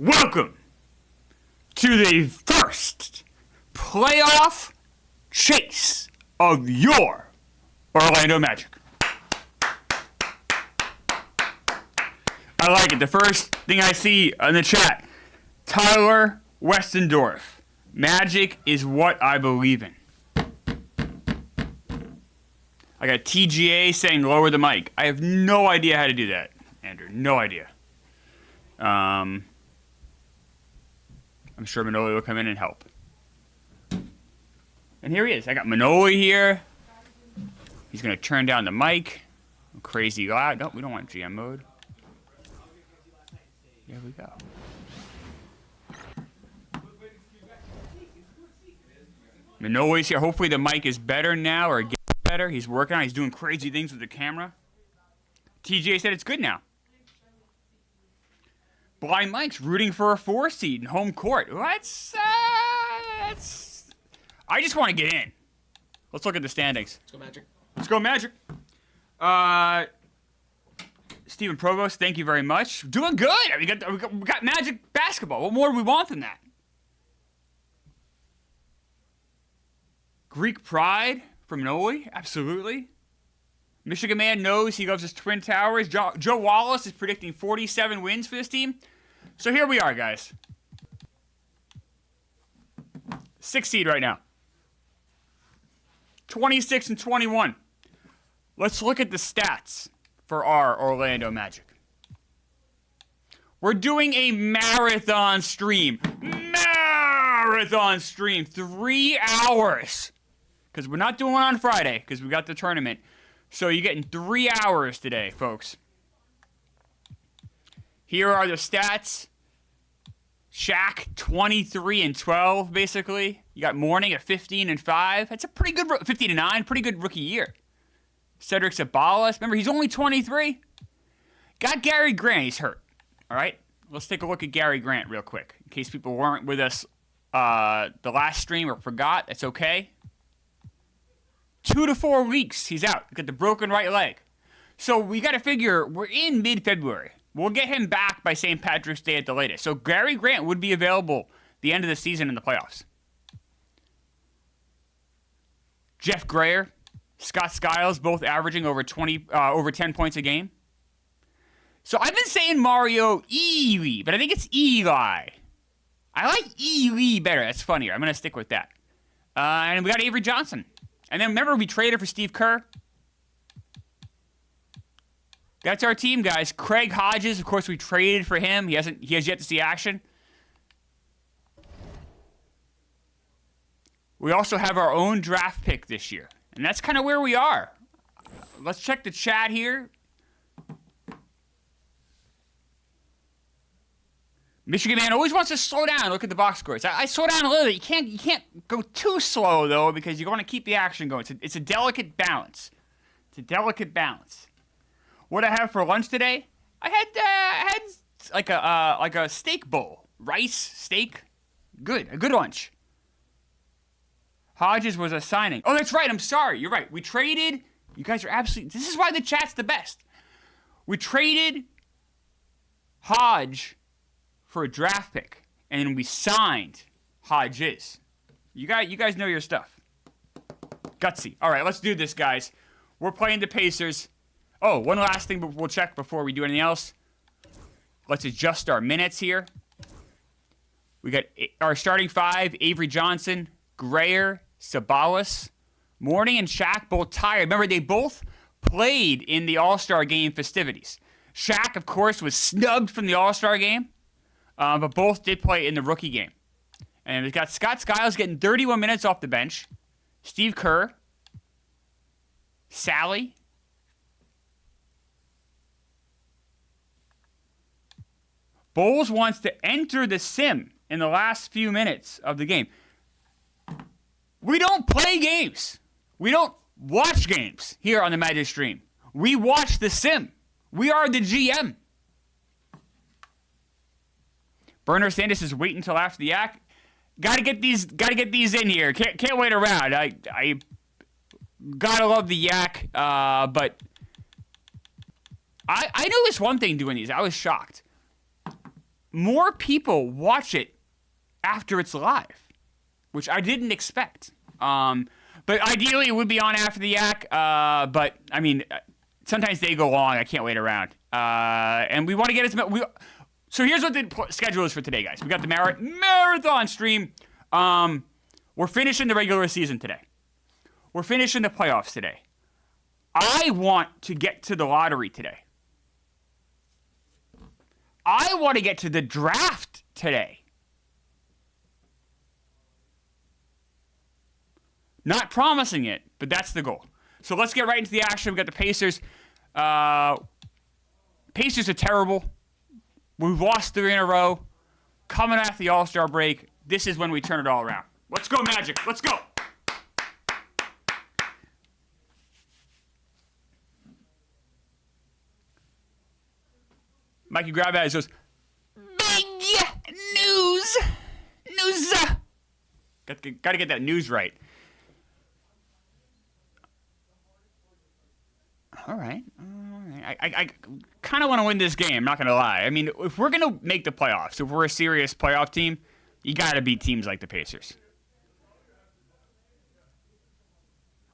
Welcome to the first playoff chase of your Orlando Magic. I like it. The first thing I see in the chat, Tyler Westendorf. Magic is what I believe in. I got TGA saying lower the mic. I have no idea how to do that, Andrew. No idea. I'm sure Manoli will come in and help. And here he is. I got Manoli here. He's going to turn down the mic. Crazy loud. No, we don't want GM mode. There we go. Manoli's here. Hopefully the mic is better now or gets better. He's working on it. He's doing crazy things with the camera. TJ said it's good now. Blind Mike's rooting for a 4 seed in home court. Let's I just want to get in. Let's look at the standings. Let's go Magic. Let's go Magic. Stephen Provost, thank you very much. Doing good. We got Magic basketball. What more do we want than that? Greek pride from Noe, absolutely. Michigan Man knows he loves his Twin Towers. Joe Wallace is predicting 47 wins for this team. So here we are, guys. 6th seed right now. 26 and 21. Let's look at the stats for our Orlando Magic. We're doing a marathon stream. 3 hours. Because we're not doing one on Friday because we got the tournament. So you're getting 3 hours today, folks. Here are the stats. Shaq, 23 and 12, basically. You got Mourning at 15 and 5. That's a pretty good, 15 and 9, pretty good rookie year. Cedric Sabalas, remember, he's only 23. Got Gary Grant, he's hurt. All right, let's take a look at Gary Grant real quick. In case people weren't with us the last stream or forgot, that's okay. 2 to 4 weeks, he's out. Got the broken right leg. So we got to figure, we're in mid-February. We'll get him back by St. Patrick's Day at the latest. So Gary Grant would be available the end of the season in the playoffs. Jeff Grayer, Scott Skiles, both averaging over 10 points a game. So I've been saying Mario Ely, but I think it's Eli. I like Ely better. That's funnier. I'm going to stick with that. And we got Avery Johnson. And then remember we traded for Steve Kerr? That's our team, guys. Craig Hodges, of course, we traded for him. He has yet to see action. We also have our own draft pick this year. And that's kind of where we are. Let's check the chat here. Michigan Man always wants to slow down. Look at the box scores. I slow down a little bit. You can't go too slow, though, because you want to keep the action going. It's a delicate balance. What I have for lunch today? I had like a steak bowl, rice, steak, a good lunch. Hodges was a signing. Oh, that's right. I'm sorry. You're right. We traded. You guys are absolutely. This is why the chat's the best. We traded Hodge for a draft pick, and then we signed Hodges. You guys know your stuff. Gutsy. All right, let's do this, guys. We're playing the Pacers. Oh, one last thing we'll check before we do anything else. Let's adjust our minutes here. We got our starting 5, Avery Johnson, Grayer, Sabalas, Mourning, and Shaq both tired. Remember, they both played in the All-Star Game festivities. Shaq, of course, was snubbed from the All-Star Game, but both did play in the rookie game. And we've got Scott Skiles getting 31 minutes off the bench, Steve Kerr, Sally, Bowles wants to enter the sim in the last few minutes of the game. We don't play games. We don't watch games here on the Magic stream. We watch the sim. We are the GM. Burner Sanders is waiting until after the yak. Gotta get these in here. Can't wait around. I gotta love the yak, but I noticed one thing doing these. I was shocked. more people watch it after it's live, which I didn't expect. But ideally, it would be on after the yak. But I mean, sometimes they go long. I can't wait around. And we want to get as much. So here's what the schedule is for today, guys. We got the marathon stream. We're finishing the regular season today. We're finishing the playoffs today. I want to get to the lottery today. I want to get to the draft today. Not promising it, but that's the goal. So let's get right into the action. We got the Pacers. Pacers are terrible. We've lost 3 in a row. Coming off the All-Star break, this is when we turn it all around. Let's go, Magic. Let's go. Mikey grab at it goes, big news. News. Got to get that news right. All right. I kind of want to win this game, not going to lie. I mean, if we're going to make the playoffs, if we're a serious playoff team, you got to beat teams like the Pacers.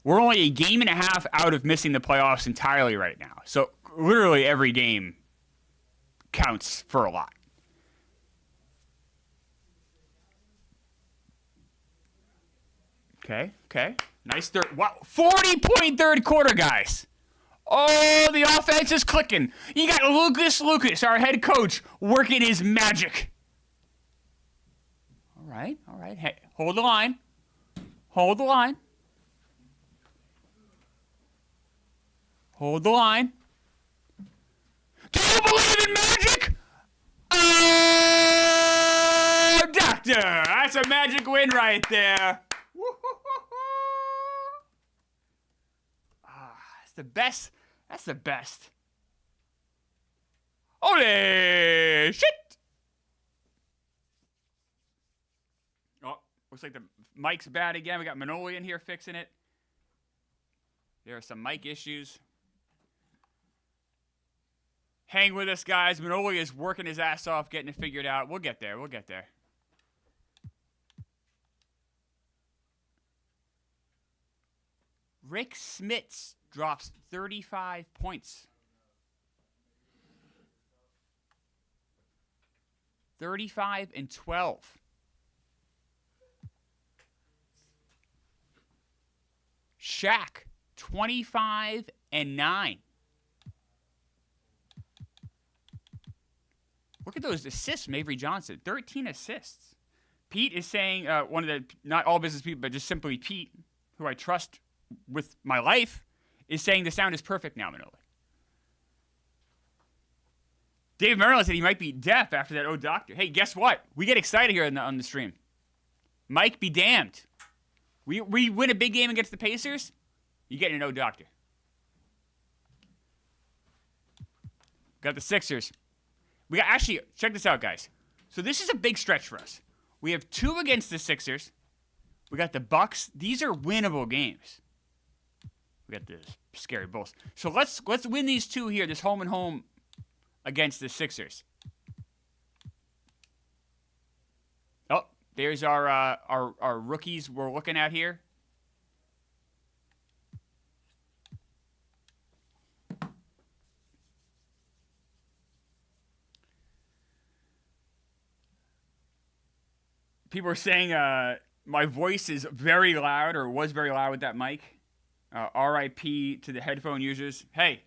We're only a game and a half out of missing the playoffs entirely right now. So literally every game counts for a lot. Okay. Nice third. Wow, 40-point third quarter, guys. Oh, the offense is clicking. You got Lucas, our head coach, working his magic. All right. Hey, hold the line. Hold the line. Do you believe in magic? Oh, doctor. That's a magic win right there. That's the best. That's the best. Holy shit! Oh, looks like the mic's bad again. We got Manoli in here fixing it. There are some mic issues. Hang with us, guys. Manoli is working his ass off, getting it figured out. We'll get there. Rick Smits drops 35 points. 35 and 12. Shaq, 25 and 9. Look at those assists from Avery Johnson. 13 assists. Pete is saying, one of the, not all business people, but just simply Pete, who I trust with my life, is saying the sound is perfect now, Manoli. Dave Merlin said he might be deaf after that "Oh Doctor." Hey, guess what? We get excited here on the stream. Mike be damned. We win a big game against the Pacers, you get an "Oh Doctor." Got the Sixers. We got, actually, check this out, guys. So this is a big stretch for us. We have 2 against the Sixers. We got the Bucks. These are winnable games. We got the scary Bulls. So let's win these 2 here, this home and home against the Sixers. Oh, there's our rookies we're looking at here. People are saying my voice is very loud, or was very loud with that mic. RIP to the headphone users. Hey,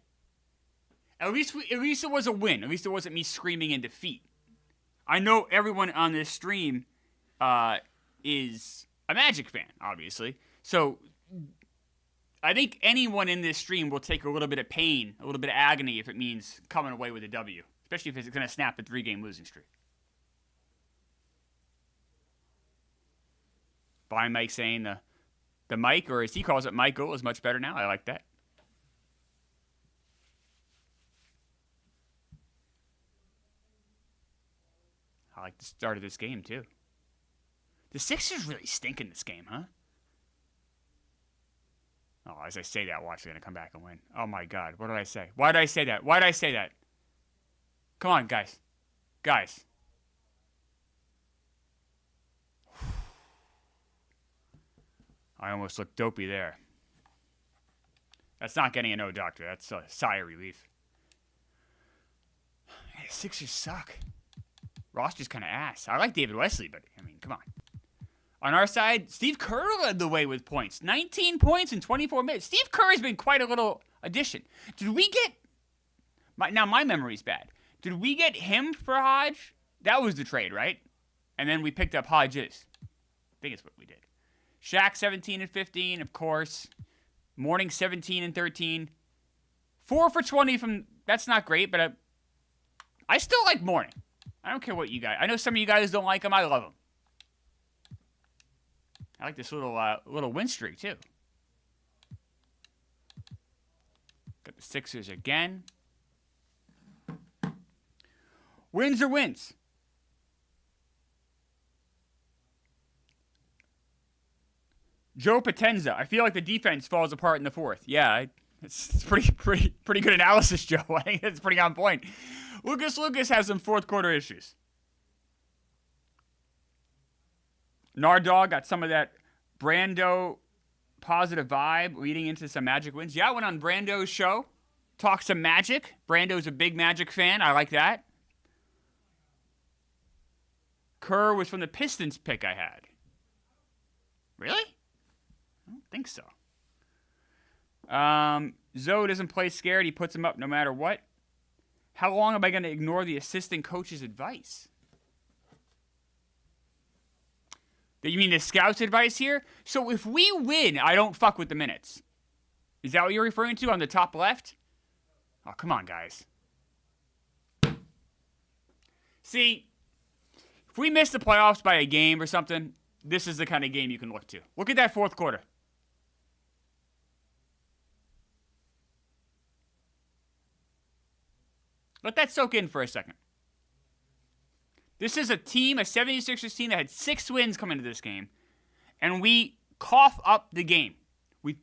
at least it was a win. At least it wasn't me screaming in defeat. I know everyone on this stream is a Magic fan, obviously. So I think anyone in this stream will take a little bit of pain, a little bit of agony if it means coming away with a W, especially if it's going to snap a 3-game losing streak. Blind Mike saying the mic, or as he calls it, Michael, is much better now. I like that. I like the start of this game, too. The Sixers really stink in this game, huh? Oh, as I say that, watch, they're going to come back and win. Oh, my God. What did I say? Why did I say that? Come on, guys. I almost looked dopey there. That's not getting a no, doctor. That's a sigh of relief. Hey, the Sixers suck. Ross just kind of ass. I like David Wesley, but, I mean, come on. On our side, Steve Kerr led the way with points. 19 points in 24 minutes. Steve Kerr has been quite a little addition. Did we get... Now, my memory's bad. Did we get him for Hodge? That was the trade, right? And then we picked up Hodges. I think it's what we did. Shaq, 17 and 15, of course. Morning, 17 and 13. 4 for 20 from... That's not great, but I still like Morning. I don't care what you guys... I know some of you guys don't like him. I love him. I like this little win streak, too. Got the Sixers again. Wins are wins. Joe Potenza. I feel like the defense falls apart in the fourth. Yeah, it's pretty good analysis, Joe. I think it's pretty on point. Lucas has some fourth quarter issues. Nardog got some of that Brando positive vibe leading into some Magic wins. Yeah, I went on Brando's show, talked some Magic. Brando's a big Magic fan. I like that. Kerr was from the Pistons pick I had. Really? I don't think so. Zoe doesn't play scared. He puts him up no matter what. How long am I going to ignore the assistant coach's advice? You mean the scout's advice here? So if we win, I don't fuck with the minutes. Is that what you're referring to on the top left? Oh, come on, guys. See, if we miss the playoffs by a game or something, this is the kind of game you can look to. Look at that fourth quarter. Let that soak in for a second. This is a team, a 76ers team that had 6 wins coming into this game, and we cough up the game. We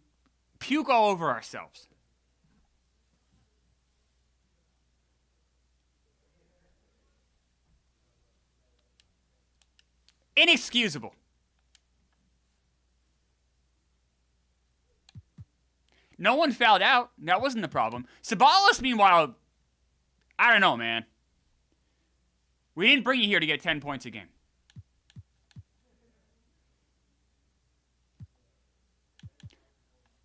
puke all over ourselves. Inexcusable. No one fouled out. That wasn't the problem. Sabalas, meanwhile, I don't know, man. We didn't bring you here to get 10 points a game.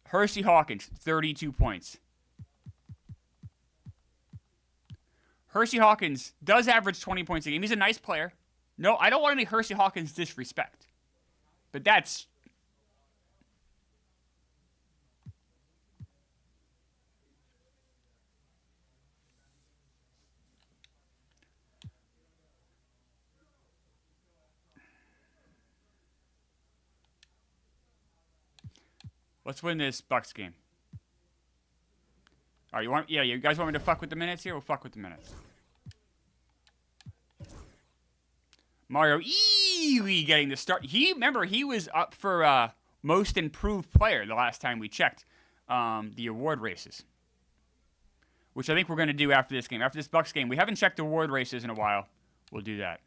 Hersey Hawkins, 32 points. Hersey Hawkins does average 20 points a game. He's a nice player. No, I don't want any Hersey Hawkins disrespect. But that's... Let's win this Bucks game. All right, you guys want me to fuck with the minutes here? We'll fuck with the minutes. Mario Ely getting the start. Remember, he was up for most improved player the last time we checked the award races, which I think we're going to do after this game. After this Bucks game, we haven't checked award races in a while. We'll do that.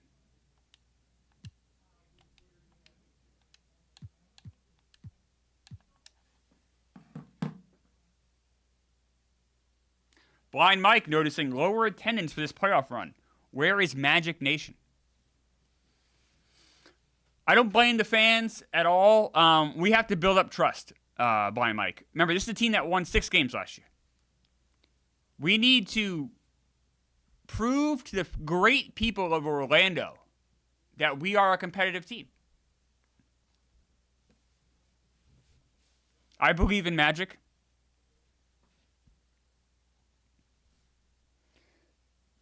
Blind Mike noticing lower attendance for this playoff run. Where is Magic Nation? I don't blame the fans at all. We have to build up trust, Blind Mike. Remember, this is a team that won 6 games last year. We need to prove to the great people of Orlando that we are a competitive team. I believe in Magic.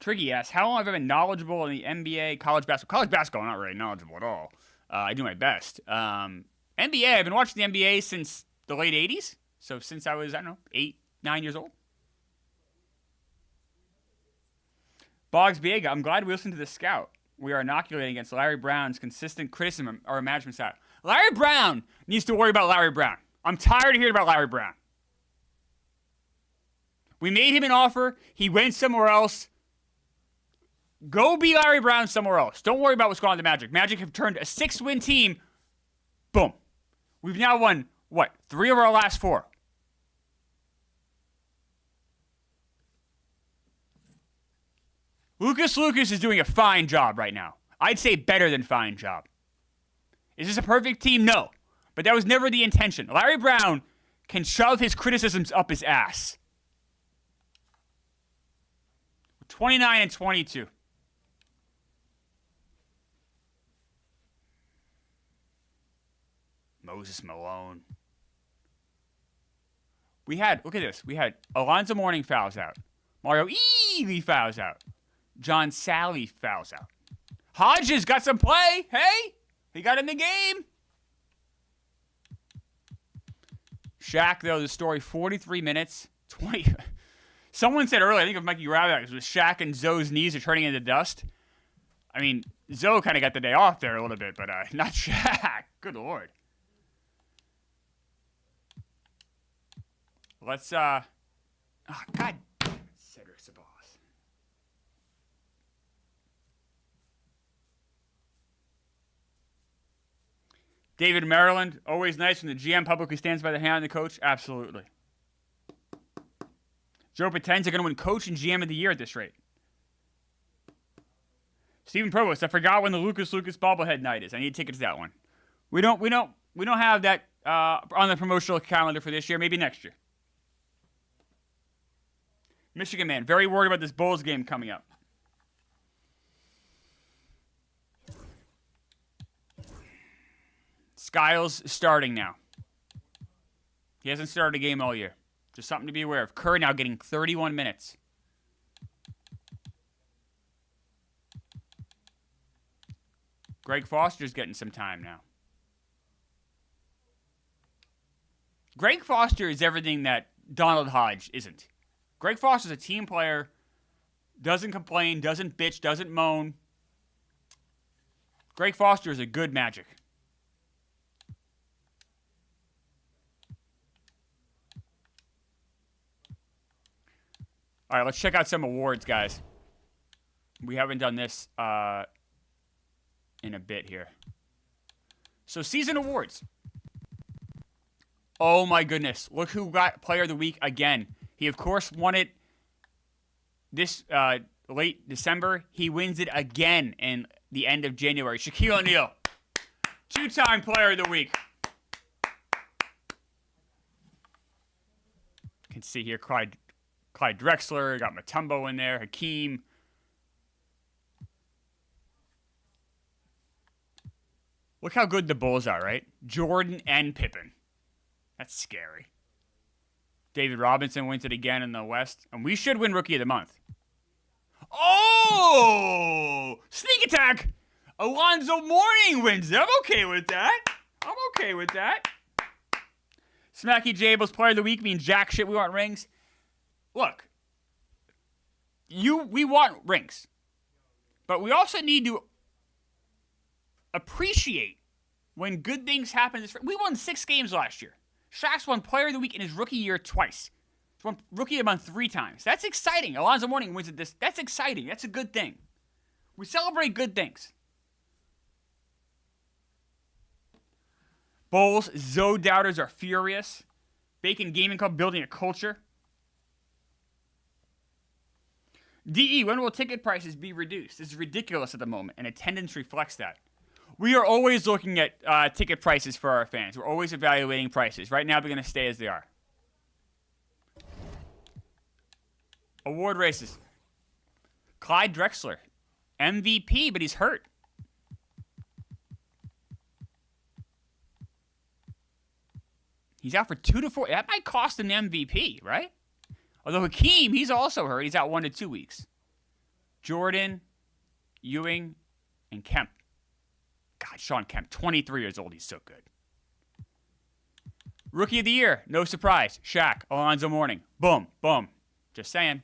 Triggy asks, how long have I been knowledgeable in the NBA, college basketball? College basketball, I'm not really knowledgeable at all. I do my best. NBA, I've been watching the NBA since the late 80s. So since I was, 8, 9 years old. Boggs Biega, I'm glad we listened to the scout. We are inoculating against Larry Brown's consistent criticism of our management style. Larry Brown needs to worry about Larry Brown. I'm tired of hearing about Larry Brown. We made him an offer. He went somewhere else. Go be Larry Brown somewhere else. Don't worry about what's going on with the Magic. Magic have turned a 6-win team. Boom. We've now won What? 3 of our last 4. Lucas is doing a fine job right now. I'd say better than fine job. Is this a perfect team? No. But that was never the intention. Larry Brown can shove his criticisms up his ass. 29 and 22. Moses Malone. Look at this. We had Alonzo Mourning fouls out. Mario Ealy fouls out. John Sally fouls out. Hodges got some play. Hey, he got in the game. Shaq, though, the story, 43 minutes, 20. Someone said earlier, I think of Mikey Ravak, it was Shaq and Zoe's knees are turning into dust. I mean, Zoe kind of got the day off there a little bit, but not Shaq. Good Lord. Let's, God damn it, Cedric Sabalas. David Maryland, always nice when the GM publicly stands by the hand of the coach. Absolutely. Joe Potenza going to win coach and GM of the year at this rate. Stephen Provost, I forgot when the Lucas bobblehead night is. I need tickets to that one. We don't have that on the promotional calendar for this year. Maybe next year. Michigan man, very worried about this Bulls game coming up. Skiles starting now. He hasn't started a game all year. Just something to be aware of. Curry now getting 31 minutes. Greg Foster's getting some time now. Greg Foster is everything that Donald Hodge isn't. Greg Foster's a team player, doesn't complain, doesn't bitch, doesn't moan. Greg Foster is a good Magic. All right, let's check out some awards, guys. We haven't done this in a bit here. So, season awards. Oh, my goodness. Look who got Player of the Week again. He, of course, won it this late December. He wins it again in the end of January. Shaquille O'Neal, 2-time Player of the Week. You can see here Clyde Drexler, got Mutombo in there, Hakeem. Look how good the Bulls are, right? Jordan and Pippen. That's scary. David Robinson wins it again in the West. And we should win Rookie of the Month. Oh! Sneak attack! Alonzo Mourning wins it. I'm okay with that. Smacky Jables, Player of the Week means jack shit. We want rings. Look. We want rings. But we also need to appreciate when good things happen. We won 6 games last year. Shaq's won Player of the Week in his rookie year twice. He's won Rookie of the Month 3 times. That's exciting. Alonzo Mourning wins it. That's exciting. That's a good thing. We celebrate good things. Bulls, Zoe doubters are furious. Bacon Gaming Club building a culture. DE, when will ticket prices be reduced? This is ridiculous at the moment, and attendance reflects that. We are always looking at ticket prices for our fans. We're always evaluating prices. Right now, they're going to stay as they are. Award races. Clyde Drexler, MVP, but he's hurt. He's out for 2 to 4. That might cost him the MVP, right? Although Hakeem, he's also hurt. He's out 1 to 2 weeks. Jordan, Ewing, and Kemp. God, Sean Kemp, 23 years old. He's so good. Rookie of the Year, no surprise. Shaq, Alonzo Mourning. Boom, boom. Just saying.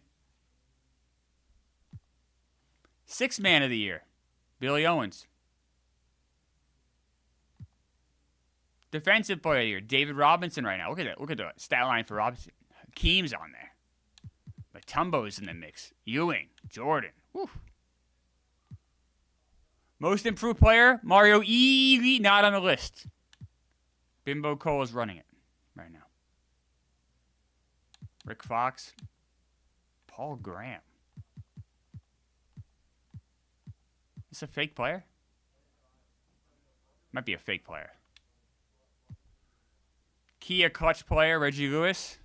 6th Man of the Year, Billy Owens. Defensive Player of the Year, David Robinson right now. Look at that. Look at the stat line for Robinson. Hakeem's on there. Mutombo's in the mix. Ewing, Jordan. Whew. Most Improved Player, Mario Ealy, not on the list. Bimbo Cole is running it. right now. Rick Fox. Paul Graham. Is this a fake player? Might be a fake player. Kia clutch player, Reggie Lewis.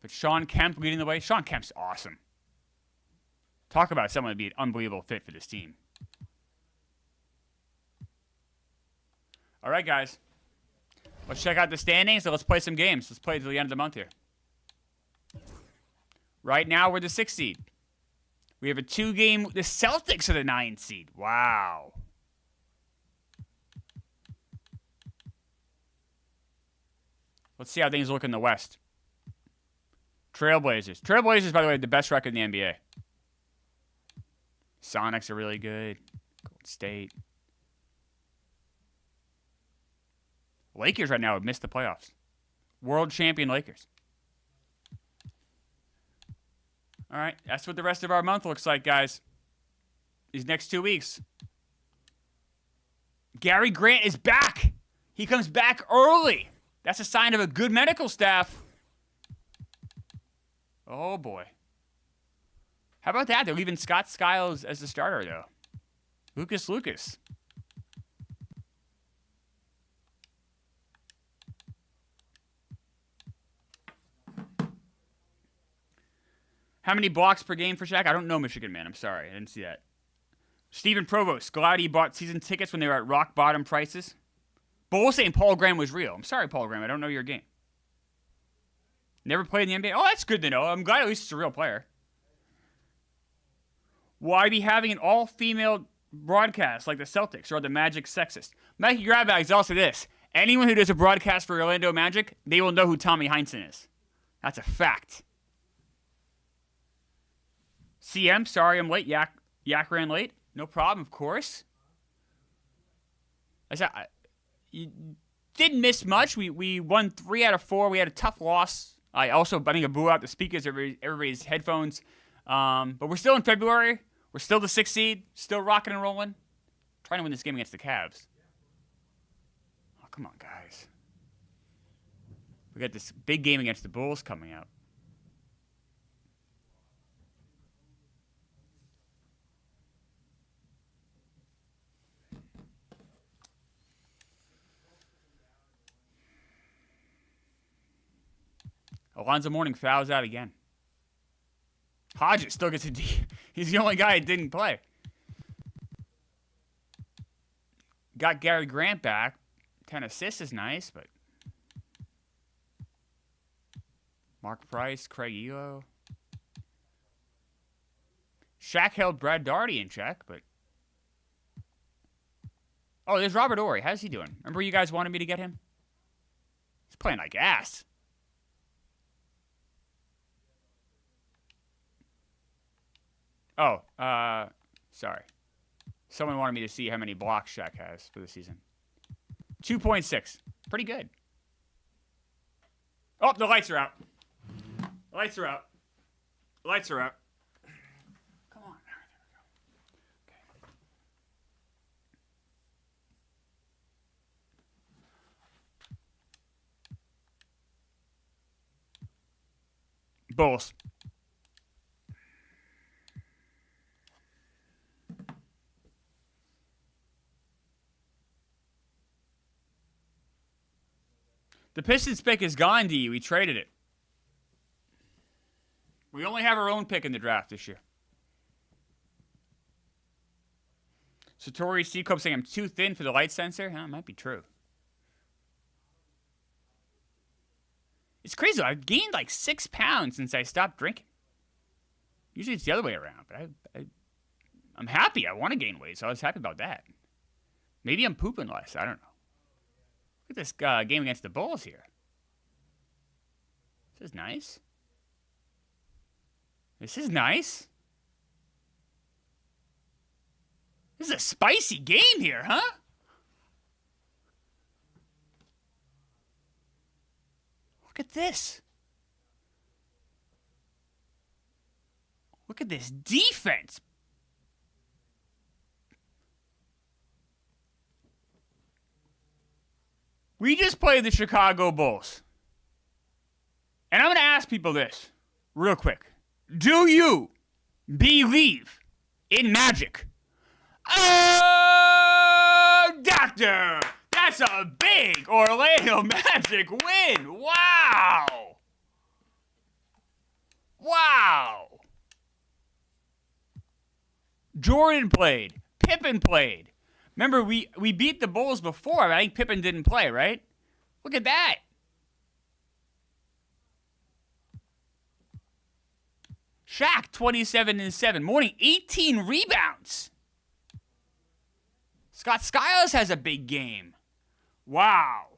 But Sean Kemp leading the way. Sean Kemp's awesome. Talk about someone to be an unbelievable fit for this team. All right, guys. Let's check out the standings. So let's play some games. Let's play until the end of the month here. Right now, we're the 6th seed. We have a 2-game. The Celtics are the 9th seed. Wow. Let's see how things look in the West. Trailblazers. Trailblazers, by the way, the best record in the NBA. Sonics are really good. Golden State. Lakers right now have missed the playoffs. World champion Lakers. All right, that's what the rest of our month looks like, guys. These next 2 weeks. Gary Grant is back. He comes back early. That's a sign of a good medical staff. Oh, boy. How about that? They're leaving Scott Skiles as the starter, though. Lucas. How many blocks per game for Shaq? I don't know, Michigan man. I'm sorry. I didn't see that. Stephen Provost. Glad he bought season tickets when they were at rock bottom prices. Bull saying Paul Graham was real. I'm sorry, Paul Graham. I don't know your game. Never played in the NBA? Oh, that's good to know. I'm glad at least it's a real player. Why be having an all-female broadcast like the Celtics or the Magic sexist? Mikey Grabbags also this. Anyone who does a broadcast for Orlando Magic, they will know who Tommy Heinsohn is. That's a fact. CM, sorry I'm late. Yak ran late. No problem, of course. I said, you didn't miss much. We won 3 out of 4. We had a tough loss. I think blew out the speakers, everybody's headphones. But we're still in February. We're still the 6th seed. Still rocking and rolling. Trying to win this game against the Cavs. Oh, come on, guys. We got this big game against the Bulls coming up. Alonzo Mourning fouls out again. Hodges still gets a D. He's the only guy that didn't play. Got Gary Grant back. 10 assists is nice, but... Mark Price, Craig Elo. Shaq held Brad Daugherty in check, but... Oh, there's Robert Horry. How's he doing? Remember you guys wanted me to get him? He's playing like ass. Oh, sorry. Someone wanted me to see how many blocks Shaq has for the season. 2.6. Pretty good. Oh, the lights are out. Lights are out. Lights are out. Come on. There we go. Okay. Bulls. The Pistons pick is gone, D. We traded it. We only have our own pick in the draft this year. Satori Seacope saying I'm too thin for the light sensor. Huh, might be true. It's crazy. I've gained like 6 pounds since I stopped drinking. Usually it's the other way around, but I'm happy. I want to gain weight, so I was happy about that. Maybe I'm pooping less. I don't know. Look at this game against the Bulls here. This is nice. This is nice. This is a spicy game here, huh? Look at this. Look at this defense. We just played the Chicago Bulls. ask people this real quick. Do you believe in magic? Oh, doctor! That's a big Orlando Magic win! Wow! Wow! Jordan played. Pippen played. Remember, we beat the Bulls before. I think Pippen didn't play, right? Look at that. Shaq, 27-7. Mourning, 18 rebounds. Scott Skiles has a big game. Wow.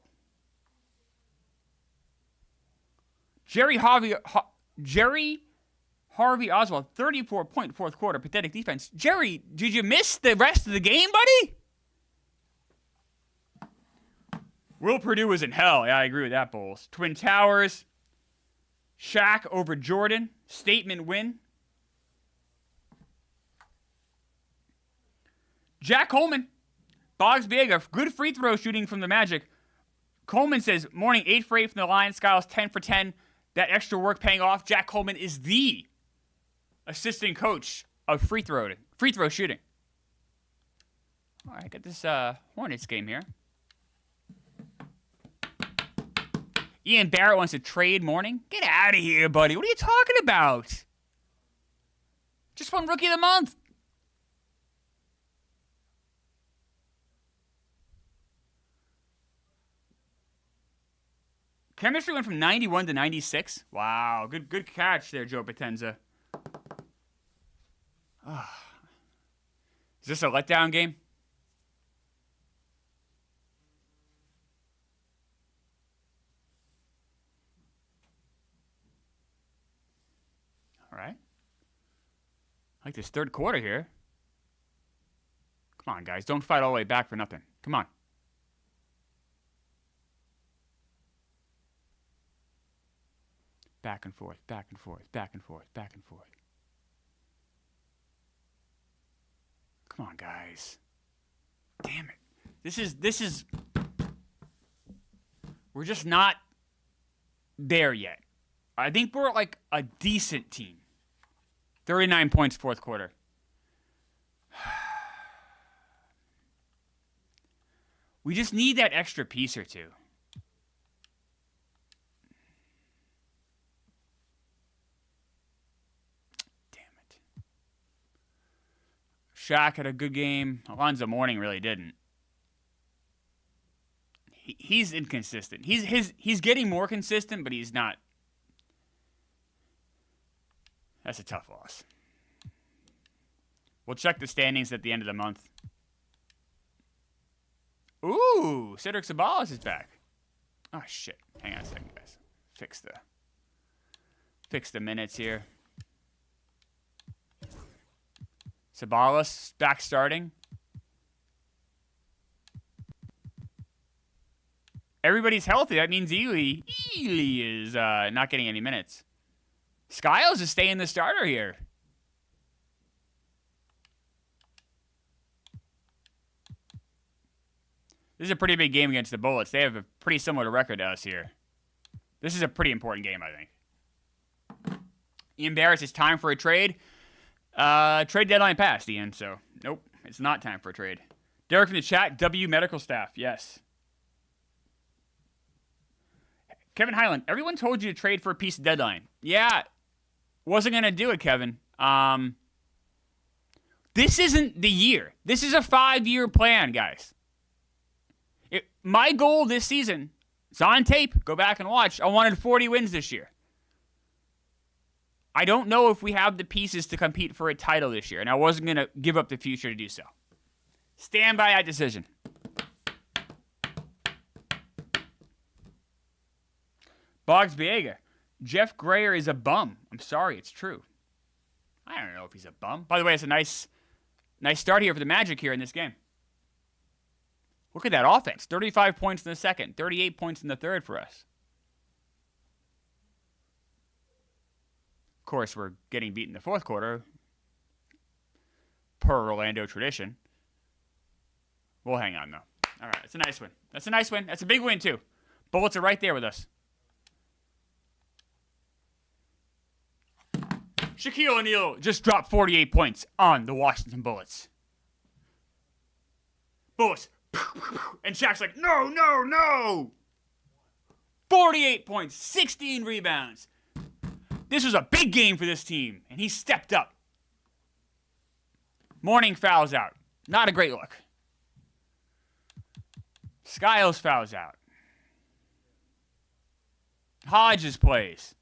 Jerry Harvey Oswald, 34-point fourth quarter, pathetic defense. Jerry, did you miss the rest of the game, buddy? Will Purdue was in hell. Yeah, I agree with that, Bulls. Twin Towers. Shaq over Jordan. Statement win. Jack Coleman. Boggs Biega. Good free throw shooting from the Magic. Coleman says, Mourning 8 for 8 from the line. Skiles 10 for 10. That extra work paying off. Jack Coleman is the assistant coach of free throw shooting. All right, got this Hornets game here. Ian Barrett wants to trade Mourning. Get out of here, buddy. What are you talking about? Just won Rookie of the Month. Chemistry went from 91 to 96. Wow, good catch there, Joe Potenza. Is this a letdown game? All right. I like this third quarter here. Come on, guys. Don't fight all the way back for nothing. Come on. Back and forth, back and forth, back and forth, back and forth. Come on, guys. Damn it. This is we're just not there yet. I think we're like a decent team. 39 points fourth quarter. We just need that extra piece or two. Shaq had a good game. Alonzo Mourning really didn't. He's inconsistent. He's getting more consistent, but he's not. That's a tough loss. We'll check the standings at the end of the month. Ooh, Cedric Sabalas is back. Oh shit! Hang on a second, guys. Fix the minutes here. Sabalas back starting. Everybody's healthy. That means Ely is not getting any minutes. Skiles is staying the starter here. This is a pretty big game against the Bullets. They have a pretty similar record to us here. This is a pretty important game, I think. Ian Barrett, it's time for a trade. Trade deadline passed, Ian, so nope, it's not time for a trade. Derek in the chat, W medical staff, yes. Kevin Highland, everyone told you to trade for a piece of deadline. Yeah, wasn't going to do it, Kevin. This isn't the year. This is a 5-year plan, guys. My goal this season, it's on tape, go back and watch, I wanted 40 wins this year. I don't know if we have the pieces to compete for a title this year, and I wasn't going to give up the future to do so. Stand by that decision. Boggs Biega. Jeff Grayer is a bum. I'm sorry, it's true. I don't know if he's a bum. By the way, it's a nice start here for the Magic here in this game. Look at that offense. 35 points in the second, 38 points in the third for us. Of course, we're getting beat in the fourth quarter, per Orlando tradition. We'll hang on, though. All right, it's a nice win. That's a nice win. That's a big win, too. Bullets are right there with us. Shaquille O'Neal just dropped 48 points on the Washington Bullets. Bullets. And Shaq's like, no, no, no. 48 points, 16 rebounds. This was a big game for this team, and he stepped up. Mourning fouls out. Not a great look. Skiles fouls out. Hodges plays.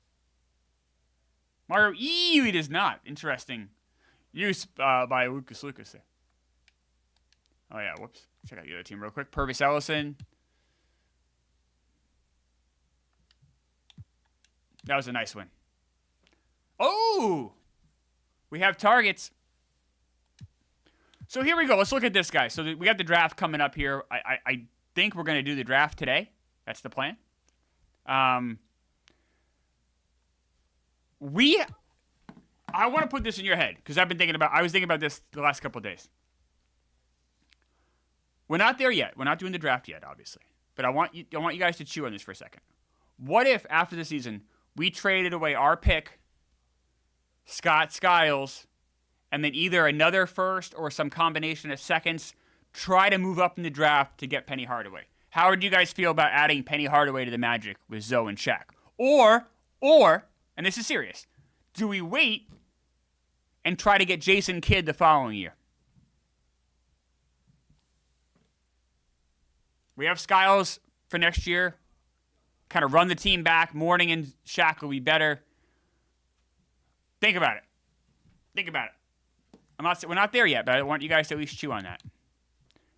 Mario, he does not. Interesting use by Lucas there. Oh, yeah, whoops. Check out the other team real quick. Purvis Ellison. That was a nice win. Oh! We have targets. So here we go. Let's look at this guy. So we got the draft coming up here. I think we're going to do the draft today. That's the plan. I want to put this in your head because I was thinking about this the last couple of days. We're not there yet. We're not doing the draft yet, obviously. But I want you guys to chew on this for a second. What if after the season we traded away our pick, Scott Skiles, and then either another first or some combination of seconds, try to move up in the draft to get Penny Hardaway? How would you guys feel about adding Penny Hardaway to the Magic with Zoe and Shaq? Or, and this is serious, do we wait and try to get Jason Kidd the following year? We have Skiles for next year. Kind of run the team back. Mourning and Shaq will be better. Think about it. We're not there yet, but I want you guys to at least chew on that.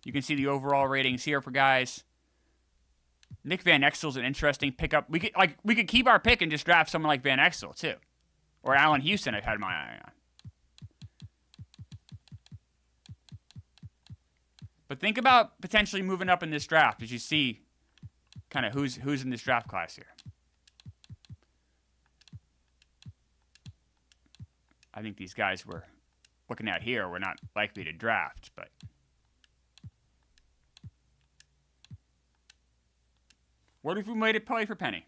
You can see the overall ratings here for guys. Nick Van Exel's an interesting pickup. We could keep our pick and just draft someone like Van Exel too, or Allen Houston. I've had my eye on. But think about potentially moving up in this draft as you see kind of who's in this draft class here. I think these guys we're looking at here we're not likely to draft, but what if we made it play for Penny?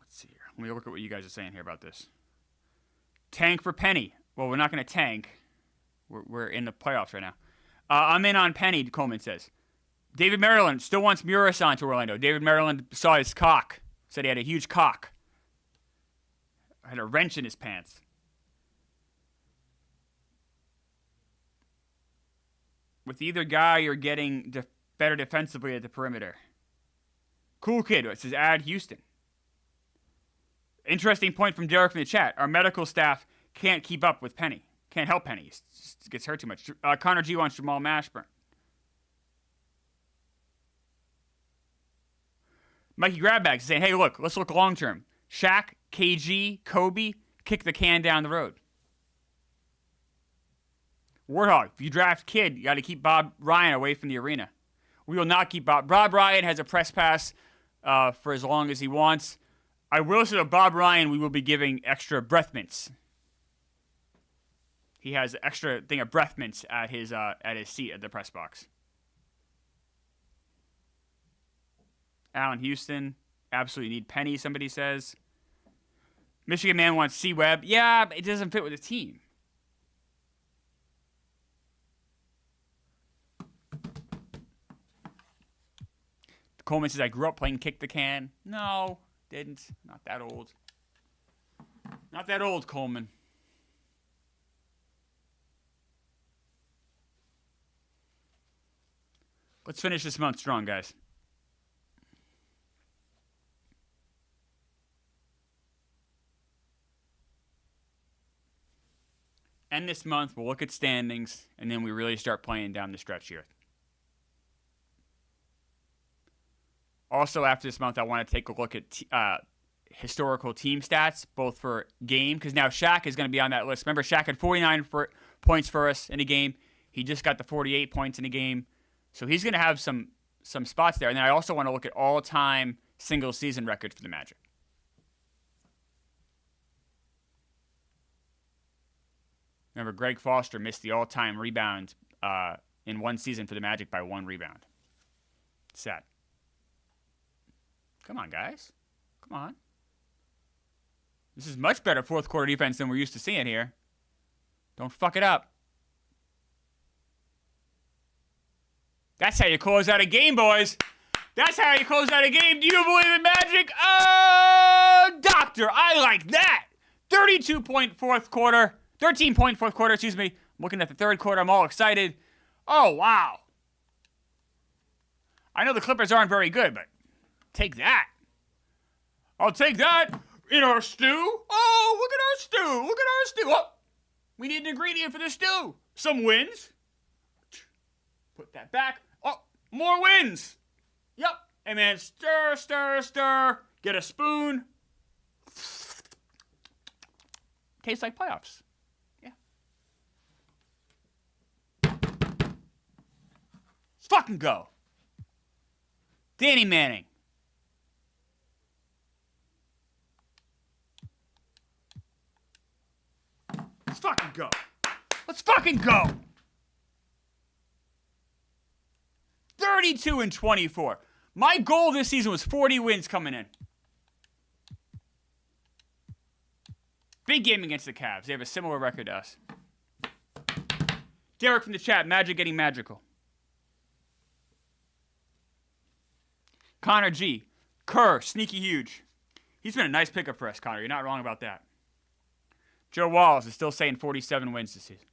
Let's see here. Let me look at what you guys are saying here about this. Tank for Penny. Well, we're not going to tank. We're in the playoffs right now. I'm in on Penny, Coleman says. David Maryland still wants Murasan to Orlando. David Maryland saw his cock. Said he had a huge cock. Had a wrench in his pants. With either guy, you're getting better defensively at the perimeter. Cool kid. It says add Houston. Interesting point from Derek from the chat. Our medical staff can't keep up with Penny. Can't help Penny. He just gets hurt too much. Connor G wants Jamal Mashburn. Mikey Grabbag is saying, hey, look, let's look long term. Shaq, KG, Kobe, kick the can down the road. Warthog, if you draft Kid, you got to keep Bob Ryan away from the arena. We will not keep Bob. Bob Ryan has a press pass for as long as he wants. I will say to Bob Ryan, we will be giving extra breath mints. He has an extra thing of breath mints at his seat at the press box. Allen Houston, absolutely need Penny, somebody says. Michigan man wants C-Web. Yeah, it doesn't fit with the team. Coleman says, I grew up playing kick the can. No, didn't. Not that old. Not that old, Coleman. Let's finish this month strong, guys. End this month, we'll look at standings, and then we really start playing down the stretch here. Also, after this month, I want to take a look at historical team stats, both for game, because now Shaq is going to be on that list. Remember, Shaq had 49 points for us in a game. He just got the 48 points in a game. So he's going to have some spots there. And then I also want to look at all-time single-season records for the Magic. Remember, Greg Foster missed the all-time rebound in one season for the Magic by one rebound. Sad. Come on, guys. Come on. This is much better fourth quarter defense than we're used to seeing here. Don't fuck it up. That's how you close out a game, boys. That's how you close out a game. Do you believe in magic? Oh, doctor, I like that. 13-point fourth quarter, excuse me. I'm looking at the third quarter. I'm all excited. Oh, wow. I know the Clippers aren't very good, but take that. I'll take that in our stew. Oh, look at our stew. Look at our stew. Oh, we need an ingredient for the stew. Some wins. Put that back. Oh, more wins. Yep. And then stir, stir, stir. Get a spoon. Tastes like playoffs. Yeah. Let's fucking go. Danny Manning. Let's fucking go. Let's fucking go. 32-24. My goal this season was 40 wins coming in. Big game against the Cavs. They have a similar record to us. Derek from the chat, Magic getting magical. Connor G. Kerr, sneaky huge. He's been a nice pickup for us, Connor. You're not wrong about that. Joe Walls is still saying 47 wins this season.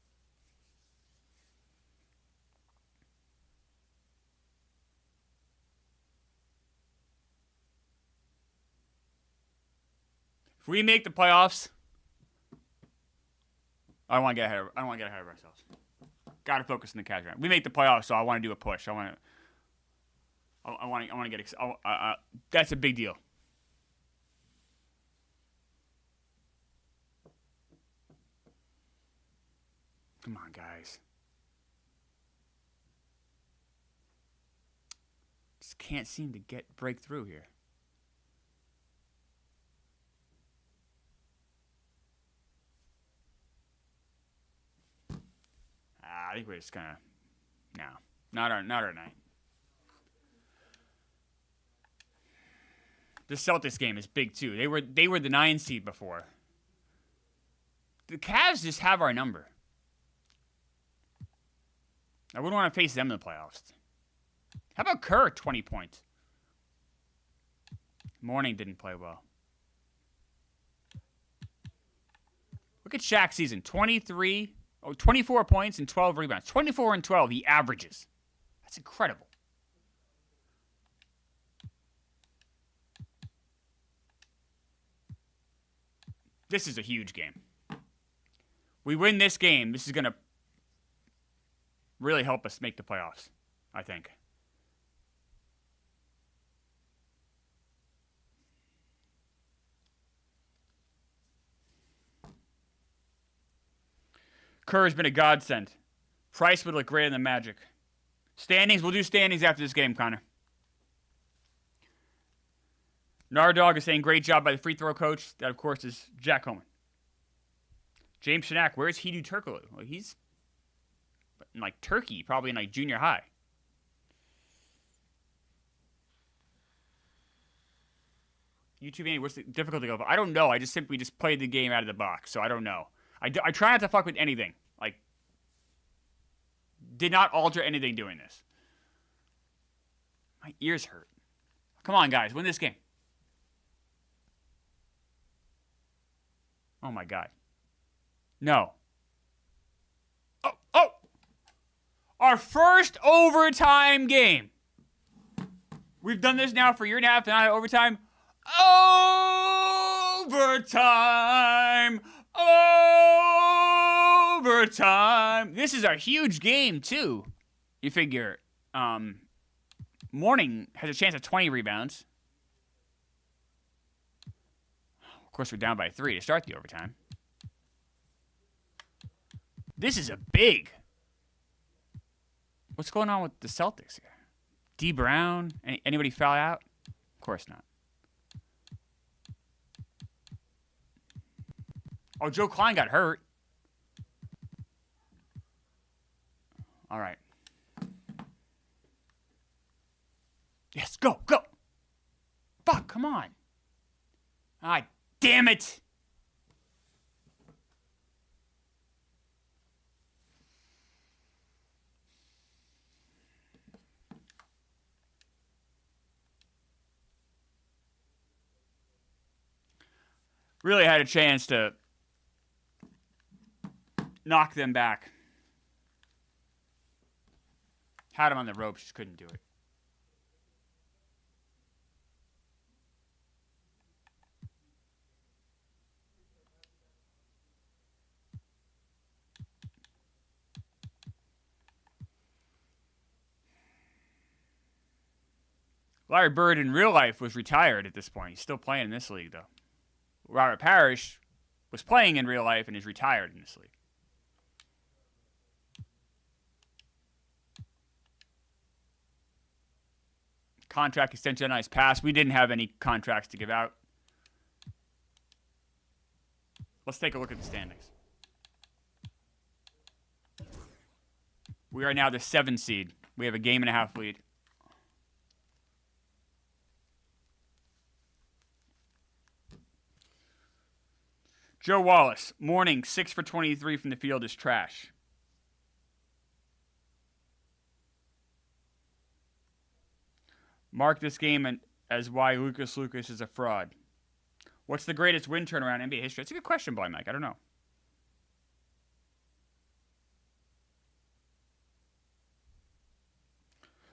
If we make the playoffs, I don't want to get ahead of ourselves. Got to focus on the cash round. We make the playoffs, so I want to do a push. I want to get excited. That's a big deal. Come on, guys. Just can't seem to break through here. I think we're just gonna not our night. The Celtics game is big too. They were the 9 seed before. The Cavs just have our number. I wouldn't want to face them in the playoffs. How about Kerr, 20 points? Morning didn't play well. Look at Shaq's season. 24 points and 12 rebounds. 24 and 12 he averages. That's incredible. This is a huge game. We win this game, this is going to really help us make the playoffs, I think. Kerr has been a godsend. Price would look great in the Magic. Standings, we'll do standings after this game, Connor. Nardog is saying great job by the free throw coach. That, of course, is Jack Homan. James Shanak, where's Hidu Turkoglu? Well, he's in like Turkey, probably in like junior high. YouTube, Andy, what's the difficulty level? I don't know. I just simply played the game out of the box, so I don't know. I try not to fuck with anything. Like, did not alter anything doing this. My ears hurt. Come on, guys. Win this game. Oh, my God. No. Oh! Our first overtime game. We've done this now for a year and a half, and not overtime. Overtime! Overtime! This is a huge game, too. You figure, Morning has a chance of 20 rebounds. Of course, we're down by 3 to start the overtime. This is a big. What's going on with the Celtics here? D. Brown? Anybody foul out? Of course not. Oh, Joe Klein got hurt. All right. Yes, go. Fuck. Come on. Ah, damn it. Really had a chance to knock them back. Had him on the ropes, just couldn't do it. Larry Bird in real life was retired at this point. He's still playing in this league, though. Robert Parrish was playing in real life and is retired in this league. Contract extension on his pass. We didn't have any contracts to give out. Let's take a look at the standings. We are now the 7 seed. We have a game and a half lead. Joe Wallace, morning, 6 for 23 from the field is trash. Mark this game as why Lucas is a fraud. What's the greatest win turnaround in NBA history? That's a good question, Blind Mike. I don't know.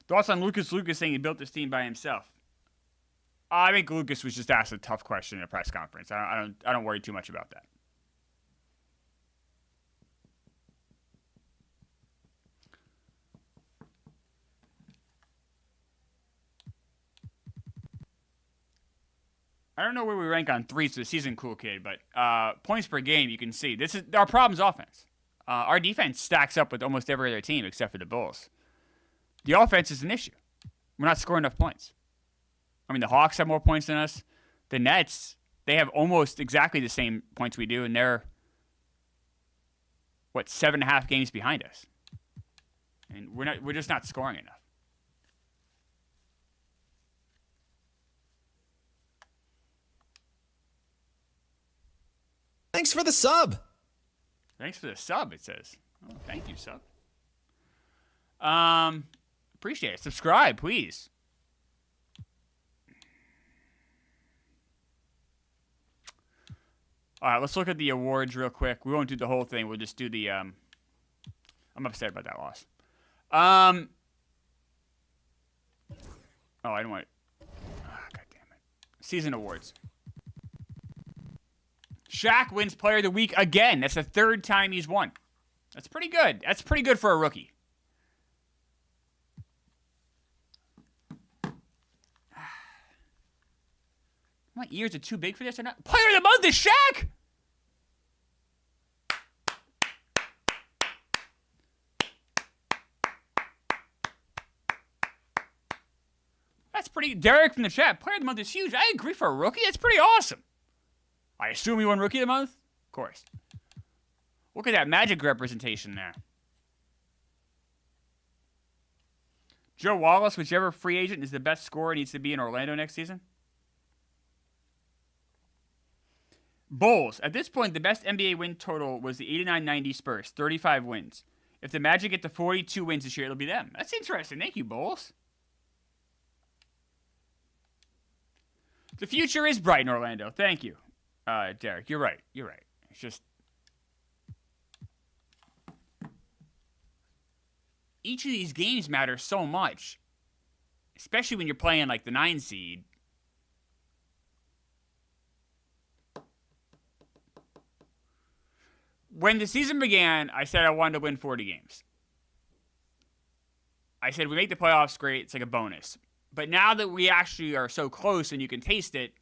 Thoughts on Lucas saying he built this team by himself? I think Lucas was just asked a tough question in a press conference. I don't worry too much about that. I don't know where we rank on threes for the season, cool kid, but points per game, you can see. This is our problem's offense. Our defense stacks up with almost every other team except for the Bulls. The offense is an issue. We're not scoring enough points. I mean, the Hawks have more points than us. The Nets, they have almost exactly the same points we do, and they're, 7.5 games behind us. And we're just not scoring enough. Thanks for the sub. Thanks for the sub, it says. Oh, thank you, sub. Appreciate it. Subscribe, please. All right, let's look at the awards real quick. We won't do the whole thing. We'll just do the I'm upset about that loss. Oh, I don't want it. Oh, God damn it. Season awards. Shaq wins Player of the Week again. That's the 3rd time he's won. That's pretty good. That's pretty good for a rookie. My ears are too big for this or not? Player of the Month is Shaq! That's pretty... Derek from the chat. Player of the Month is huge. I agree for a rookie. That's pretty awesome. I assume he won Rookie of the Month? Of course. Look at that Magic representation there. Joe Wallace, whichever free agent is the best scorer, needs to be in Orlando next season. Bulls. At this point, the best NBA win total was the 89-90 Spurs, 35 wins. If the Magic get to 42 wins this year, it'll be them. That's interesting. Thank you, Bulls. The future is bright in Orlando. Thank you, Derek. You're right. You're right. It's just... each of these games matter so much, especially when you're playing like the 9 seed. When the season began, I said I wanted to win 40 games. I said we make the playoffs, great. It's like a bonus. But now that we actually are so close and you can taste it,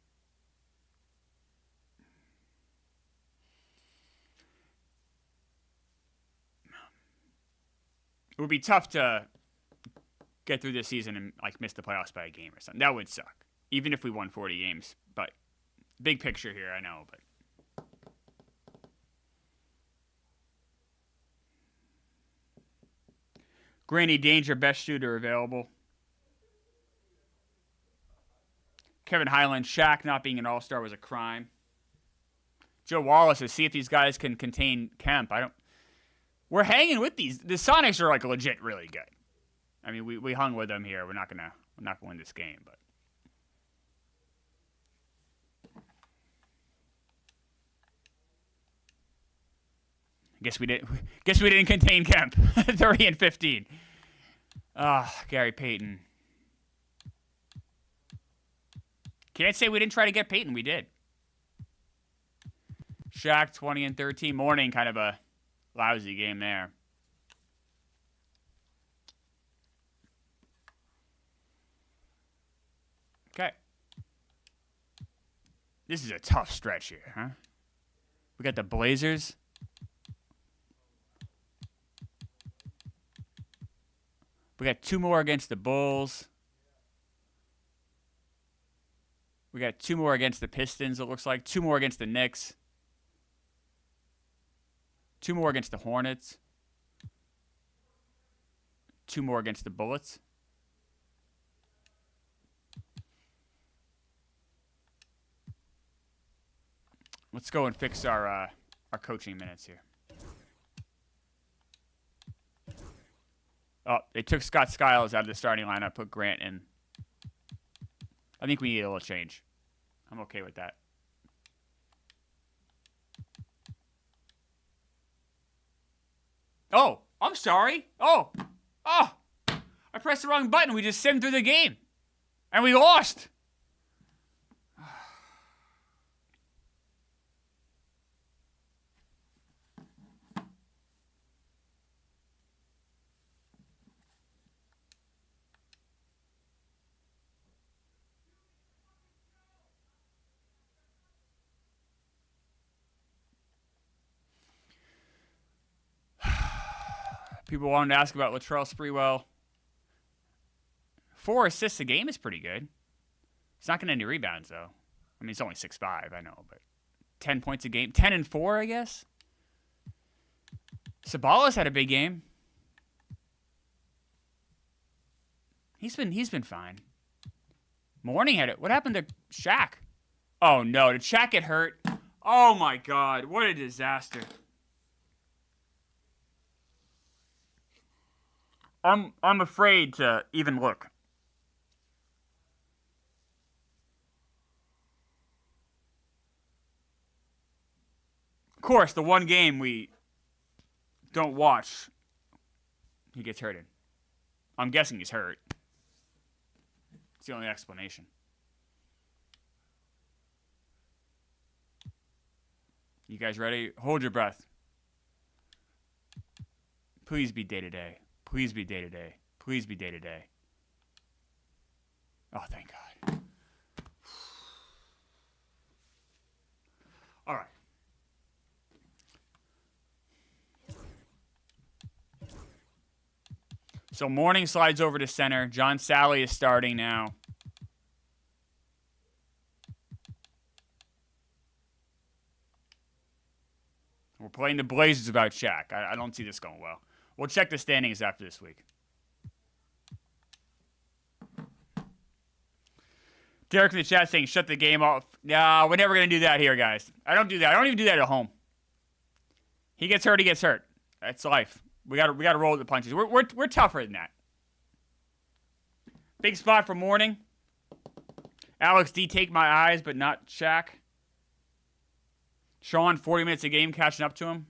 it would be tough to get through this season and like miss the playoffs by a game or something. That would suck, even if we won 40 games. But big picture here, I know. But Granny Danger, best shooter available. Kevin Highland, Shaq not being an all-star was a crime. Joe Wallace says, see if these guys can contain Kemp. We're hanging with these. The Sonics are like legit really good. I mean, we hung with them here. We're not gonna win this game, but guess we didn't contain Kemp. 30 and 15. Gary Payton. Can't say we didn't try to get Payton. We did. Shaq 20 and 13. Morning, kind of a lousy game there. Okay. This is a tough stretch here, huh? We got the Blazers. We got 2 more against the Bulls. We got 2 more against the Pistons, it looks like. 2 more against the Knicks. 2 more against the Hornets. 2 more against the Bullets. Let's go and fix our coaching minutes here. Oh, they took Scott Skiles out of the starting lineup, put Grant in. I think we need a little change. I'm okay with that. Oh, I'm sorry. Oh, I pressed the wrong button. We just simmed through the game. And we lost. People wanted to ask about Latrell Sprewell. 4 assists a game is pretty good. He's not getting any rebounds, though. I mean, it's only 6'5", I know, but 10 points a game. 10 and 4, I guess. Sabalas had a big game. He's been fine. Morning had it. What happened to Shaq? Oh, no. Did Shaq get hurt? Oh, my God. What a disaster. I'm afraid to even look. Of course, the one game we don't watch, he gets hurt in. I'm guessing he's hurt. It's the only explanation. You guys ready? Hold your breath. Please be day-to-day. Please be day-to-day. Please be day-to-day. Oh, thank God. All right. So Morning slides over to center. John Sally is starting now. We're playing the Blazers without Shaq. I don't see this going well. We'll check the standings after this week. Derek in the chat saying, shut the game off. No, we're never going to do that here, guys. I don't do that. I don't even do that at home. He gets hurt, he gets hurt. That's life. We got to roll with the punches. We're tougher than that. Big spot for Morning. Alex D, take my eyes, but not Shaq. Sean, 40 minutes a game, catching up to him.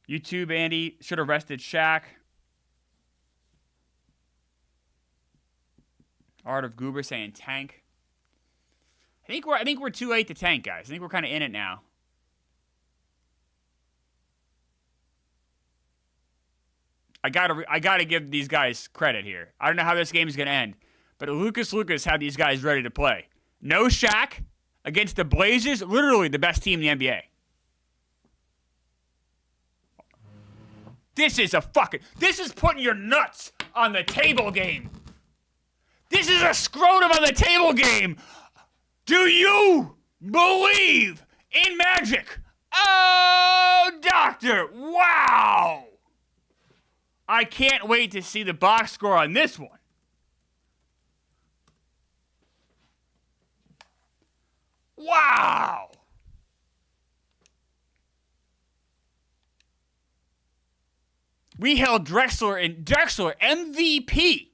YouTube, Andy, should have rested Shaq. Art of Goober saying tank. I think we're too late to tank, guys. I think we're kind of in it now. I gotta give these guys credit here. I don't know how this game is gonna end, but Lucas had these guys ready to play. No Shaq against the Blazers, literally the best team in the NBA. This is putting your nuts on the table game. This is a scrotum on the table game. Do you believe in magic? Oh, doctor. Wow. I can't wait to see the box score on this one. Wow. We held Drexler MVP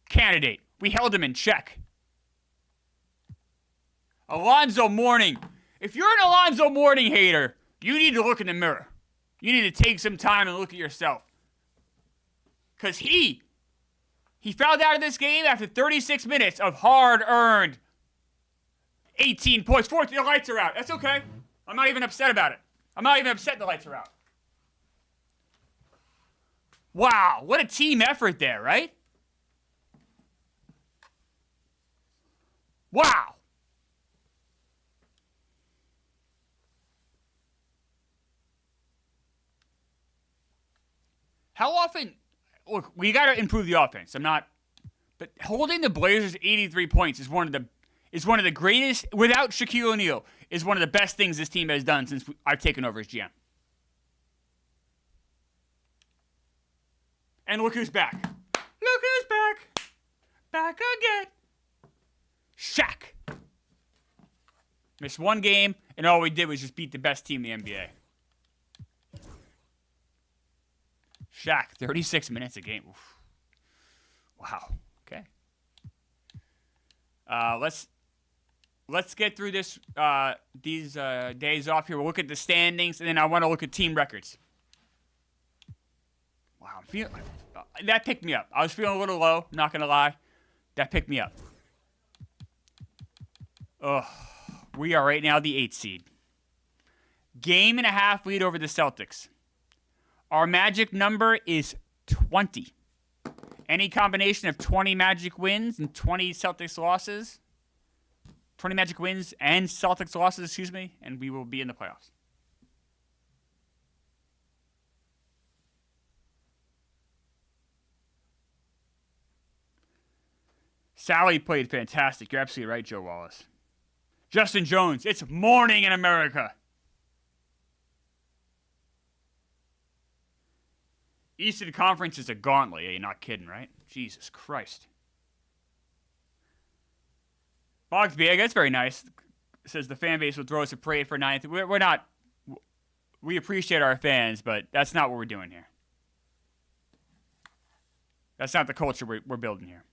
candidate. We held him in check. Alonzo Mourning. If you're an Alonzo Mourning hater, you need to look in the mirror. You need to take some time and look at yourself. Because he fouled out of this game after 36 minutes of hard-earned 18 points. 14, the lights are out. That's okay. I'm not even upset about it. I'm not even upset the lights are out. Wow, what a team effort there, right? Wow. How often... Look, we got to improve the offense. But holding the Blazers 83 points is one of the greatest, without Shaquille O'Neal, is one of the best things this team has done since I've taken over as GM. And look who's back. Look who's back. Back again. Shaq. Missed one game, and all we did was just beat the best team in the NBA. Shaq, 36 minutes a game. Oof. Wow. Okay. Let's get through these days off here. We'll look at the standings, and then I want to look at team records. Wow, that picked me up. I was feeling a little low, not gonna lie. That picked me up. Ugh. We are right now the 8th seed. Game and a half lead over the Celtics. Our magic number is 20. Any combination of 20 Magic wins and 20 Celtics losses. 20 Magic wins and Celtics losses, excuse me, and we will be in the playoffs. Sally played fantastic. You're absolutely right, Joe Wallace. Justin Jones, it's morning in America. Eastern Conference is a gauntlet. Yeah, you're not kidding, right? Jesus Christ. Bogsby, that's very nice. Says the fan base will throw us a parade for 9th. We're not. We appreciate our fans, but that's not what we're doing here. That's not the culture we're building here.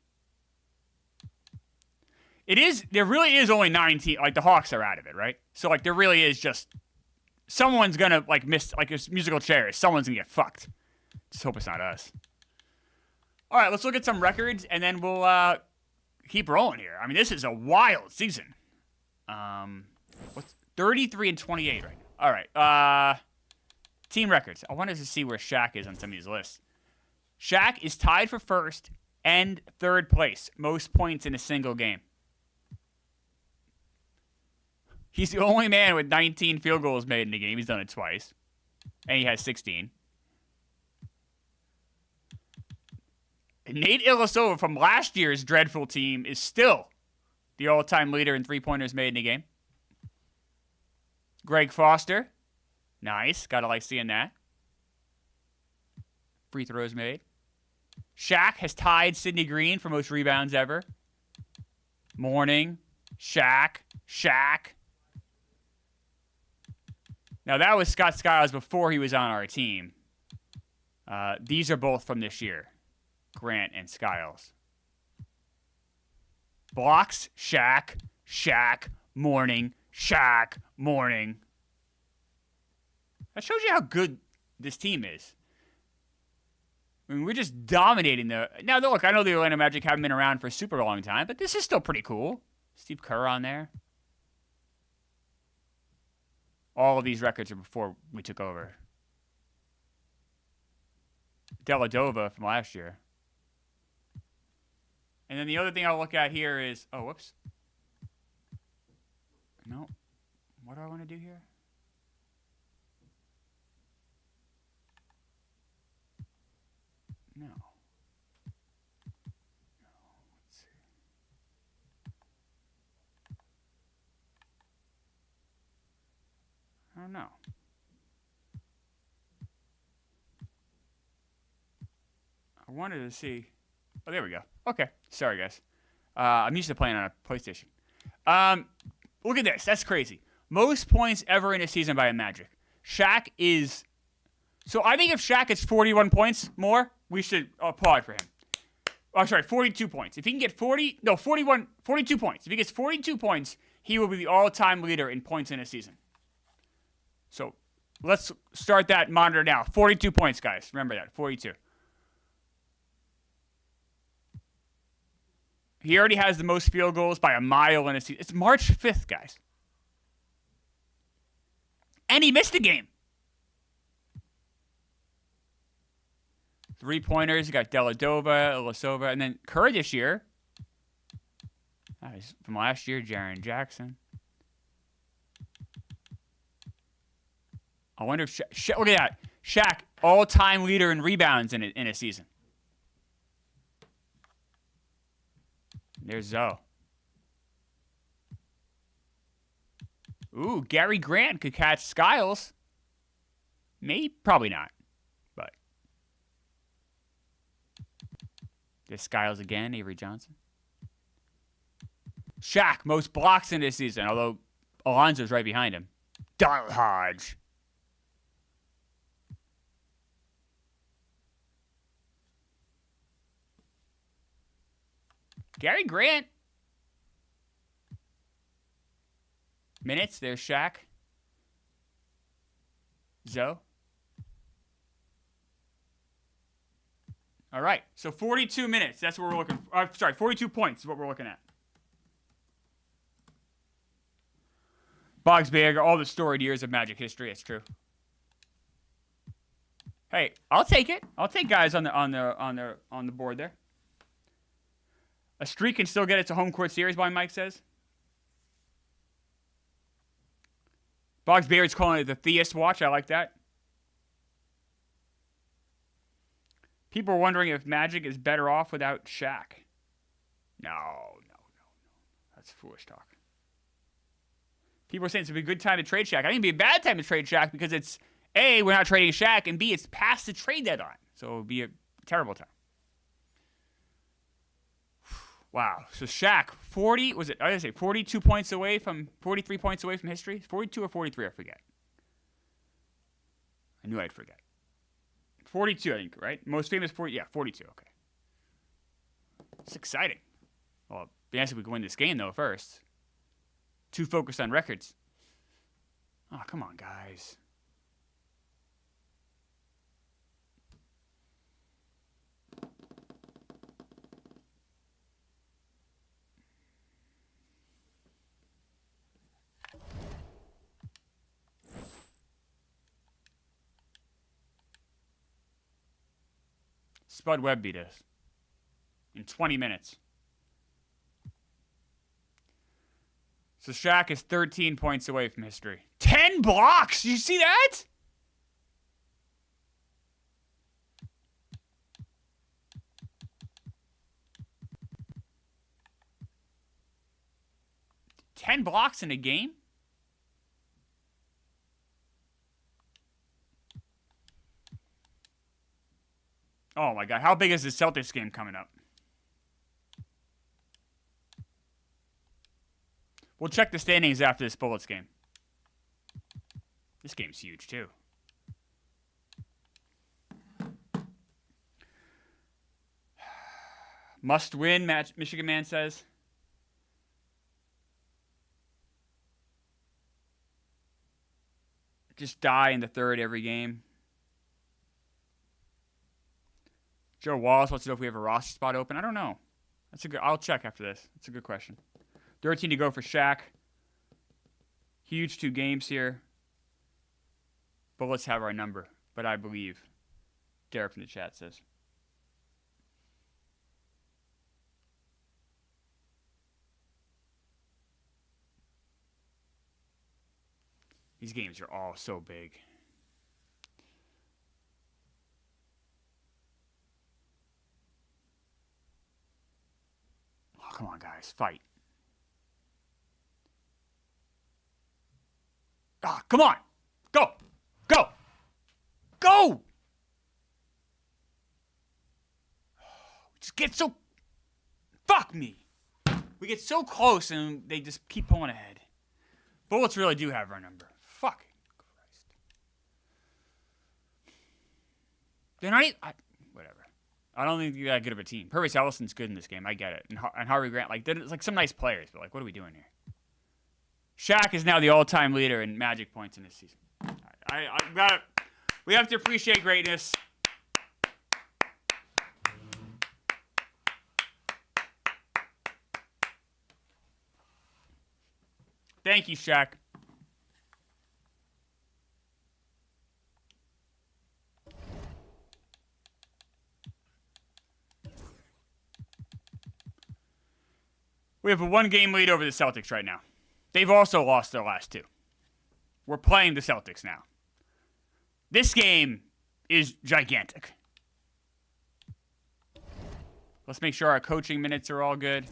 There really is only 9 teams. Like, the Hawks are out of it, right? So, like, there really is just, someone's going to, like, miss, like, a musical chairs. Someone's going to get fucked. Just hope it's not us. All right, let's look at some records, and then we'll keep rolling here. I mean, this is a wild season. What's 33 and 28 right now? All right. Team records. I wanted to see where Shaq is on some of these lists. Shaq is tied for first and third place. Most points in a single game. He's the only man with 19 field goals made in the game. He's done it twice. And he has 16. Nate Ilyasova from last year's dreadful team is still the all-time leader in three-pointers made in a game. Greg Foster. Nice. Gotta like seeing that. Free throws made. Shaq has tied Sidney Green for most rebounds ever. Morning. Shaq. Now, that was Scott Skiles before he was on our team. These are both from this year. Grant and Skiles. Blocks, Shaq, Morning, Shaq, Morning. That shows you how good this team is. I mean, we're just dominating the... Now, look, I know the Orlando Magic haven't been around for a super long time, but this is still pretty cool. Steve Kerr on there. All of these records are before we took over. Deladova from last year. And then the other thing I'll look at here is... Oh, whoops. No. What do I want to do here? No. Let's see. I don't know. I wanted to see... Oh, there we go. Okay. Sorry, guys. I'm used to playing on a PlayStation. Look at this. That's crazy. Most points ever in a season by a Magic. Shaq is... So I think if Shaq gets 41 points more, we should applaud for him. Oh, sorry, 42 points. If he can get 42 points. If he gets 42 points, he will be the all-time leader in points in a season. So let's start that monitor now. 42 points, guys. Remember that, 42. He already has the most field goals by a mile in a season. It's March 5th, guys. And he missed a game. 3-pointers. You got Deladova, Ilyasova, and then Curry this year. From last year, Jaren Jackson. I wonder if look at that. Shaq, all-time leader in rebounds in a season. There's Zoe. Ooh, Gary Grant could catch Skiles. Maybe, probably not. But there's Skiles again, Avery Johnson. Shaq, most blocks in this season, although Alonzo's right behind him. Donald Hodge. Gary Grant. Minutes, there's Shaq. Zoe. All right, so 42 minutes. That's what we're looking for. Sorry, 42 points is what we're looking at. Boggs Bagger, all the storied years of Magic history. It's true. Hey, I'll take it. I'll take guys on the board there. A streak can still get it to home court series, by Mike says. Boggs Beard's calling it the Theist watch. I like that. People are wondering if Magic is better off without Shaq. No. That's foolish talk. People are saying it's a good time to trade Shaq. I think it'd be a bad time to trade Shaq because it's, A, we're not trading Shaq, and B, it's past the trade deadline. So it would be a terrible time. Wow. So Shaq, 42 points away from, 43 points away from history? 42 or 43, I forget. I knew I'd forget. 42, I think, right? Most famous 42, okay. It's exciting. Well, it'd be nice if we could win this game, though, first. Too focused on records. Oh, come on, guys. Spud Webb beat us in 20 minutes. So Shaq is 13 points away from history. 10 blocks! Did you see that? Ten blocks in a game? Oh my God, how big is the Celtics game coming up? We'll check the standings after this Bullets game. This game's huge, too. Must win, Michigan Man says. Just die in the third every game. Joe Wallace wants to know if we have a roster spot open. I don't know. I'll check after this. That's a good question. 13 to go for Shaq. Huge 2 games here. Bullets have our number, but I believe. Derek from the chat says. These games are all so big. Oh, come on, guys. Fight. Ah, come on. Go. Go. Go. Just get so... Fuck me. We get so close and they just keep pulling ahead. Bullets really do have our number. Fuck. Christ. They're not even... whatever. I don't think they're that good of a team. Purvis Ellison's good in this game. I get it. And Harvey Grant, like, there's like some nice players, but like, what are we doing here? Shaq is now the all-time leader in Magic points in this season. I got it. We have to appreciate greatness. Thank you, Shaq. We have a one-game lead over the Celtics right now. They've also lost their last two. We're playing the Celtics now. This game is gigantic. Let's make sure our coaching minutes are all good.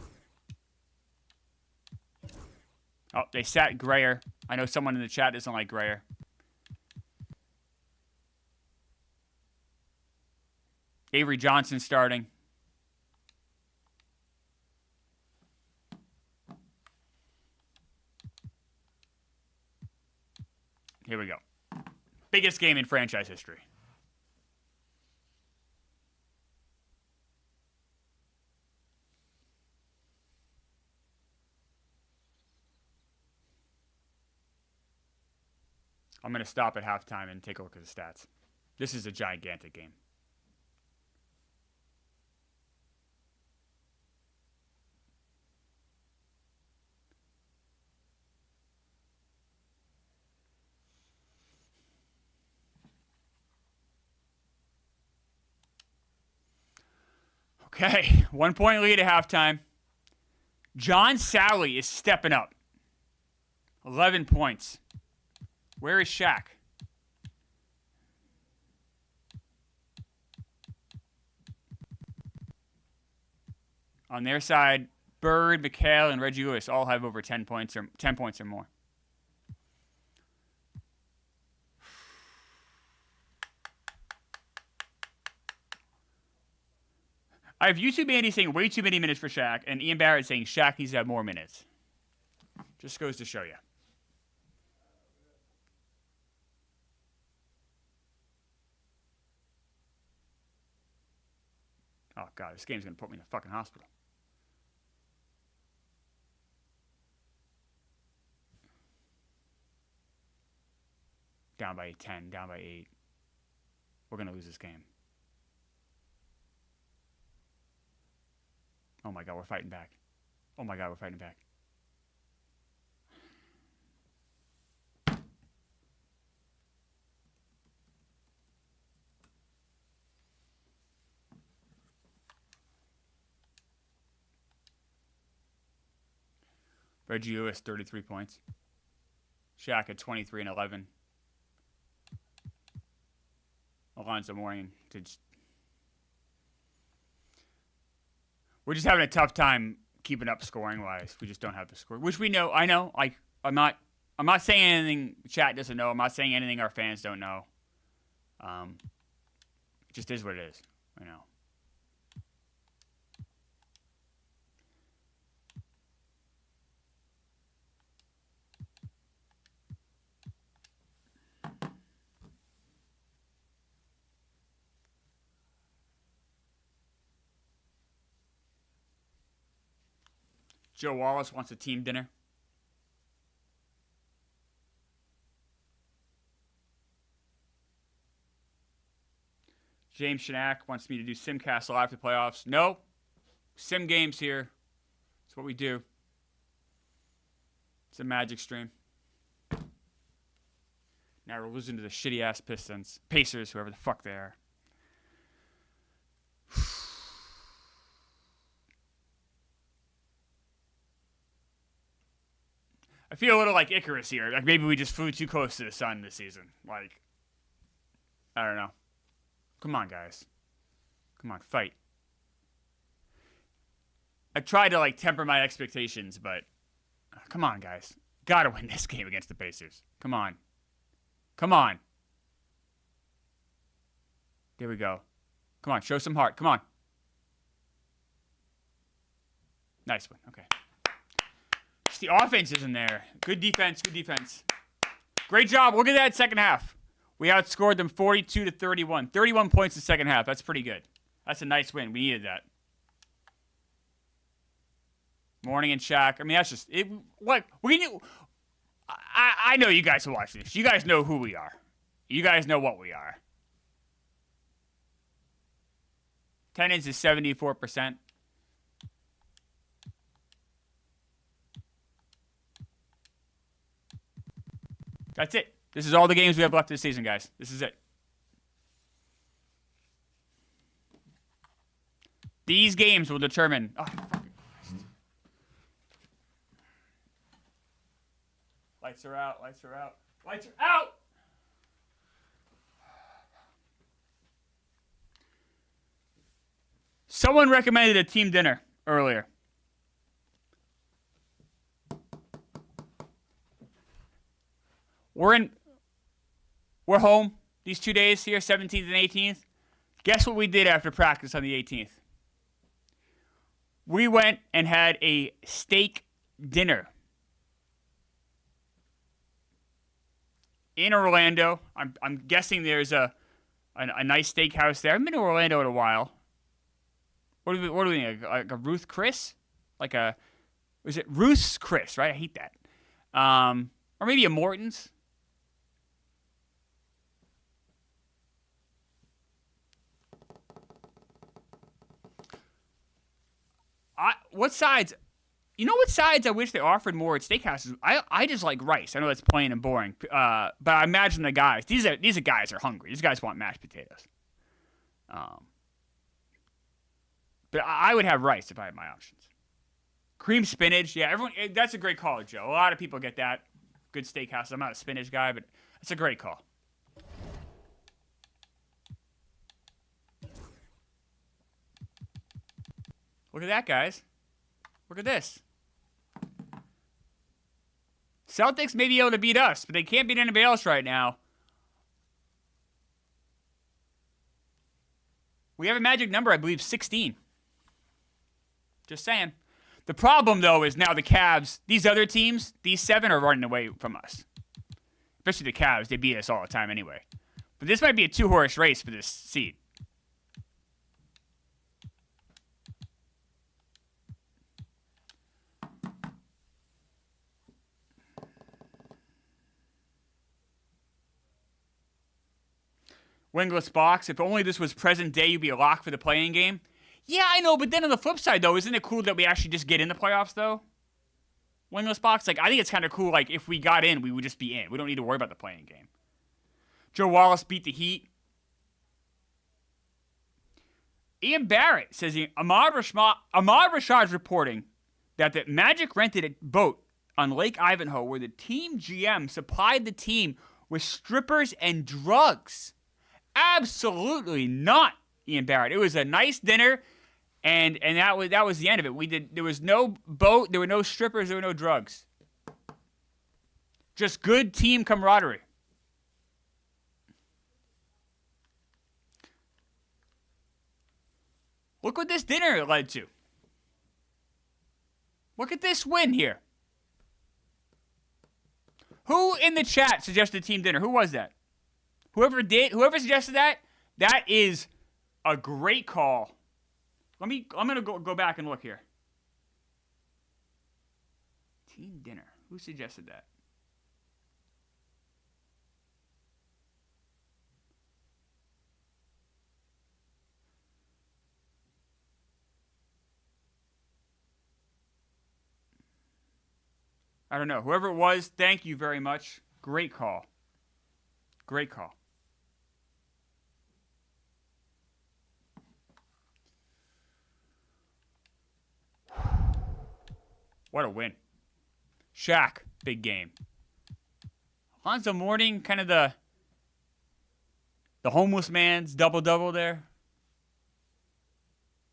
Oh, they sat Grayer. I know someone in the chat doesn't like Grayer. Avery Johnson starting. Here we go. Biggest game in franchise history. I'm going to stop at halftime and take a look at the stats. This is a gigantic game. Okay, 1 point lead at halftime. John Sally is stepping up. 11 points. Where is Shaq? On their side, Bird, McHale, and Reggie Lewis all have over 10 points or more. I have YouTube Andy saying way too many minutes for Shaq, and Ian Barrett saying Shaq needs to have more minutes. Just goes to show you. Oh, God, this game's going to put me in the fucking hospital. Down by 10, down by 8. We're going to lose this game. Oh, my God, we're fighting back. Oh, my God, we're fighting back. Reggie Lewis, 33 points. Shaq at 23 and 11. Alonzo Mourning to just... We're just having a tough time keeping up scoring-wise. We just don't have the score, which we know. I know. I'm not saying anything chat doesn't know. I'm not saying anything our fans don't know. It just is what it is. I know. Joe Wallace wants a team dinner. James Shinak wants me to do Simcastle after playoffs. No. Sim games here. That's what we do. It's a Magic stream. Now we're losing to the shitty-ass Pistons. Pacers, whoever the fuck they are. I feel a little like Icarus here. Like maybe we just flew too close to the sun this season. Like, I don't know. Come on, guys. Come on, fight. I tried to like temper my expectations, but come on, guys. Gotta win this game against the Pacers. Come on. Come on. There we go. Come on, show some heart. Come on. Nice one. Okay. The offense isn't there. Good defense, good defense. Great job. Look at that second half. We outscored them 42-31. 31 points in the second half. That's pretty good. That's a nice win. We needed that. Morning and Shaq. I mean, that's just it. What we knew. I know you guys will watch this. You guys know who we are. You guys know what we are. Attendance is 74%. That's it. This is all the games we have left this season, guys. This is it. These games will determine. Oh, fucking Christ. Lights are out. Lights are out. Lights are out. Someone recommended a team dinner earlier. We're home these 2 days here, 17th and 18th. Guess what we did after practice on the 18th? We went and had a steak dinner in Orlando. I'm guessing there's a nice steakhouse there. I haven't been to Orlando in a while. What do we think? Like a Ruth Chris? Was it Ruth's Chris, right? I hate that. Or maybe a Morton's. What sides? You know what sides I wish they offered more at steakhouses? I just like rice. I know that's plain and boring. But I imagine the guys. These guys are hungry. These guys want mashed potatoes. But I would have rice if I had my options. Cream spinach. Yeah, everyone. That's a great call, Joe. A lot of people get that. Good steakhouse. I'm not a spinach guy, but that's a great call. Look at that, guys. Look at this. Celtics may be able to beat us, but they can't beat anybody else right now. We have a magic number, I believe, 16. Just saying. The problem, though, is now the Cavs, these other teams, these 7 are running away from us. Especially the Cavs. They beat us all the time anyway. But this might be a 2-horse race for this seed. Wingless box. If only this was present day, you'd be a lock for the playing game. Yeah, I know, but then on the flip side, though, isn't it cool that we actually just get in the playoffs, though? Wingless box? Like, I think it's kind of cool, like, if we got in, we would just be in. We don't need to worry about the playing game. Joe Wallace beat the Heat. Ian Barrett says, Ahmad Rashad's reporting that the Magic rented a boat on Lake Ivanhoe where the team GM supplied the team with strippers and drugs. Absolutely not, Ian Barrett. It was a nice dinner, and that was the end of it. There was no boat, there were no strippers, there were no drugs. Just good team camaraderie. Look what this dinner led to. Look at this win here. Who in the chat suggested team dinner? Who was that? Whoever suggested that, that is a great call. I'm gonna go back and look here. Team dinner. Who suggested that? I don't know. Whoever it was, thank you very much. Great call. Great call. What a win. Shaq, big game. Alonzo Mourning, kind of the homeless man's double-double there.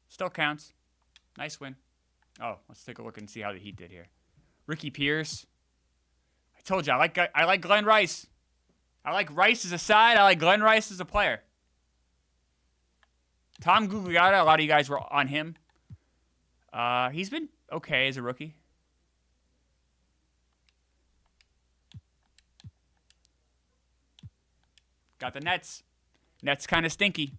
Still counts. Nice win. Oh, let's take a look and see how the Heat did here. Ricky Pierce. I told you, I like Glenn Rice. I like Rice as a side. I like Glenn Rice as a player. Tom Gugliotta, a lot of you guys were on him. He's been okay as a rookie. Got the Nets. Nets kind of stinky.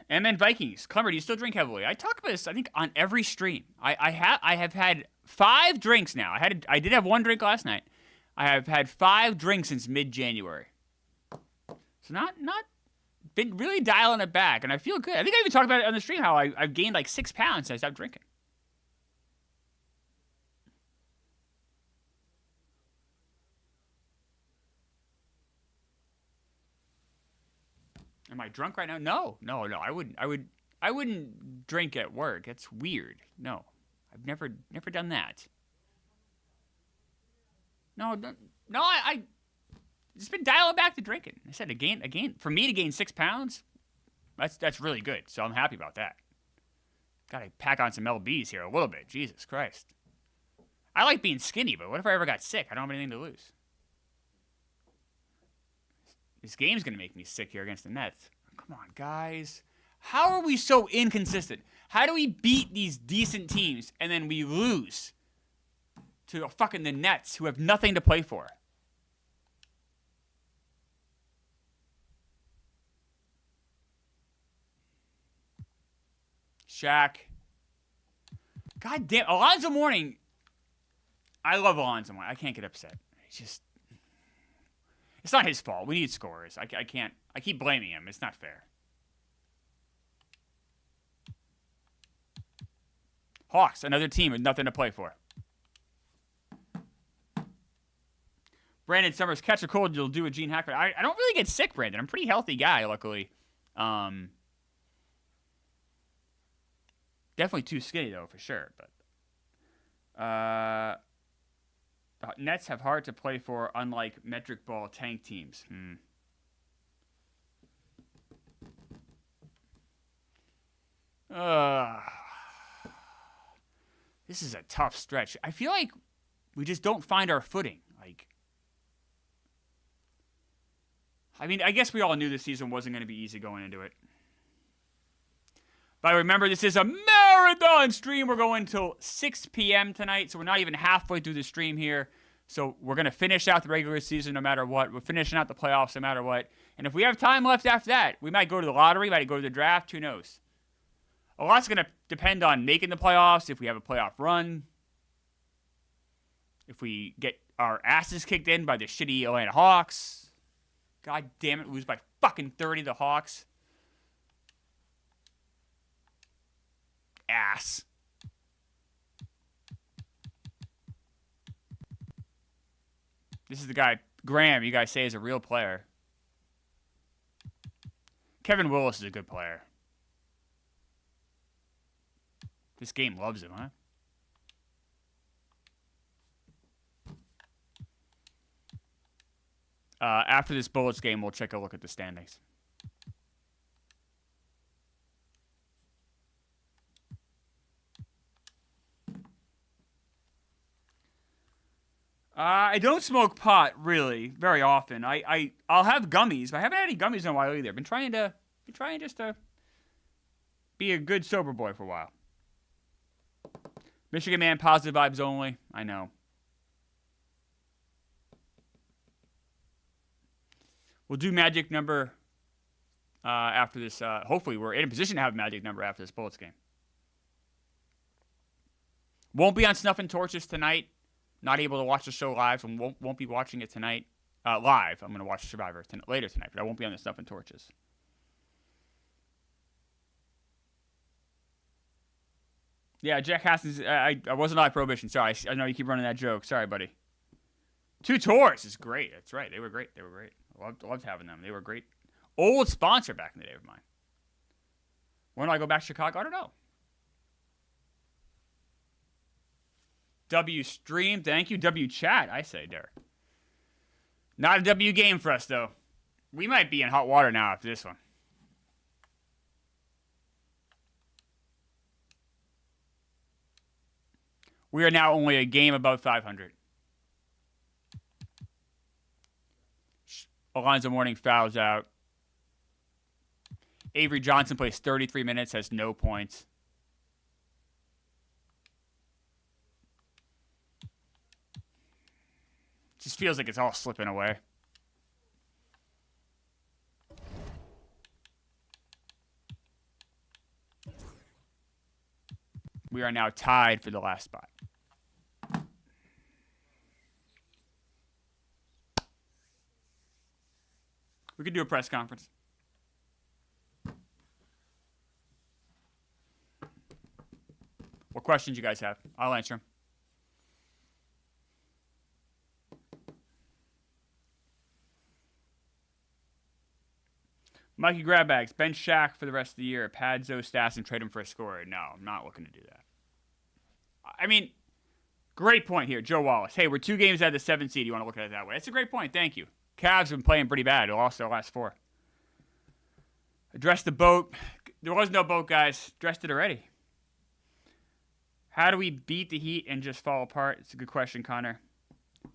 And then Vikings. Klemmer, do you still drink heavily? I talk about this, I think, on every stream. I have had 5 drinks now. I did have 1 drink last night. I have had 5 drinks since mid-January. So not been really dialing it back, and I feel good. I think I even talked about it on the stream how I've gained like 6 pounds since I stopped drinking. Am I drunk right now? No. I wouldn't drink at work. That's weird. No, I've never done that. No. I just been dialing back to drinking. I said again. For me to gain 6 pounds, that's really good. So I'm happy about that. Got to pack on some lbs here a little bit. Jesus Christ. I like being skinny, but what if I ever got sick? I don't have anything to lose. This game's going to make me sick here against the Nets. Come on, guys. How are we so inconsistent? How do we beat these decent teams and then we lose to fucking the Nets who have nothing to play for? Shaq. God damn. Alonzo Mourning. I love Alonzo Mourning. I can't get upset. It's not his fault. We need scorers. I can't. I keep blaming him. It's not fair. Hawks, another team with nothing to play for. Brandon Summers, catch a cold, you'll do a Gene Hackman. I don't really get sick, Brandon. I'm a pretty healthy guy, luckily. Definitely too skinny, though, for sure. But the Nets have hard to play for, unlike metric ball tank teams. This is a tough stretch. I feel like we just don't find our footing. I guess we all knew this season wasn't going to be easy going into it. But remember, this is a marathon stream. We're going until 6 p.m. tonight, so we're not even halfway through the stream here. So we're going to finish out the regular season no matter what. We're finishing out the playoffs no matter what. And if we have time left after that, we might go to the lottery, might go to the draft, who knows. A lot's going to depend on making the playoffs, if we have a playoff run, if we get our asses kicked in by the shitty Atlanta Hawks. God damn it, lose by fucking 30 to the Hawks. Ass. This is the guy, Graham, you guys say is a real player. Kevin Willis is a good player. This game loves him, huh? After this Bullets game, we'll check a look at the standings. I don't smoke pot really very often. I'll have gummies, but I haven't had any gummies in a while either. I've been trying just to be a good sober boy for a while. Michigan man, positive vibes only. I know. We'll do magic number after this. Hopefully, we're in a position to have magic number after this Bullets game. Won't be on Snuff and Torches tonight. Not able to watch the show live, so won't be watching it tonight live. I'm going to watch Survivor later tonight, but I won't be on the Snuff and Torches. Yeah, Jack Hassens, I wasn't on Prohibition. Sorry, I know you keep running that joke. Sorry, buddy. 2 tours is great. That's right. They were great. Loved having them. They were great. Old sponsor back in the day of mine. When do I go back to Chicago? I don't know. W stream. Thank you. W chat, I say, Derek. Not a W game for us, though. We might be in hot water now after this one. We are now only a game above 500. Alonzo Mourning fouls out. Avery Johnson plays 33 minutes, has no points. Just feels like it's all slipping away. We are now tied for the last spot. We could do a press conference. What questions you guys have? I'll answer them. Mikey Grabbags, bench Shaq for the rest of the year. Pad Zoe Stats and trade him for a scorer. No, I'm not looking to do that. I mean, great point here. Joe Wallace. Hey, we're 2 games out of the 7th seed. You want to look at it that way? That's a great point. Thank you. Cavs have been playing pretty bad. They lost their last 4. Address the boat. There was no boat, guys. Addressed it already. How do we beat the Heat and just fall apart? It's a good question, Connor.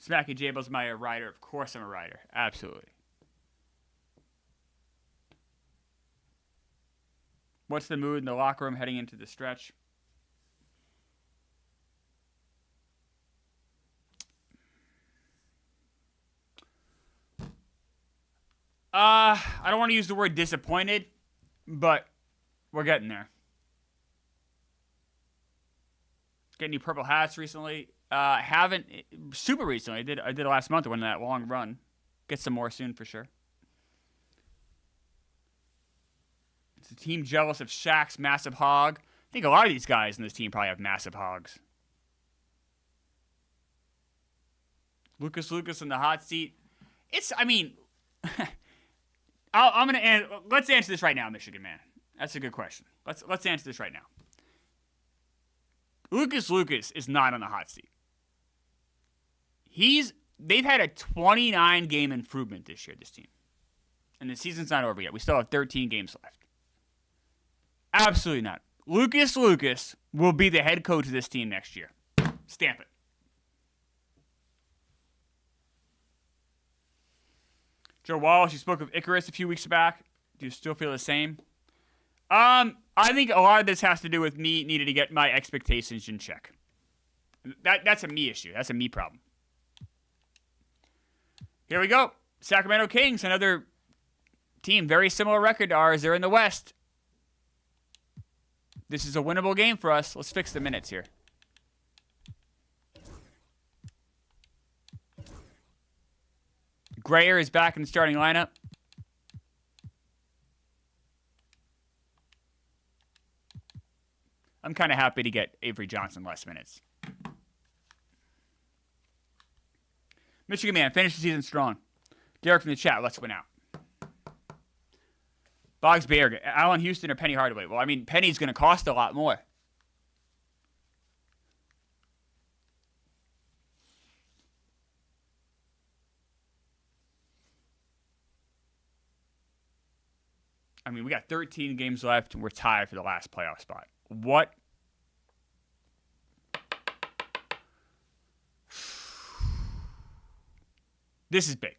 Smacky Jabel's my rider. Of course I'm a rider. Absolutely. What's the mood in the locker room heading into the stretch? I don't want to use the word disappointed, but we're getting there. Get any purple hats recently? Haven't super recently. I did last month. I went on that long run. Get some more soon for sure. It's a team jealous of Shaq's massive hog. I think a lot of these guys in this team probably have massive hogs. Lucas in the hot seat. Let's answer this right now, Michigan man. That's a good question. Let's answer this right now. Lucas is not on the hot seat. They've had a 29 game improvement this year, this team. And the season's not over yet. We still have 13 games left. Absolutely not. Lucas will be the head coach of this team next year. Stamp it. Joe Wallace, you spoke of Icarus a few weeks back. Do you still feel the same? I think a lot of this has to do with me needing to get my expectations in check. That's a me issue. That's a me problem. Here we go. Sacramento Kings, another team, very similar record to ours. They're in the West. This is a winnable game for us. Let's fix the minutes here. Grayer is back in the starting lineup. I'm kind of happy to get Avery Johnson less minutes. Michigan man, finish the season strong. Derek from the chat, let's win out. Boggs Baird, Allen Houston or Penny Hardaway? Well, I mean, Penny's going to cost a lot more. I mean, we got 13 games left, and we're tied for the last playoff spot. What? This is big.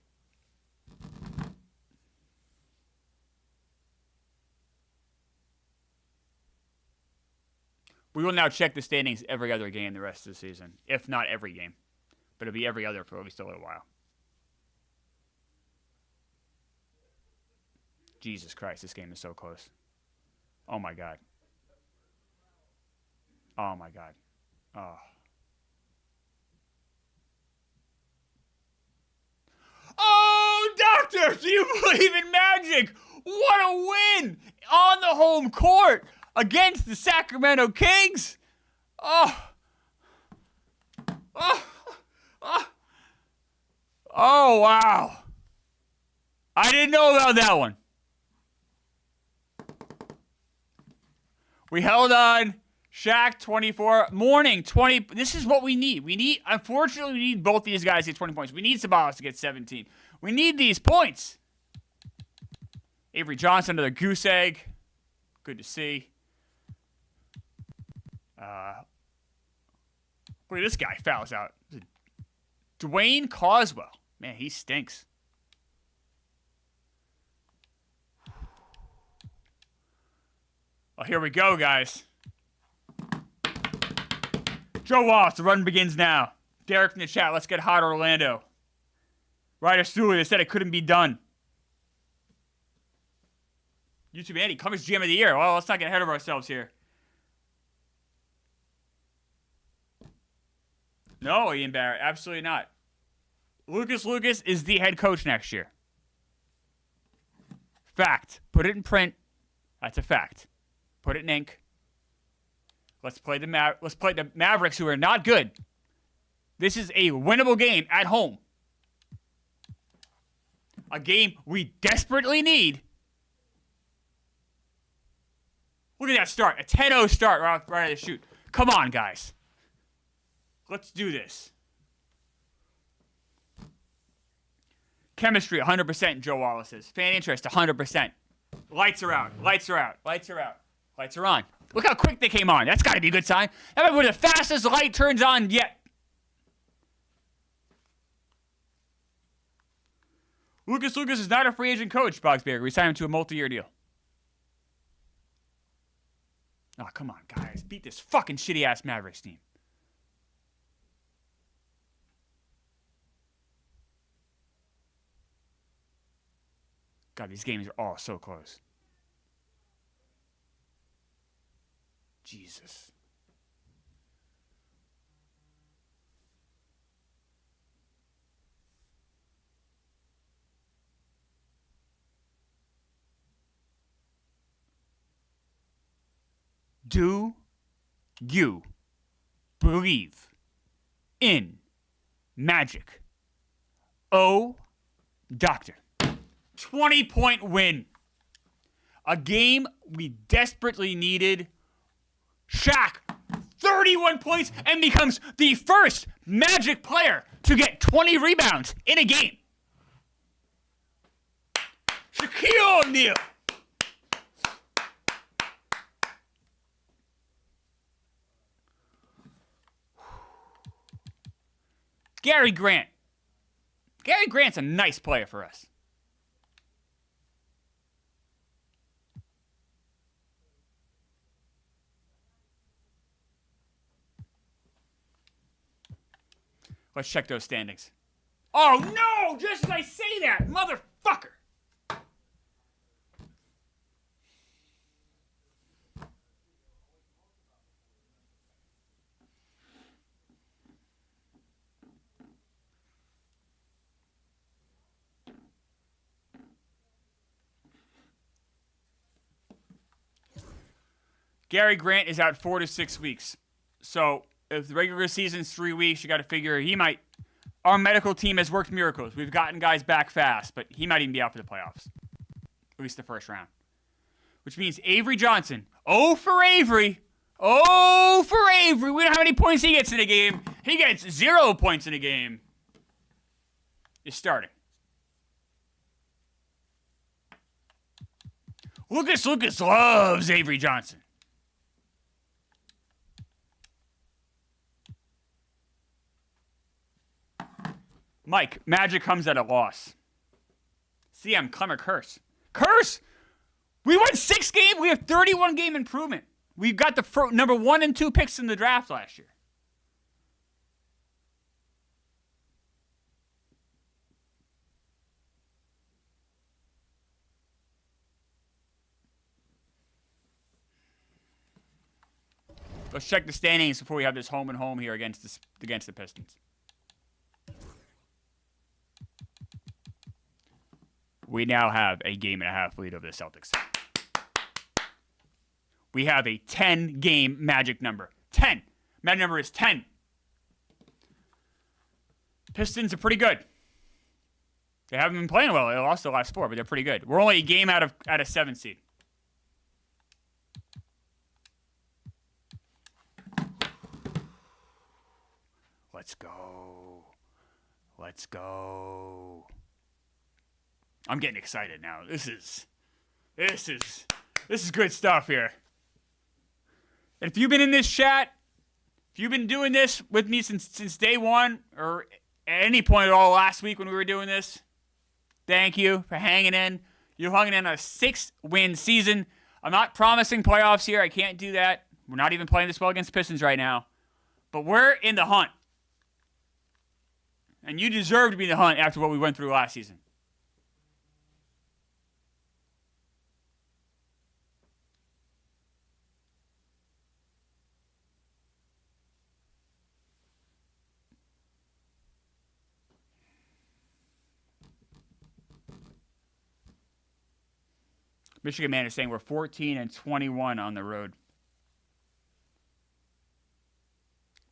We will now check the standings every other game the rest of the season, if not every game. But it'll be every other for at least a little while. Jesus Christ, this game is so close. Oh, my God. Oh, my God. Oh. Oh, Doctor, do you believe in magic? What a win on the home court against the Sacramento Kings. Oh. Oh. Oh. Oh, wow. I didn't know about that one. We held on. Shaq, 24. Morning, 20. This is what we need. Unfortunately, we need both these guys to get 20 points. We need Sabalas to get 17. We need these points. Avery Johnson, another goose egg. Good to see. Look at this guy. Fouls out. Dwayne Coswell. Man, he stinks. Well, here we go, guys. Joe Wallace, the run begins now. Derek from the chat, let's get hot Orlando. Ryder Stewart said it couldn't be done. YouTube Andy, Clemmer's GM of the year. Well, let's not get ahead of ourselves here. No, Ian Barrett, absolutely not. Lucas is the head coach next year. Fact. Put it in print. That's a fact. Put it in ink. Let's play the Mavericks, who are not good. This is a winnable game at home. A game we desperately need. Look at that start. A 10-0 start right out of the shoot. Come on, guys. Let's do this. Chemistry, 100%, Joe Wallace says. Fan interest, 100%. Lights are out. Lights are out. Lights are out. Lights are on. Look how quick they came on. That's got to be a good sign. That might be the fastest light turns on yet. Lucas is not a free agent coach, Bogsberger. We signed him to a multi-year deal. Oh, come on, guys. Beat this fucking shitty-ass Mavericks team. God, these games are all so close. Jesus. Do you believe in magic? Oh, doctor. 20-point win. A game we desperately needed. Shaq, 31 points and becomes the first Magic player to get 20 rebounds in a game. Shaquille O'Neal. Gary Grant. Gary Grant's a nice player for us. Let's check those standings. Oh, no! Just as I say that, motherfucker! Gary Grant is out 4 to 6 weeks. So if the regular season's 3 weeks, you got to figure he might. Our medical team has worked miracles. We've gotten guys back fast, but he might even be out for the playoffs, at least the first round. Which means Avery Johnson. Oh for Avery. Oh for Avery. We don't know how many points he gets in a game. He gets 0 points in a game. Is starting. Lucas loves Avery Johnson. Mike, Magic comes at a loss. CM, Klemmer, curse. Curse! We won 6 games. We have 31 game improvement. We got the number 1 and 2 picks in the draft last year. Let's check the standings before we have this home and home here against the Pistons. We now have a game and a half lead over the Celtics. We have a 10-game Magic number. 10. Magic number is 10. Pistons are pretty good. They haven't been playing well. They lost the last 4, but they're pretty good. We're only a game out of 7 seed. Let's go. Let's go. I'm getting excited now. This is good stuff here. And if you've been in this chat, if you've been doing this with me since day one, or at any point at all last week when we were doing this, thank you for hanging in. You're hanging in a 6-win season. I'm not promising playoffs here. I can't do that. We're not even playing this well against the Pistons right now. But we're in the hunt. And you deserve to be in the hunt after what we went through last season. Michigan Man is saying we're 14-21 on the road.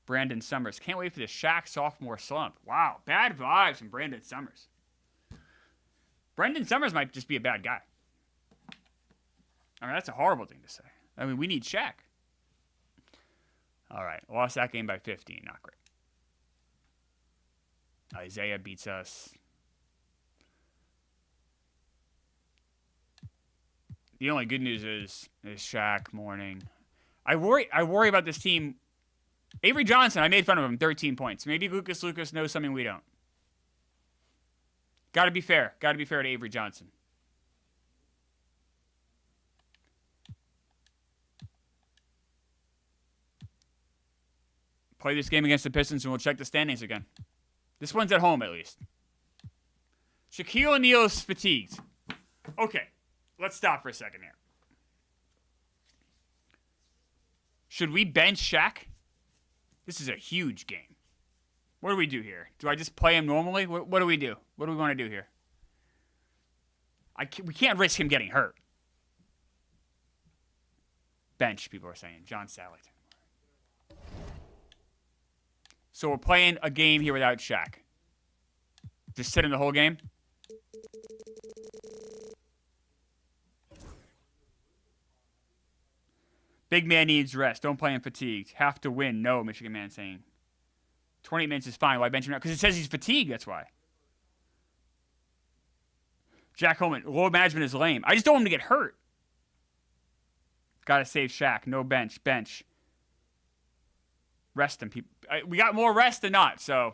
Brandon Summers. Can't wait for the Shaq sophomore slump. Wow. Bad vibes from Brandon Summers. Brandon Summers might just be a bad guy. I mean, that's a horrible thing to say. I mean, we need Shaq. All right. Lost that game by 15. Not great. Isaiah beats us. The only good news is Shaq morning. I worry about this team. Avery Johnson, I made fun of him, 13 points. Maybe Lucas knows something we don't. Got to be fair. Got to be fair to Avery Johnson. Play this game against the Pistons and we'll check the standings again. This one's at home at least. Shaquille O'Neal's fatigued. Okay. Let's stop for a second here. Should we bench Shaq? This is a huge game. What do we do here? Do I just play him normally? What do we do? What do we want to do here? We can't risk him getting hurt. Bench, people are saying. John Sally. So we're playing a game here without Shaq. Just sit in the whole game? Big man needs rest. Don't play him fatigued. Have to win. No, Michigan Man saying. 28 minutes is fine. Why bench him now? Because it says he's fatigued. That's why. Jack Holman. Load management is lame. I just don't want him to get hurt. Got to save Shaq. No bench. Bench. Rest him. We got more rest than not, so.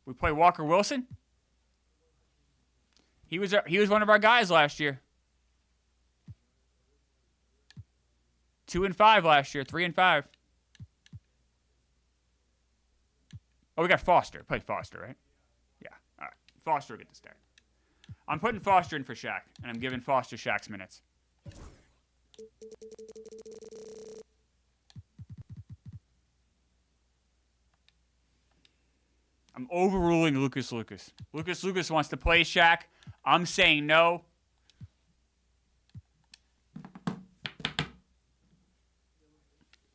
We play Walker Wilson. He was one of our guys last year. 2-5 last year. 3-5. Oh, we got Foster. Play Foster, right? Yeah. All right. Foster will get the start. I'm putting Foster in for Shaq, and I'm giving Foster Shaq's minutes. I'm overruling Lucas. Lucas wants to play Shaq. I'm saying no.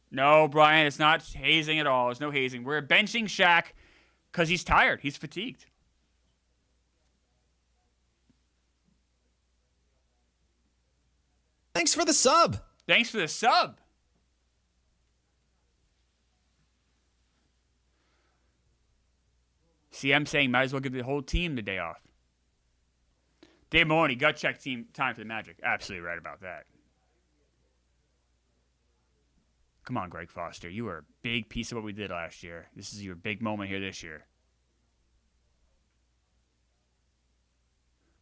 No, Brian, it's not hazing at all. There's no hazing. We're benching Shaq because he's tired. He's fatigued. Thanks for the sub. Thanks for the sub. See, I'm saying might as well give the whole team the day off. Dave Maloney, gut check team time for the Magic. Absolutely right about that. Come on, Greg Foster. You were a big piece of what we did last year. This is your big moment here this year.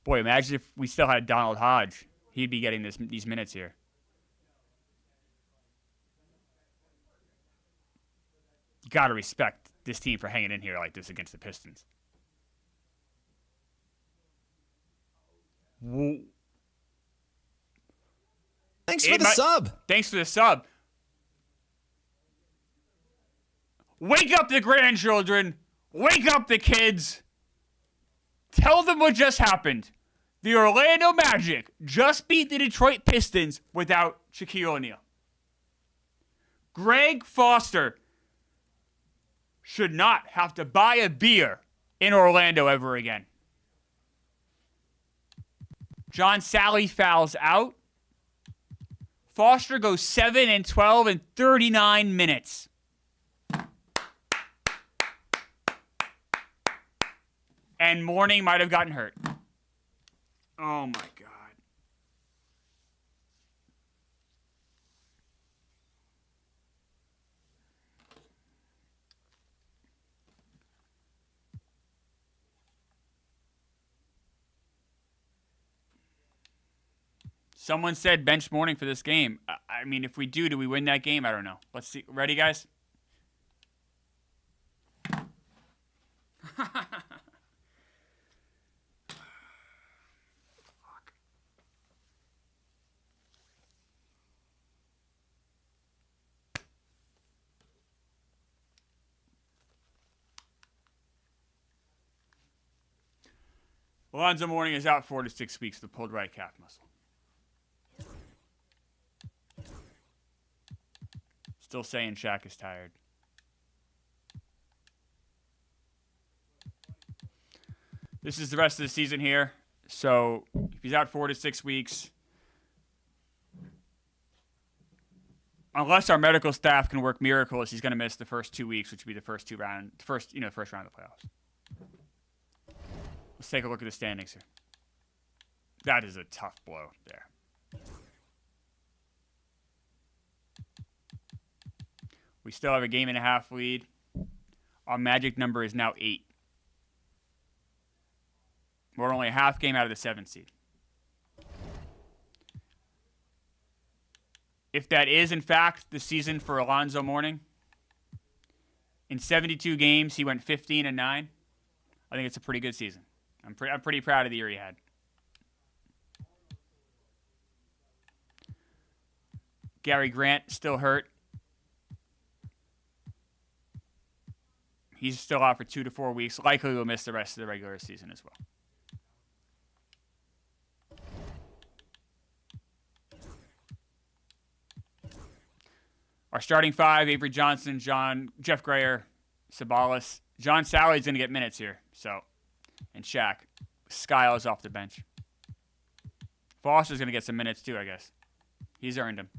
Boy, imagine if we still had Donald Hodge. He'd be getting these minutes here. You got to respect this team for hanging in here like this against the Pistons. Whoa. Thanks for the sub. Thanks for the sub. Wake up the grandchildren. Wake up the kids. Tell them what just happened. The Orlando Magic just beat the Detroit Pistons without Shaquille O'Neal. Greg Foster should not have to buy a beer in Orlando ever again. John Sally fouls out. Foster goes 7-12 in 39 minutes. And Mourning might have gotten hurt. Oh my God. Someone said bench morning for this game. I mean, if we do we win that game? I don't know. Let's see. Ready, guys? Alonzo Mourning is out 4 to 6 weeks with the pulled right calf muscle. Still saying Shaq is tired. This is the rest of the season here. So if he's out 4 to 6 weeks, unless our medical staff can work miracles, he's going to miss the first 2 weeks, which would be the first round of the playoffs. Let's take a look at the standings here. That is a tough blow there. We still have a 1.5 lead. Our magic number is now 8. We're only a half game out of the 7th seed. If that is, in fact, the season for Alonzo Mourning, in 72 games, he went 15-9. I think it's a pretty good season. I'm pretty proud of the year he had. Gary Grant still hurt. He's still out for 2 to 4 weeks. Likely will miss the rest of the regular season as well. Our starting 5, Avery Johnson, Jeff Grayer, Sabalas. John Sally's going to get minutes here. And Shaq. Skiles off the bench. Foster's going to get some minutes too, I guess. He's earned them.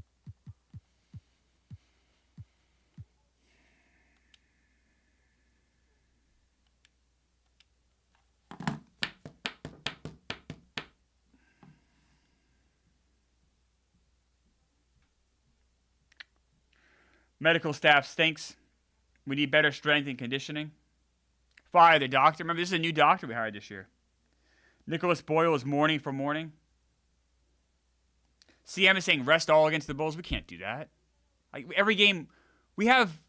Medical staff stinks. We need better strength and conditioning. Fire the doctor. Remember, this is a new doctor we hired this year. Nicholas Boyle is morning for morning. CM is saying rest all against the Bulls. We can't do that. Every game, we have,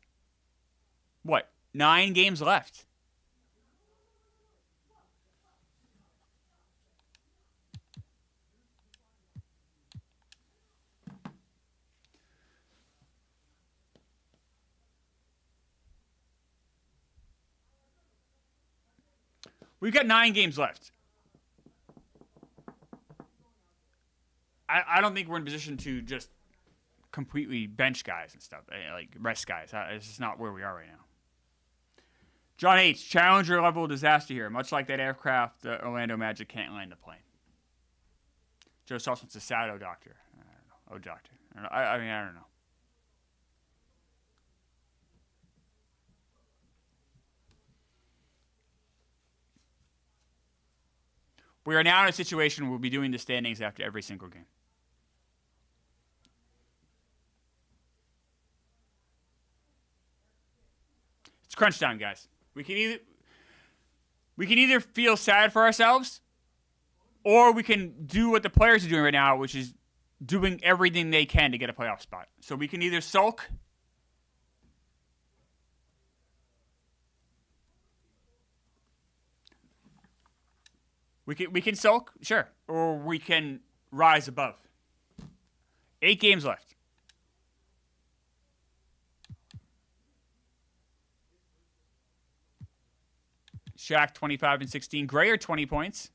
9 games left. We've got 9 games left. I don't think we're in a position to just completely bench guys and stuff, like rest guys. It's just not where we are right now. John H., Challenger level disaster here. Much like that aircraft, the Orlando Magic can't land the plane. Joe Salson's a Sato doctor. I don't know. Oh, doctor. I don't know. We are now in a situation where we'll be doing the standings after every single game. It's crunch time, guys. We can either feel sad for ourselves, or we can do what the players are doing right now, which is doing everything they can to get a playoff spot. So we can either sulk We can sulk, sure, or we can rise above. 8 games left. Shaq 25-16. Grayer 20 points.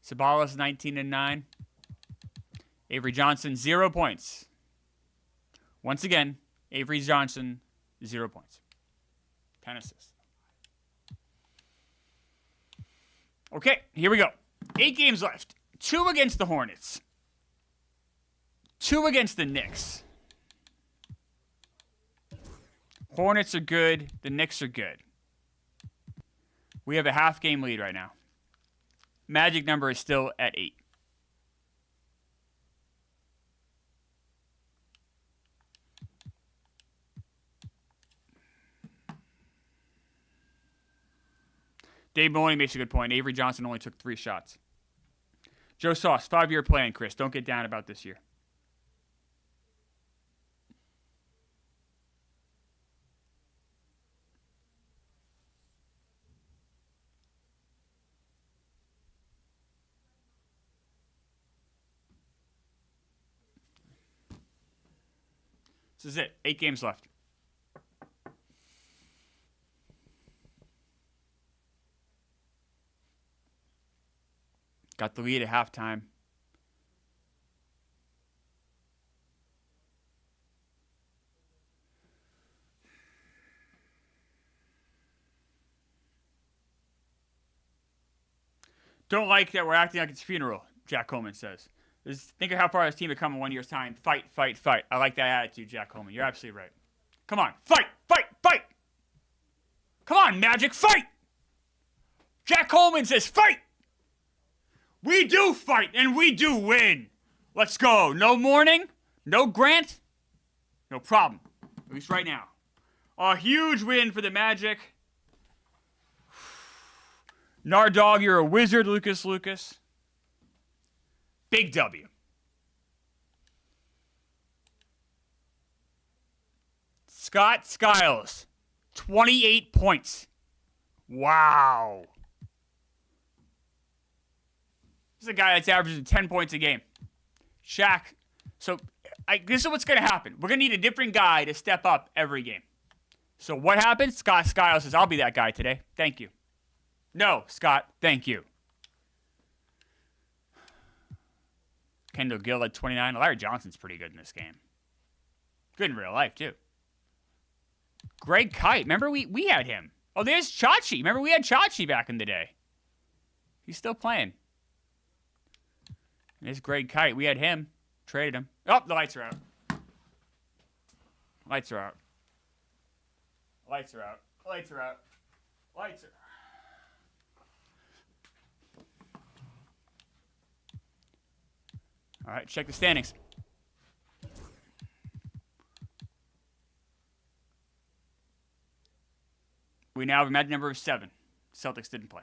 Sabalas 19-9. Avery Johnson 0 points. Once again, Avery Johnson 0 points. 10 assists. Okay, here we go. 8 games left. 2 against the Hornets. 2 against the Knicks. Hornets are good. The Knicks are good. We have a half-game lead right now. Magic number is still at 8. Dave Maloney makes a good point. Avery Johnson only took 3 shots. Joe Sauce, 5-year plan, Chris. Don't get down about this year. This is it. 8 games left. Got the lead at halftime. Don't like that we're acting like it's a funeral, Jack Coleman says. Think of how far this team had come in 1 year's time. Fight, fight, fight. I like that attitude, Jack Coleman. You're absolutely right. Come on. Fight, fight, fight. Come on, Magic. Fight. Jack Coleman says fight. We do fight, and we do win. Let's go. No mourning. No Grant. No problem. At least right now. A huge win for the Magic. Nardog, you're a wizard, Lucas. Big W. Scott Skiles, 28 points. Wow. This is a guy that's averaging 10 points a game. Shaq. So this is what's going to happen. We're going to need a different guy to step up every game. So what happens? Scott Skiles says, I'll be that guy today. Thank you. No, Scott, thank you. Kendall Gill at 29. Larry Johnson's pretty good in this game. Good in real life, too. Greg Kite. Remember we had him. Oh, there's Chachi. Remember we had Chachi back in the day. He's still playing. There's Greg Kite. We had him. Traded him. Oh, the lights are out. Lights are out. Lights are out. Lights are out. Lights are out. All right, check the standings. We now have a magic number of 7. Celtics didn't play.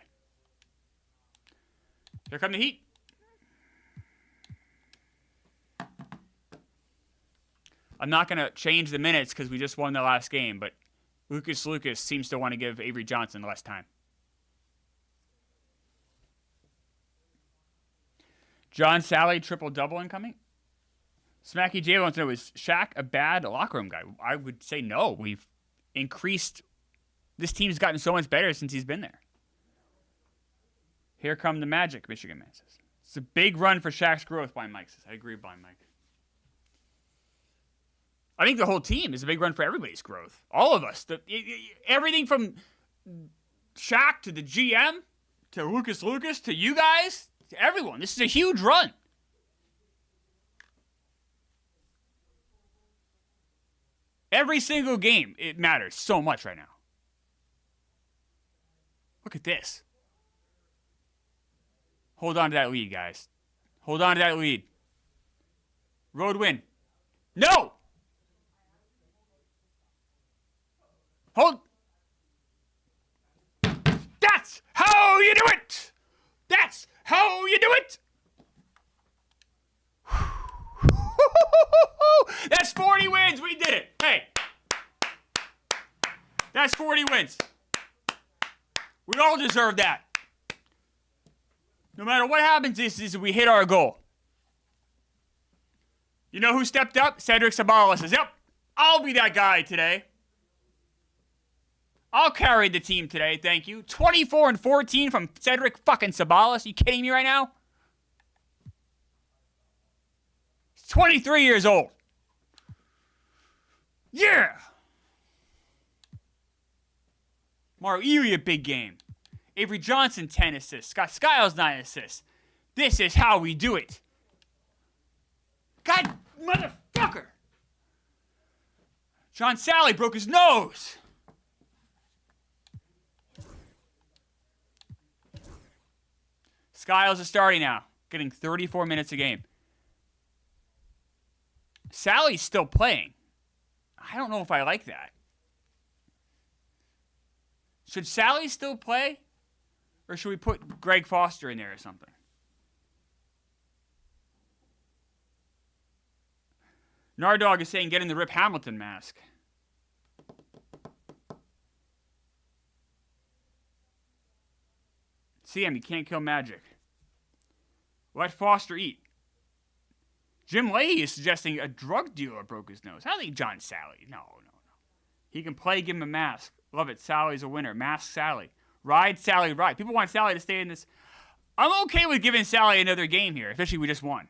Here come the Heat. I'm not going to change the minutes because we just won the last game, but Lucas seems to want to give Avery Johnson less time. John Sally, triple-double incoming. Smacky J wants to know, is Shaq a bad locker room guy? I would say no. We've increased. This team's gotten so much better since he's been there. Here come the Magic, Michigan man says. It's a big run for Shaq's growth, Blind Mike says. I agree, Blind Mike. I think the whole team is a big run for everybody's growth. All of us. Everything from Shaq to the GM to Lucas to you guys to everyone. This is a huge run. Every single game, it matters so much right now. Look at this. Hold on to that lead, guys. Hold on to that lead. Road win. No! Hold. That's how you do it! That's how you do it! That's 40 wins. We did it. Hey. That's 40 wins. We all deserve that. No matter what happens, this is we hit our goal. You know who stepped up? Cedric Sabalas says, yep, I'll be that guy today. I'll carry the team today, thank you. 24-14 from Cedric fucking Sabalas. Are you kidding me right now? He's 23 years old. Yeah! Mario Erie, big game. Avery Johnson, 10 assists. Scott Skiles, 9 assists. This is how we do it. God, motherfucker! John Sally broke his nose. Skiles is starting now, getting 34 minutes a game. Sally's still playing. I don't know if I like that. Should Sally still play? Or should we put Greg Foster in there or something? Nardog is saying get in the Rip Hamilton mask. CM, you can't kill Magic. Let Foster eat. Jim Leahy is suggesting a drug dealer broke his nose. I don't think John Sally. No. He can play, give him a mask. Love it. Sally's a winner. Mask Sally. Ride Sally, ride. People want Sally to stay in this. I'm okay with giving Sally another game here, especially we just won.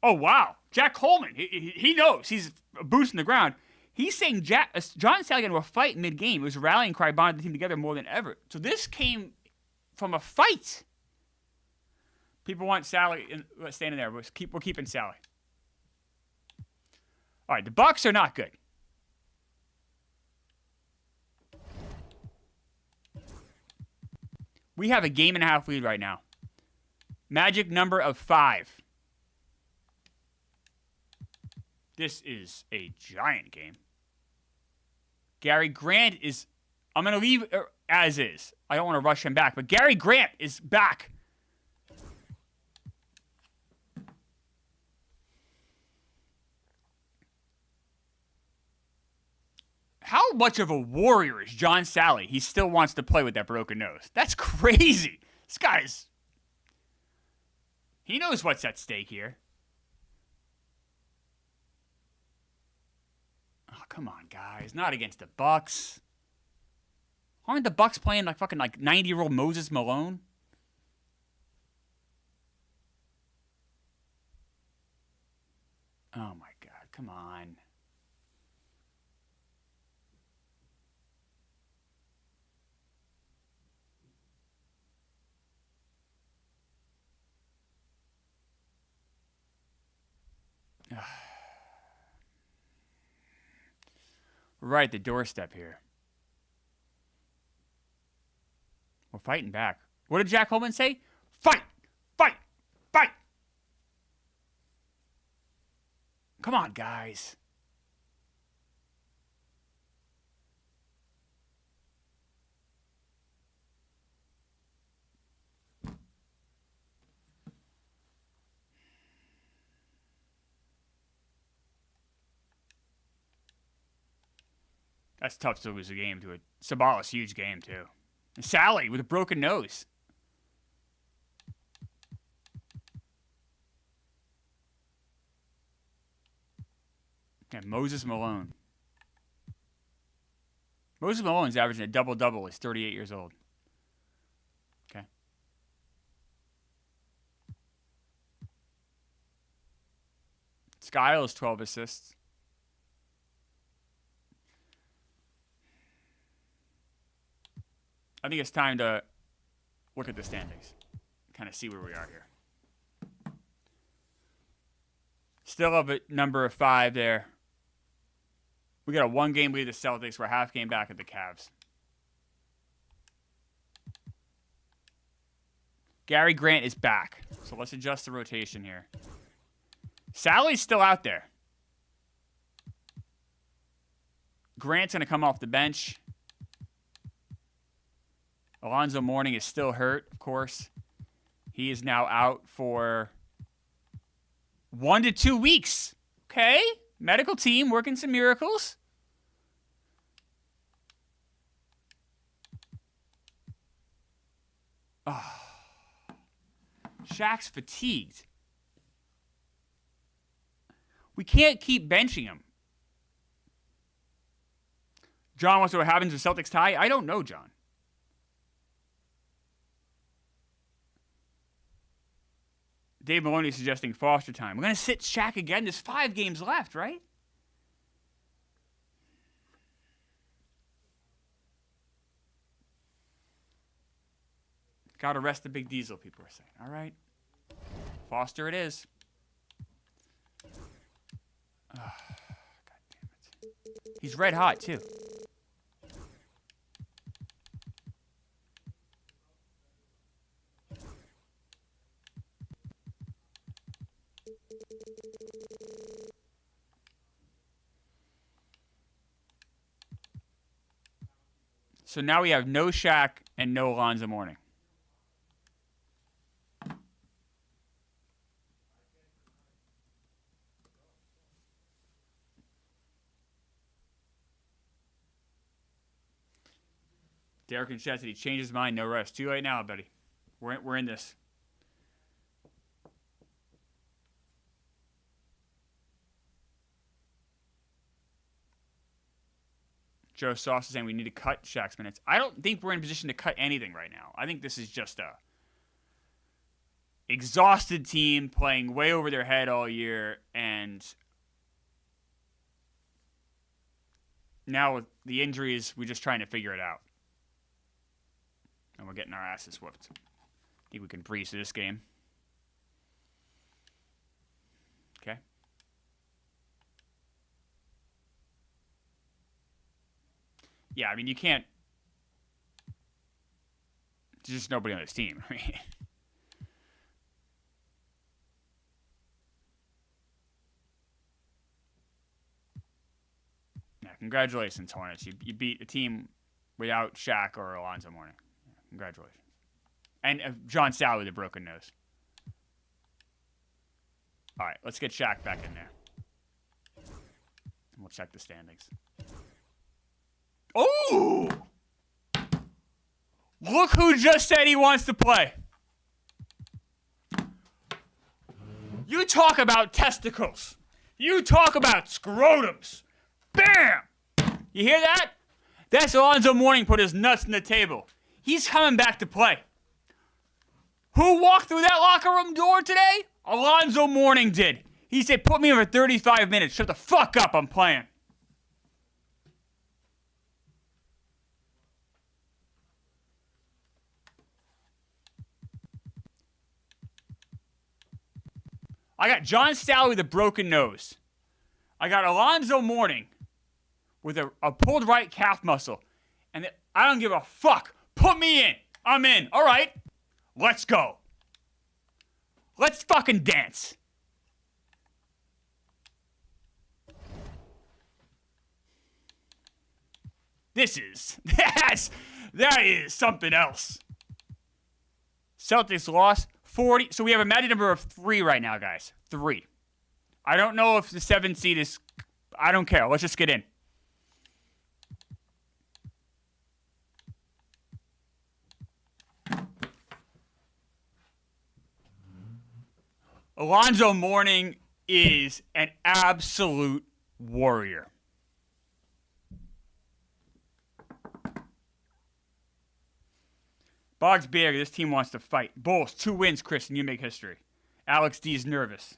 Oh, wow. Jack Coleman. He knows. He's a boost in the ground. He's saying John Sally got into a fight mid-game. It was a rallying cry, bonded the team together more than ever. So this came from a fight. People want Sally standing there. We're keeping Sally. All right, the Bucks are not good. We have a 1.5 lead right now. Magic number of 5. This is a giant game. Gary Grant is... I'm going to leave as is. I don't want to rush him back, but Gary Grant is back. How much of a warrior is John Sally? He still wants to play with that broken nose. That's crazy. This guy's... He knows what's at stake here. Oh, come on, guys. Not against the Bucks. Aren't the Bucks playing like fucking 90-year-old Moses Malone? Oh, my God. Come on. We're right at the doorstep here. We're fighting back. What did Jack Holman say? Fight! Fight! Fight! Come on, guys. That's tough to lose a game to it. Sabala's huge game, too. And Sally with a broken nose. And Moses Malone. Moses Malone's averaging a double-double. He's 38 years old. Okay. Skiles, 12 assists. I think it's time to look at the standings. Kind of see where we are here. Still have a number of 5 there. We got a 1-game lead at the Celtics. We're a half game back at the Cavs. Gary Grant is back. So let's adjust the rotation here. Sally's still out there. Grant's going to come off the bench. Alonzo Mourning is still hurt, of course. He is now out for 1 to 2 weeks. Okay. Medical team working some miracles. Oh. Shaq's fatigued. We can't keep benching him. John wants to know what happens if Celtics tie. I don't know, John. Dave Maloney is suggesting Foster time. We're going to sit Shaq again. There's 5 games left, right? Got to rest the big diesel, people are saying. All right. Foster it is. Oh, God damn it. He's red hot, too. So now we have no Shaq, and no Alonzo Mourning. Derek and Chet said he changed his mind. No rest. Too late now, buddy. We're in this. Joe Sauce is saying we need to cut Shaq's minutes. I don't think we're in a position to cut anything right now. I think this is just a exhausted team playing way over their head all year, and now with the injuries, we're just trying to figure it out. And we're getting our asses whooped. I think we can breeze through this game. Okay. Yeah, I mean, you can't. There's just nobody on this team. I mean, yeah, congratulations, Hornets. You beat a team without Shaq or Alonzo Mourning. Yeah, congratulations. And John Sally with a broken nose. All right, let's get Shaq back in there. And we'll check the standings. Oh! Look who just said he wants to play. You talk about testicles. You talk about scrotums. Bam! You hear that? That's Alonzo Mourning put his nuts in the table. He's coming back to play. Who walked through that locker room door today? Alonzo Mourning did. He said, put me in for 35 minutes. Shut the fuck up, I'm playing. I got John Sally with a broken nose. I got Alonzo Mourning with a pulled right calf muscle. And I don't give a fuck. Put me in. I'm in. All right. Let's go. Let's fucking dance. That is something else. Celtics lost 40. So we have a magic number of 3 right now, guys. 3. I don't know if the 7th seed is. I don't care. Let's just get in. Alonzo Mourning is an absolute warrior. Boggs Bear, this team wants to fight. Bulls, 2 wins, Chris, and you make history. Alex D is nervous.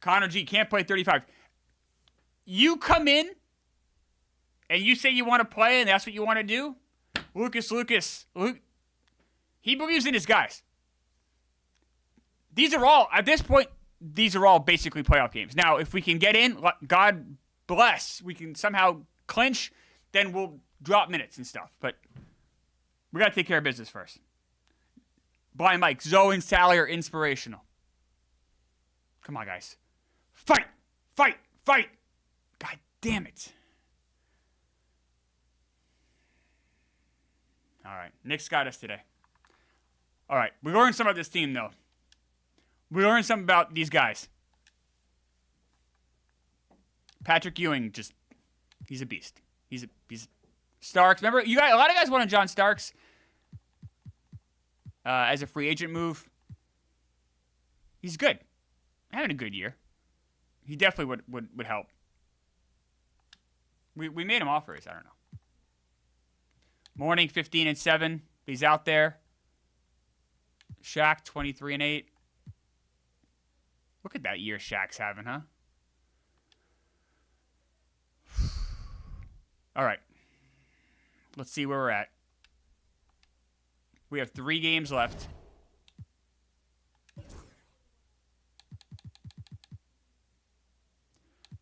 Connor G can't play 35. You come in and you say you want to play and that's what you want to do? Luke, he believes in his guys. These are all, at this point, these are all basically playoff games. Now, if we can get in, God bless, we can somehow clinch, then we'll drop minutes and stuff. But we got to take care of business first. Blind Mike, Zoe and Sally are inspirational. Come on, guys. Fight! Fight! Fight! God damn it. All right. Nick's got us today. All right. We learned some about this team, though. We learned something about these guys. Patrick Ewing, he's a beast. He's Starks. Remember, a lot of guys wanted John Starks as a free agent move. He's good. Having a good year. He definitely would help. We made him offers. I don't know. Mourning 15-7. He's out there. Shaq 23-8. Look at that year Shaq's having, huh? All right. Let's see where we're at. We have 3 games left.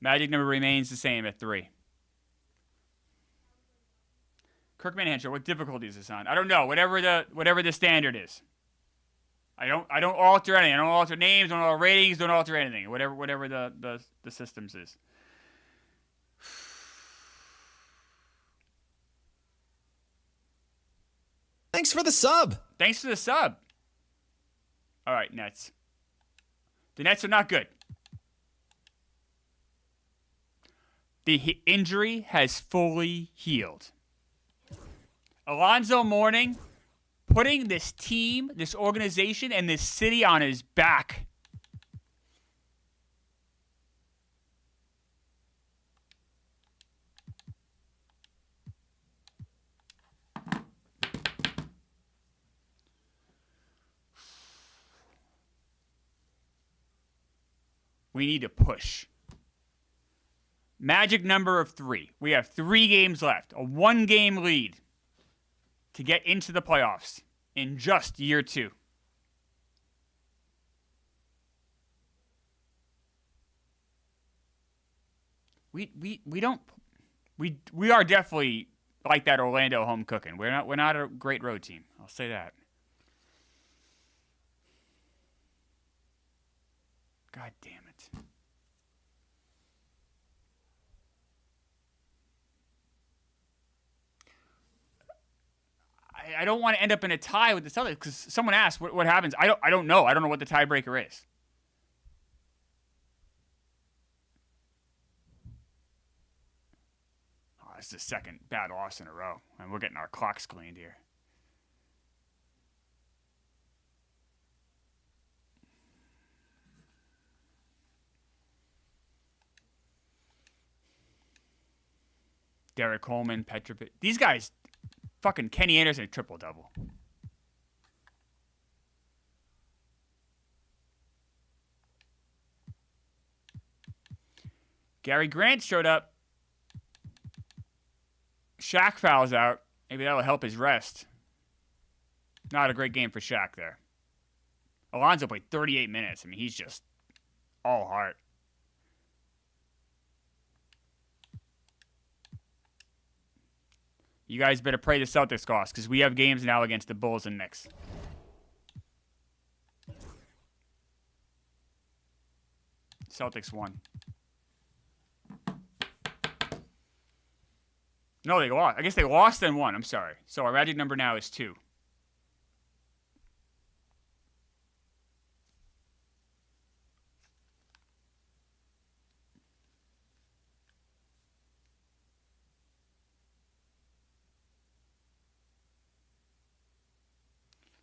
Magic number remains the same at 3. Kirkman Hanshaw, what difficulty is this on? I don't know. Whatever the standard is. I don't alter anything. I don't alter names, don't alter ratings, don't alter anything. Whatever the systems is. Thanks for the sub. Thanks for the sub. All right, Nets. The Nets are not good. The injury has fully healed. Alonzo Mourning putting this team, this organization, and this city on his back. We need to push. Magic number of 3. We have 3 games left. A 1-game lead to get into the playoffs in just year 2. We are definitely like that Orlando home cooking. We're not a great road team. I'll say that. God damn it. I don't want to end up in a tie with the Celtics because someone asked what happens. I don't know. I don't know what the tiebreaker is. Oh, this is the second bad loss in a row, and we're getting our clocks cleaned here. Derek Coleman, Petrovic. These guys, fucking Kenny Anderson, triple-double. Gary Grant showed up. Shaq fouls out. Maybe that'll help his rest. Not a great game for Shaq there. Alonzo played 38 minutes. I mean, he's just all heart. You guys better pray the Celtics cost because we have games now against the Bulls and Knicks. Celtics won. No, they lost. I guess they lost and won. I'm sorry. So our magic number now is 2.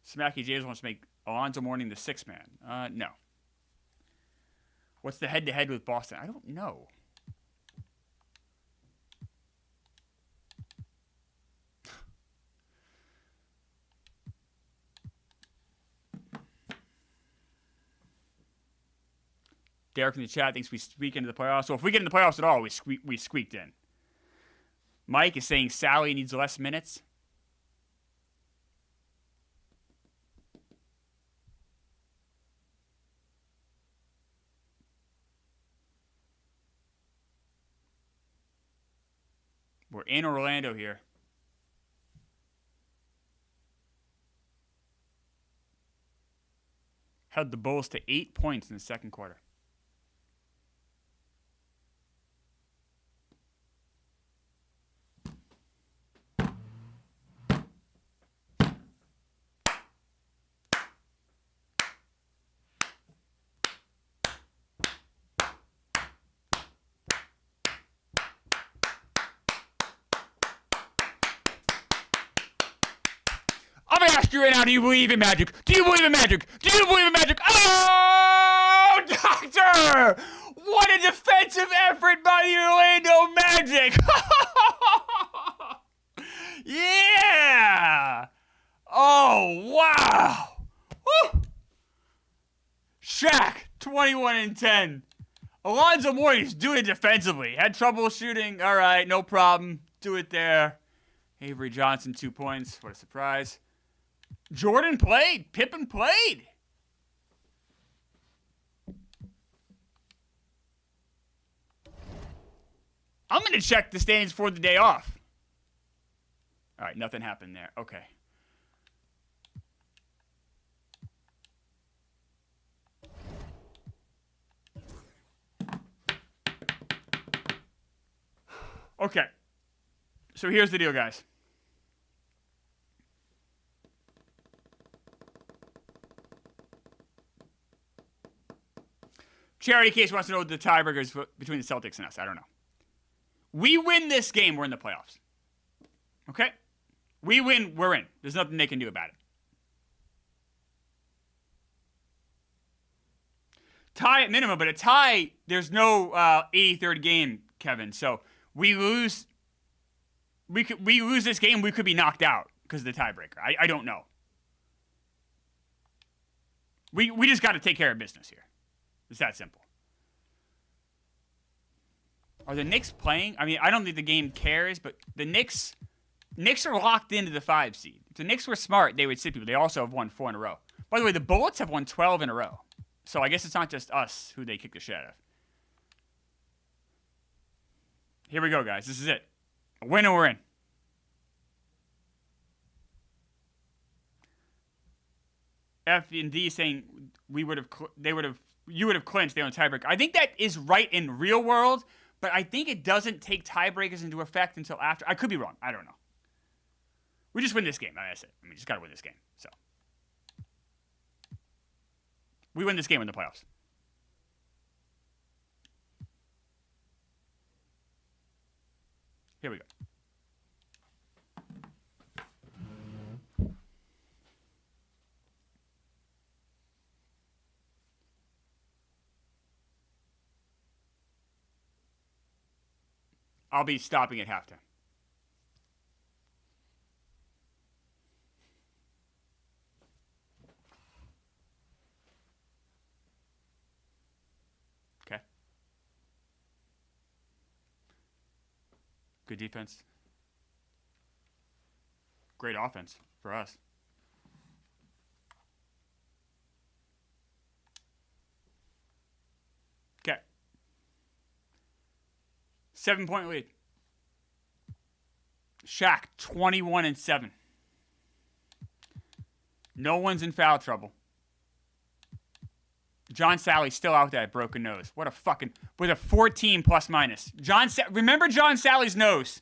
Smacky James wants to make Alonzo Mourning the 6th man. No. What's the head-to-head with Boston? I don't know. Derek in the chat thinks we squeak into the playoffs. So if we get in the playoffs at all, we squeaked in. Mike is saying Sally needs less minutes. We're in Orlando here. Held the Bulls to 8 points in the second quarter. I'm going to ask you right now, do you believe in magic? Do you believe in magic? Do you believe in magic? Oh, Doctor! What a defensive effort by the Orlando Magic! Yeah! Oh, wow! Woo! Shaq, 21-10. Alonzo Mourning doing it defensively. Had trouble shooting. All right, no problem. Do it there. Avery Johnson, 2 points. What a surprise. Jordan played. Pippen played. I'm going to check the standings for the day off. All right, nothing happened there. Okay. Okay. So here's the deal, guys. Charity Case wants to know the tiebreakers between the Celtics and us. I don't know. We win this game, we're in the playoffs. Okay? We win, we're in. There's nothing they can do about it. Tie at minimum, but a tie, there's no 83rd game, Kevin. So we lose this game, we could be knocked out because of the tiebreaker. I don't know. We just got to take care of business here. It's that simple. Are the Knicks playing? I mean, I don't think the game cares, but the Knicks are locked into the 5 seed. If the Knicks were smart, they would sit people. They also have won 4 in a row. By the way, the Bullets have won 12 in a row. So I guess it's not just us who they kick the shit out of. Here we go, guys. This is it. A win and we're in. F and D saying you would have clinched. They on tiebreaker. I think that is right in real world, but I think it doesn't take tiebreakers into effect until after. I could be wrong. I don't know. We just win this game. That's it. I mean, just got to win this game. So we win this game in the playoffs. Here we go. I'll be stopping at halftime. Okay. Good defense. Great offense for us. Okay. 7-point lead. Shaq, 21-7. No one's in foul trouble. John Sally's still out there, broken nose. What a fucking, with a 14 plus minus. Remember John Sally's nose.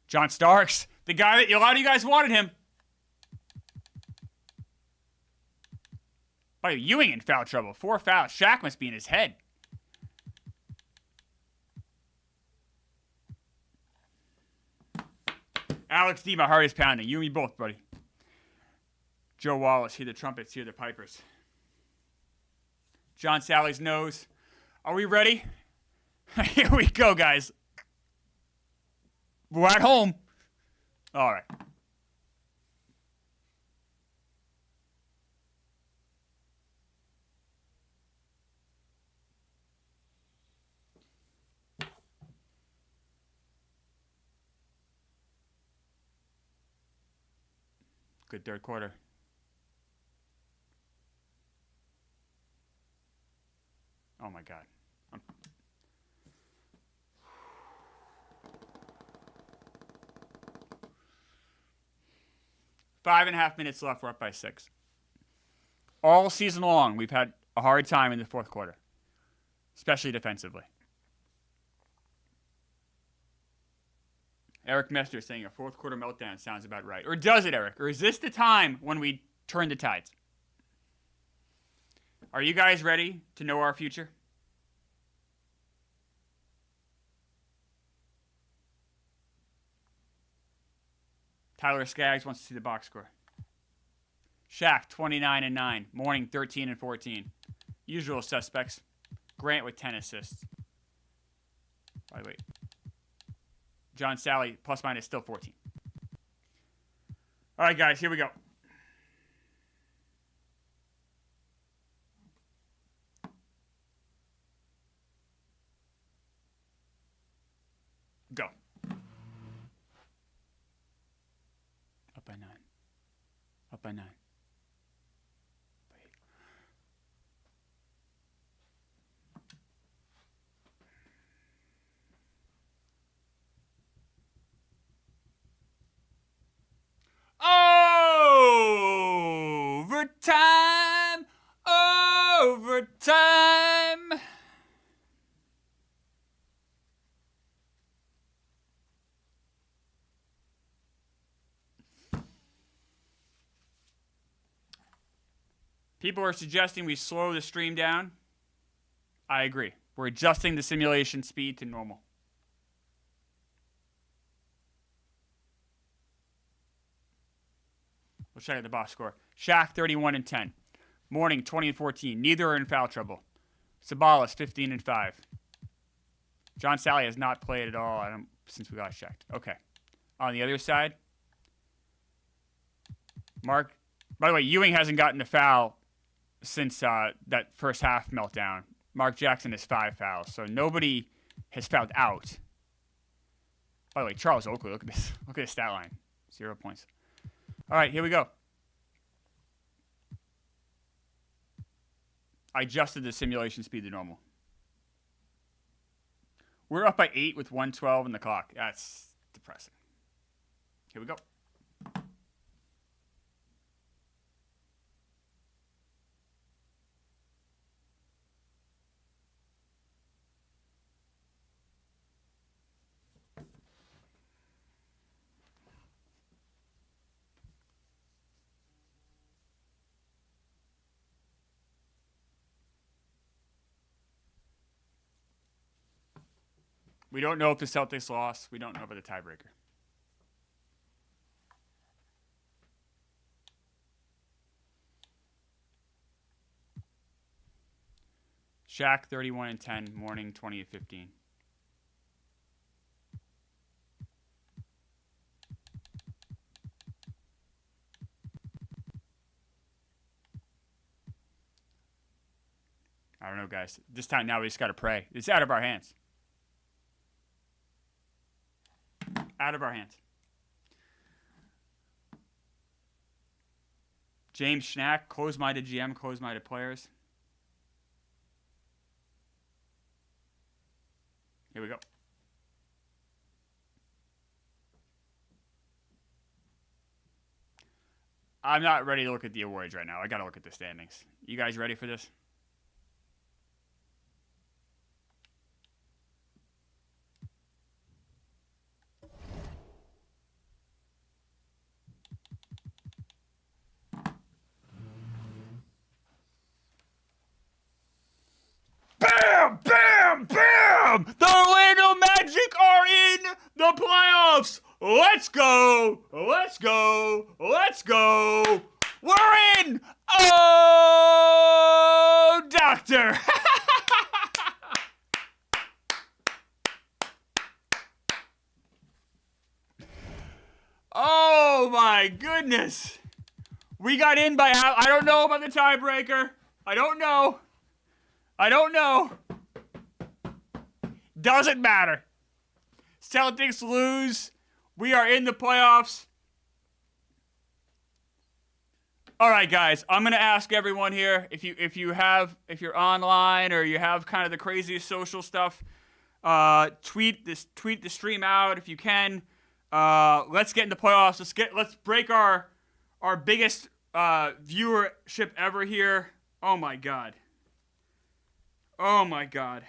John Starks, the guy that a lot of you guys wanted him. Oh, Ewing in foul trouble. 4 fouls. Shaq must be in his head. Alex D, my heart is pounding. You and me both, buddy. Joe Wallace, hear the trumpets, hear the pipers. John Sally's nose. Are we ready? Here we go, guys. We're at home. All right. Good third quarter. Oh my God. 5.5 minutes left. We're up by 6. All season long, we've had a hard time in the fourth quarter, especially defensively. Eric Mester saying a fourth quarter meltdown sounds about right. Or does it, Eric? Or is this the time when we turn the tides? Are you guys ready to know our future? Tyler Skaggs wants to see the box score. Shaq, 29-9. Morning, 13-14. Usual suspects. Grant with 10 assists. By the way, John Sally, plus minus, still 14. All right, guys, here we go. Go. Up by 9. Up by 9. By 8. Overtime! Overtime! People are suggesting we slow the stream down. I agree. We're adjusting the simulation speed to normal. We'll check out the box score. Shaq, 31 and 10. Mourning, 20 and 14. Neither are in foul trouble. Sabalas, 15 and 5. John Sally has not played at all since we got checked. Okay. On the other side, Mark. By the way, Ewing hasn't gotten a foul since that first half meltdown. Mark Jackson has 5 fouls, so nobody has fouled out. By the way, Charles Oakley, look at this. Look at his stat line. 0 points. All right, here we go. I adjusted the simulation speed to normal. We're up by 8 with 1:12 in the clock. That's depressing. Here we go. We don't know if the Celtics lost. We don't know about the tiebreaker. Shaq, 31 and 10. Mourning, 20 and 15. I don't know, guys. This time now we just got to pray. It's out of our hands. Out of our hands. James Schnack, close-minded GM, close-minded players. Here we go. I'm not ready to look at the awards right now. I got to look at the standings. You guys ready for this? Bam! Bam! Bam! The Orlando Magic are in the playoffs! Let's go! Let's go! Let's go! We're in! Oh, doctor! Oh, my goodness! We got in by how? I don't know about the tiebreaker. I don't know. Doesn't matter. Celtics lose. We are in the playoffs. All right, guys. I'm gonna ask everyone here if you're online or you have kind of the craziest social stuff, tweet the stream out if you can. Let's get in the playoffs. Let's break our biggest viewership ever here. Oh my god. Oh my god.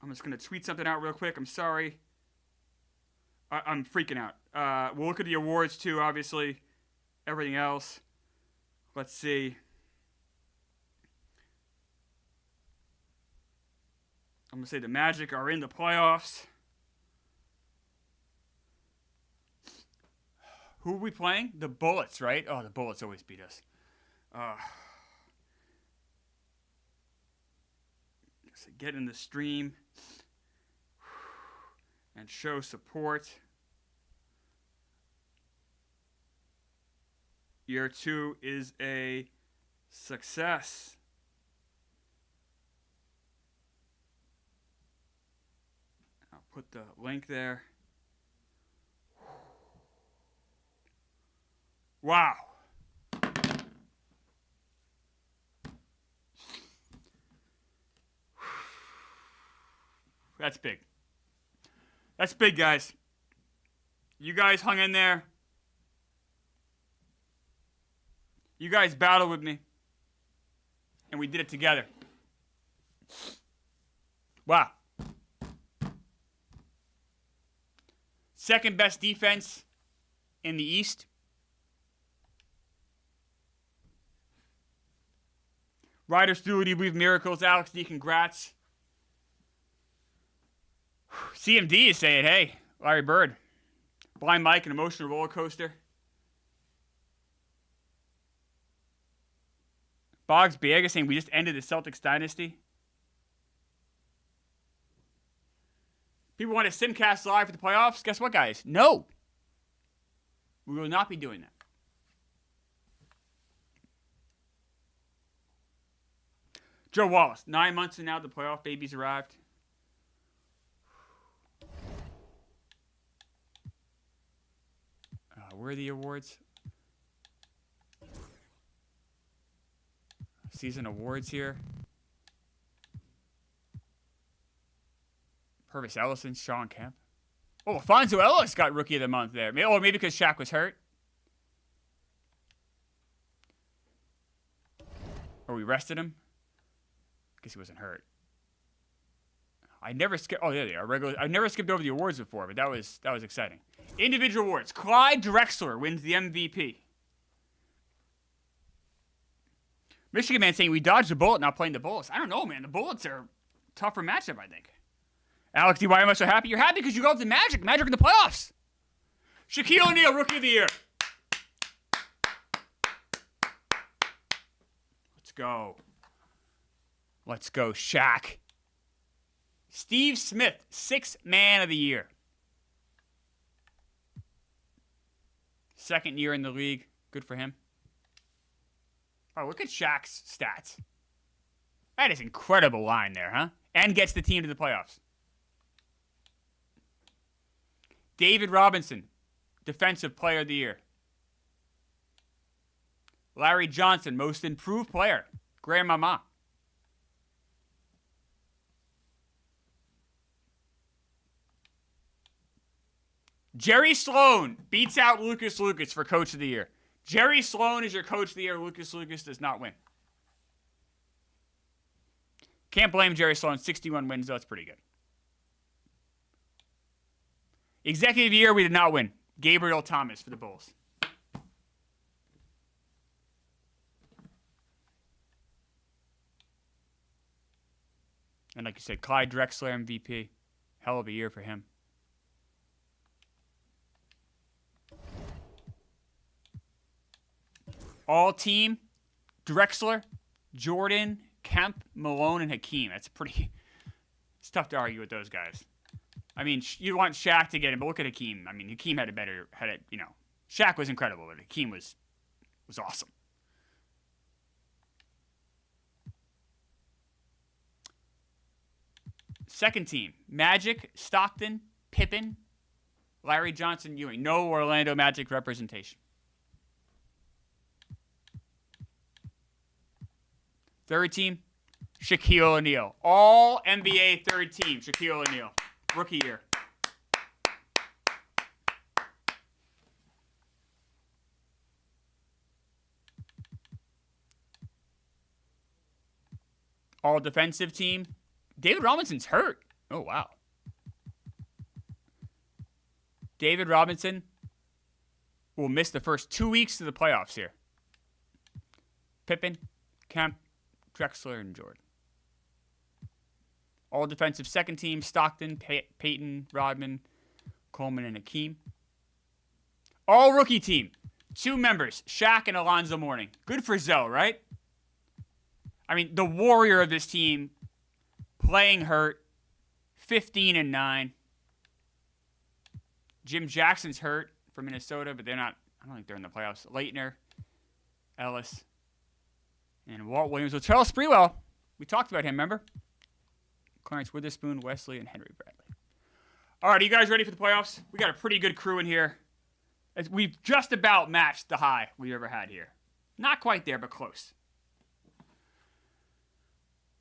I'm just going to tweet something out real quick. I'm sorry. I'm freaking out. We'll look at the awards too, obviously. Everything else. Let's see. I'm going to say the Magic are in the playoffs. Who are we playing? The Bullets, right? Oh, the Bullets always beat us. So get in the stream and show support. Year 2 is a success. I'll put the link there. Wow. That's big. That's big, guys. You guys hung in there. You guys battled with me. And we did it together. Second best defense in the East. Riders through it, you believe miracles. Alex D, congrats. CMD is saying, hey, Larry Bird. Blind Mike, an emotional roller coaster. Boggs Biega saying we just ended the Celtics dynasty. People want to simcast live for the playoffs. Guess what, guys? No. We will not be doing that. Joe Wallace, 9 months and now the playoff babies arrived. Where are the awards? Season awards here. Purvis Ellison, Sean Kemp. Oh, Alfonso Ellis got Rookie of the Month there. Or maybe because Shaq was hurt. Or we rested him. Guess he wasn't hurt. I never skipped. Oh, there they are. I've never skipped over the awards before, but that was exciting. Individual awards. Clyde Drexler wins the MVP. Michigan man saying we dodged a bullet, not playing the Bullets. I don't know, man. The Bullets are a tougher matchup, I think. Alex D, why am I so happy? You're happy because you got the Magic. Magic in the playoffs. Shaquille O'Neal, Rookie of the Year. Let's go. Let's go, Shaq. Steve Smith, Sixth Man of the Year. Second year in the league. Good for him. Oh, look at Shaq's stats. That is incredible line there, huh? And gets the team to the playoffs. David Robinson, Defensive Player of the Year. Larry Johnson, Most Improved Player. Grandmama. Jerry Sloan beats out Lucas for Coach of the Year. Jerry Sloan is your Coach of the Year. Lucas does not win. Can't blame Jerry Sloan. 61 wins, though. That's pretty good. Executive of the Year, we did not win. Gabriel Thomas for the Bulls. And like you said, Clyde Drexler, MVP. Hell of a year for him. All team, Drexler, Jordan, Kemp, Malone, and Hakeem. It's tough to argue with those guys. I mean, you want Shaq to get him, but look at Hakeem. I mean, Hakeem Shaq was incredible, but Hakeem was awesome. Second team, Magic, Stockton, Pippen, Larry Johnson, Ewing. No Orlando Magic representation. Third team, Shaquille O'Neal. All NBA third team, Shaquille O'Neal. Rookie year. All defensive team. David Robinson's hurt. Oh, wow. David Robinson will miss the first 2 weeks of the playoffs here. Pippen, Kemp, Drexler, and Jordan. All defensive second team, Stockton, Peyton, Rodman, Coleman, and Hakeem. All rookie team, 2 members, Shaq and Alonzo Mourning. Good for Zell, right? I mean, the warrior of this team, playing hurt, 15-9. Jim Jackson's hurt for Minnesota, but they're not, I don't think they're in the playoffs. Leitner, Ellis, and Walt Williams. Well, Charles Sprewell, we talked about him, remember? Clarence Witherspoon, Wesley, and Henry Bradley. All right, are you guys ready for the playoffs? We got a pretty good crew in here. We've just about matched the high we ever had here. Not quite there, but close.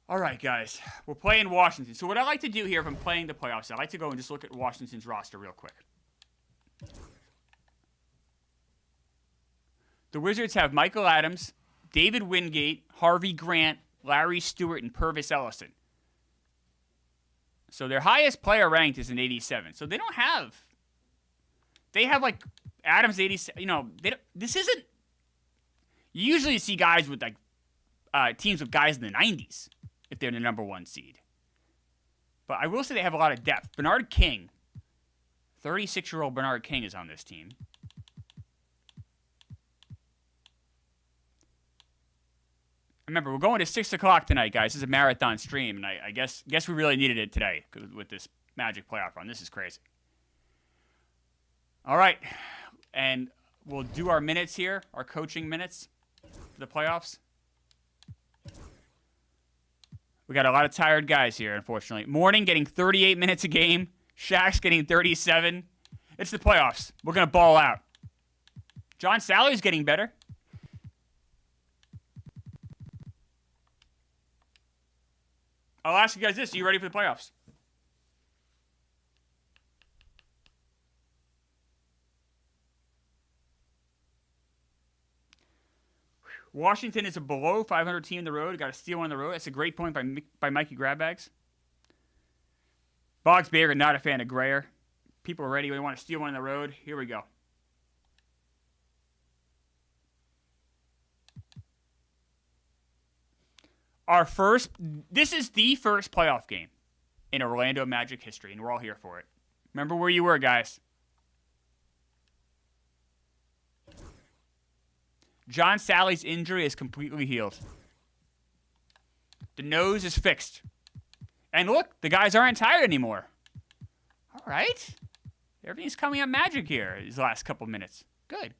All right, guys. We're playing Washington. So what I like to do here if I'm playing the playoffs, I like to go and just look at Washington's roster real quick. The Wizards have Michael Adams, David Wingate, Harvey Grant, Larry Stewart, and Purvis Ellison. So their highest player ranked is an 87. So they don't have They have like Adams 80. You know, this isn't. You usually see guys with like teams with guys in the 90s if they're the number 1 seed. But I will say they have a lot of depth. Bernard King, 36-year-old Bernard King is on this team. Remember, we're going to 6 o'clock tonight, guys. This is a marathon stream, and I guess we really needed it today with this Magic playoff run. This is crazy. All right, and we'll do our minutes here, our coaching minutes for the playoffs. We got a lot of tired guys here, unfortunately. Morning getting 38 minutes a game. Shaq's getting 37. It's the playoffs. We're going to ball out. John Sally's getting better. I'll ask you guys this. Are you ready for the playoffs? Washington is a below 500 team on the road. Got a steal on the road. That's a great point by Mikey Grabbags. Boggs Baker, not a fan of Grayer. People are ready. We want to steal one on the road. Here we go. This is the first playoff game in Orlando Magic history, and we're all here for it. Remember where you were, guys. John Sally's injury is completely healed. The nose is fixed. And look, the guys aren't tired anymore. All right. Everything's coming up Magic here these last couple minutes. Good.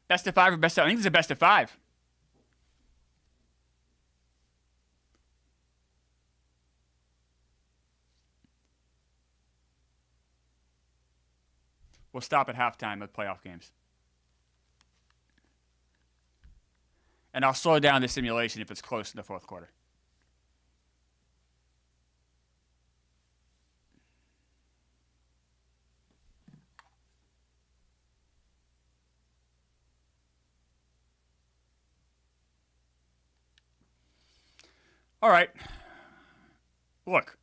Best of 5 or best of... I think this is a best of 5. We'll stop at halftime with playoff games. And I'll slow down the simulation if it's close in the fourth quarter. All right. Look,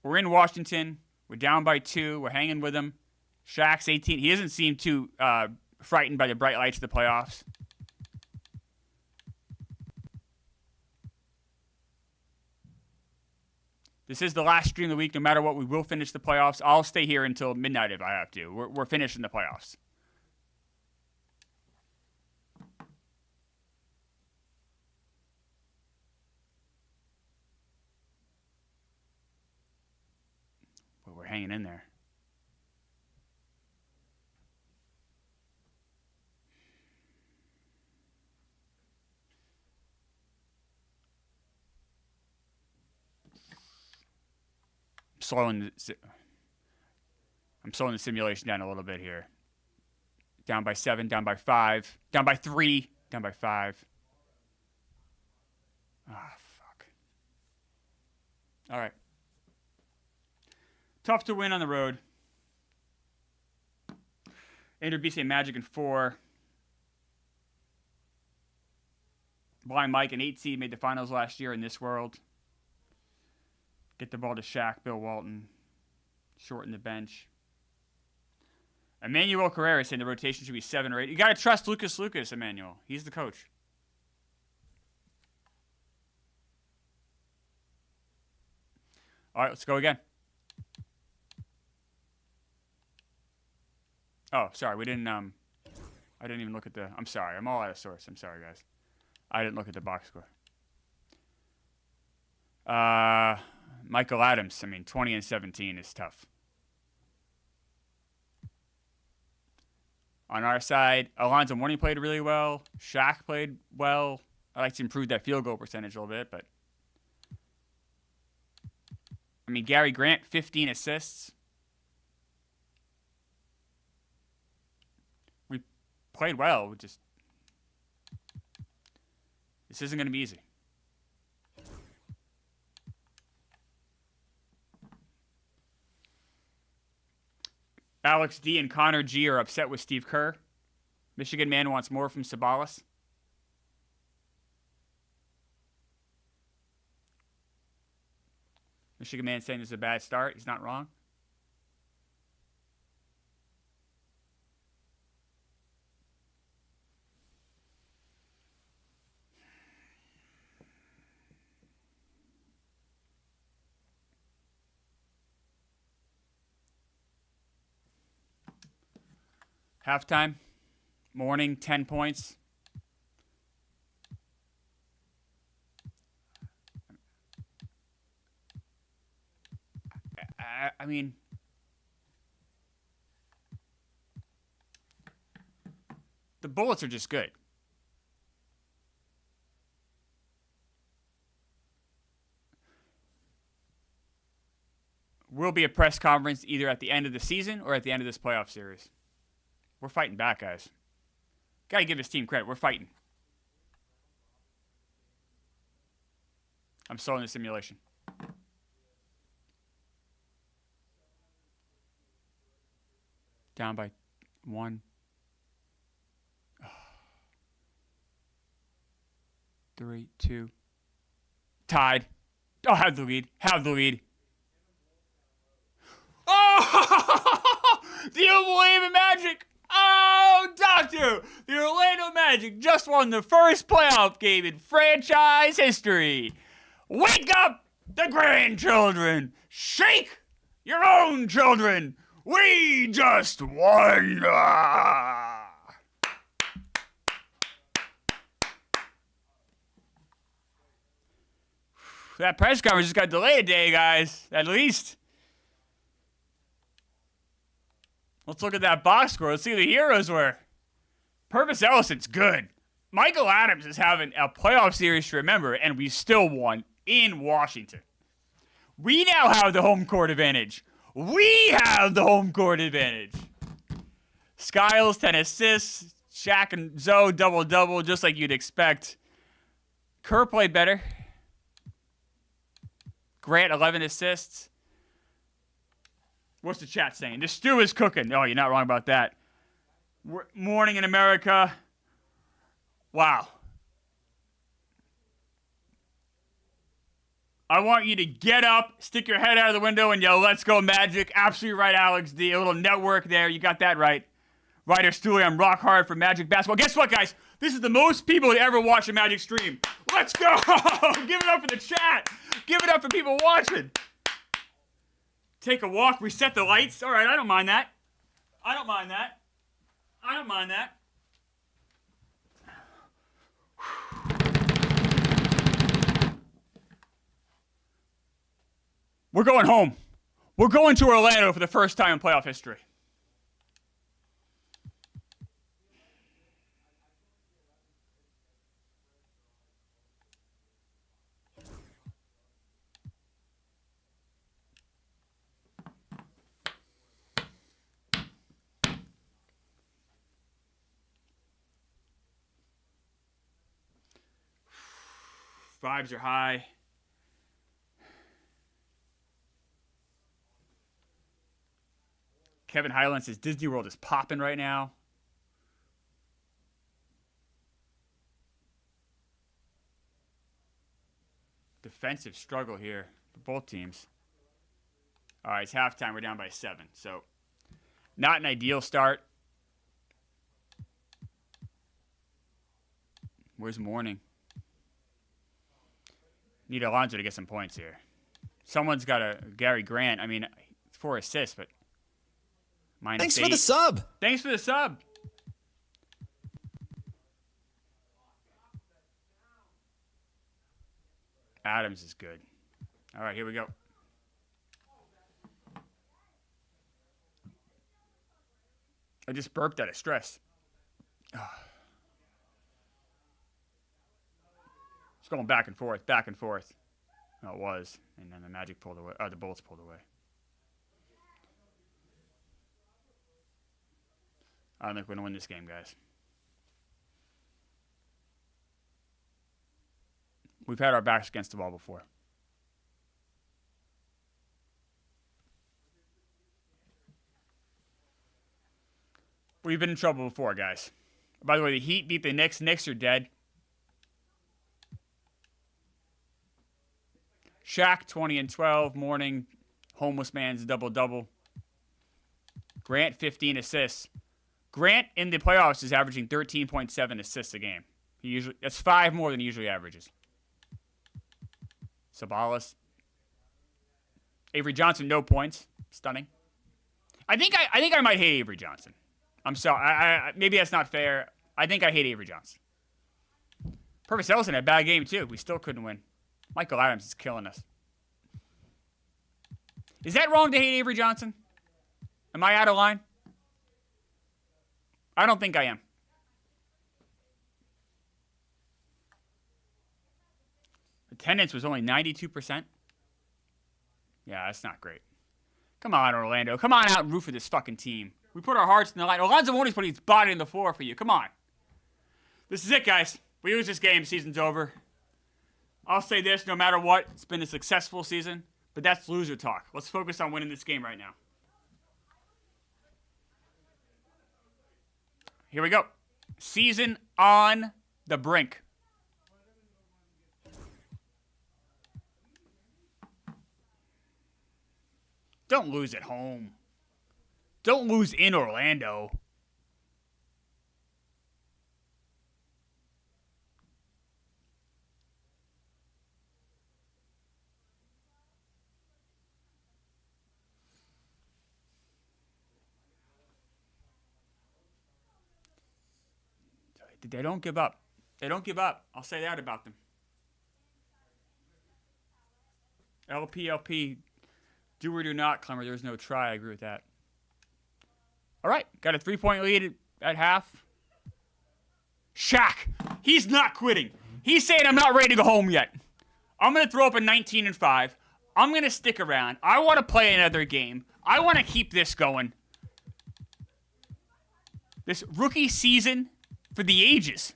we're in Washington. We're down by 2. We're hanging with them. Shaq's 18. He doesn't seem too frightened by the bright lights of the playoffs. This is the last stream of the week. No matter what, we will finish the playoffs. I'll stay here until midnight if I have to. We're finishing the playoffs. But we're hanging in there. I'm slowing the simulation down a little bit here. Down by 7, down by 5, down by 3, down by 5. Ah, fuck. All right. Tough to win on the road. Andrew B. St. Magic in 4. Blind Mike, an 8 seed, made the finals last year in this world. Get the ball to Shaq, Bill Walton. Shorten the bench. Emmanuel Carrera saying the rotation should be 7 or 8. You got to trust Lucas, Emmanuel. He's the coach. All right, let's go again. Oh, sorry. We didn't, I didn't even look at the, I'm sorry. I'm all out of source. I'm sorry, guys. I didn't look at the box score. Michael Adams, 20 and 17 is tough. On our side, Alonzo Mourning played really well. Shaq played well. I'd like to improve that field goal percentage a little bit, but Gary Grant, 15 assists. We played well. This isn't going to be easy. Alex D and Connor G are upset with Steve Kerr. Michigan man wants more from Sabalas. Michigan man saying this is a bad start. He's not wrong. Halftime, morning, 10 points. I mean, the Bullets are just good. Will be a press conference either at the end of the season or at the end of this playoff series. We're fighting back, guys. Got to give this team credit. We're fighting. I'm still in the simulation. Down by 1. 3, 2. Tied. Oh, have the lead. Have the lead. Oh! Do you believe in magic? Oh, Doctor! The Orlando Magic just won the first playoff game in franchise history. Wake up, the grandchildren! Shake your own children! We just won! That press conference just got delayed a day, guys. At least. Let's look at that box score. Let's see who the heroes were. Purvis Ellison's good. Michael Adams is having a playoff series to remember, and we still won in Washington. We now have the home court advantage. We have the home court advantage. Skiles, 10 assists. Shaq and Zoe, double-double, just like you'd expect. Kerr played better. Grant, 11 assists. What's the chat saying? The stew is cooking. Oh, you're not wrong about that. Morning in America. Wow. I want you to get up, stick your head out of the window, and yell, "Let's go, Magic." Absolutely right, Alex D. A little network there. You got that right. Ryder Stooley, I'm rock hard for Magic basketball. Guess what, guys? This is the most people that ever watch a Magic stream. Let's go! Give it up for the chat. Give it up for people watching. Take a walk, reset the lights. All right, I don't mind that. I don't mind that. I don't mind that. We're going home. We're going to Orlando for the first time in playoff history. Vibes are high. Kevin Highland says Disney World is popping right now. Defensive struggle here for both teams. All right, it's halftime. We're down by 7. So, not an ideal start. Where's Morning? Need Alonzo to get some points here. Someone's got a Gary Grant. I mean, 4 assists, but -8. Thanks for the sub. Thanks for the sub. Adams is good. All right, here we go. I just burped out of stress. It's going back and forth, back and forth. Oh, it was. And then the Magic pulled away. The Bullets pulled away. I don't think we're going to win this game, guys. We've had our backs against the wall before. We've been in trouble before, guys. By the way, the Heat beat the Knicks. Knicks are dead. Shaq, 20 and 12. Morning, homeless man's double-double. Grant, 15 assists. Grant in the playoffs is averaging 13.7 assists a game. That's 5 more than he usually averages. Sabalas. Avery Johnson, no points. Stunning. I think I might hate Avery Johnson. I'm sorry. Maybe that's not fair. I think I hate Avery Johnson. Purvis Ellison had a bad game, too. We still couldn't win. Michael Adams is killing us. Is that wrong to hate Avery Johnson? Am I out of line? I don't think I am. Attendance was only 92%. Yeah, that's not great. Come on, Orlando. Come on out and root for this fucking team. We put our hearts in the line. Alonzo Mourning's putting his body on the floor for you. Come on. This is it, guys. We lose this game. Season's over. I'll say this, no matter what, it's been a successful season, but that's loser talk. Let's focus on winning this game right now. Here we go. Season on the brink. Don't lose at home. Don't lose in Orlando. They don't give up. They don't give up. I'll say that about them. LPLP, do or do not, Klemmer. There's no try. I agree with that. All right. Got a 3-point lead at half. Shaq. He's not quitting. He's saying, I'm not ready to go home yet. I'm going to throw up a 19 and 5. I'm going to stick around. I want to play another game. I want to keep this going. This rookie season for the ages.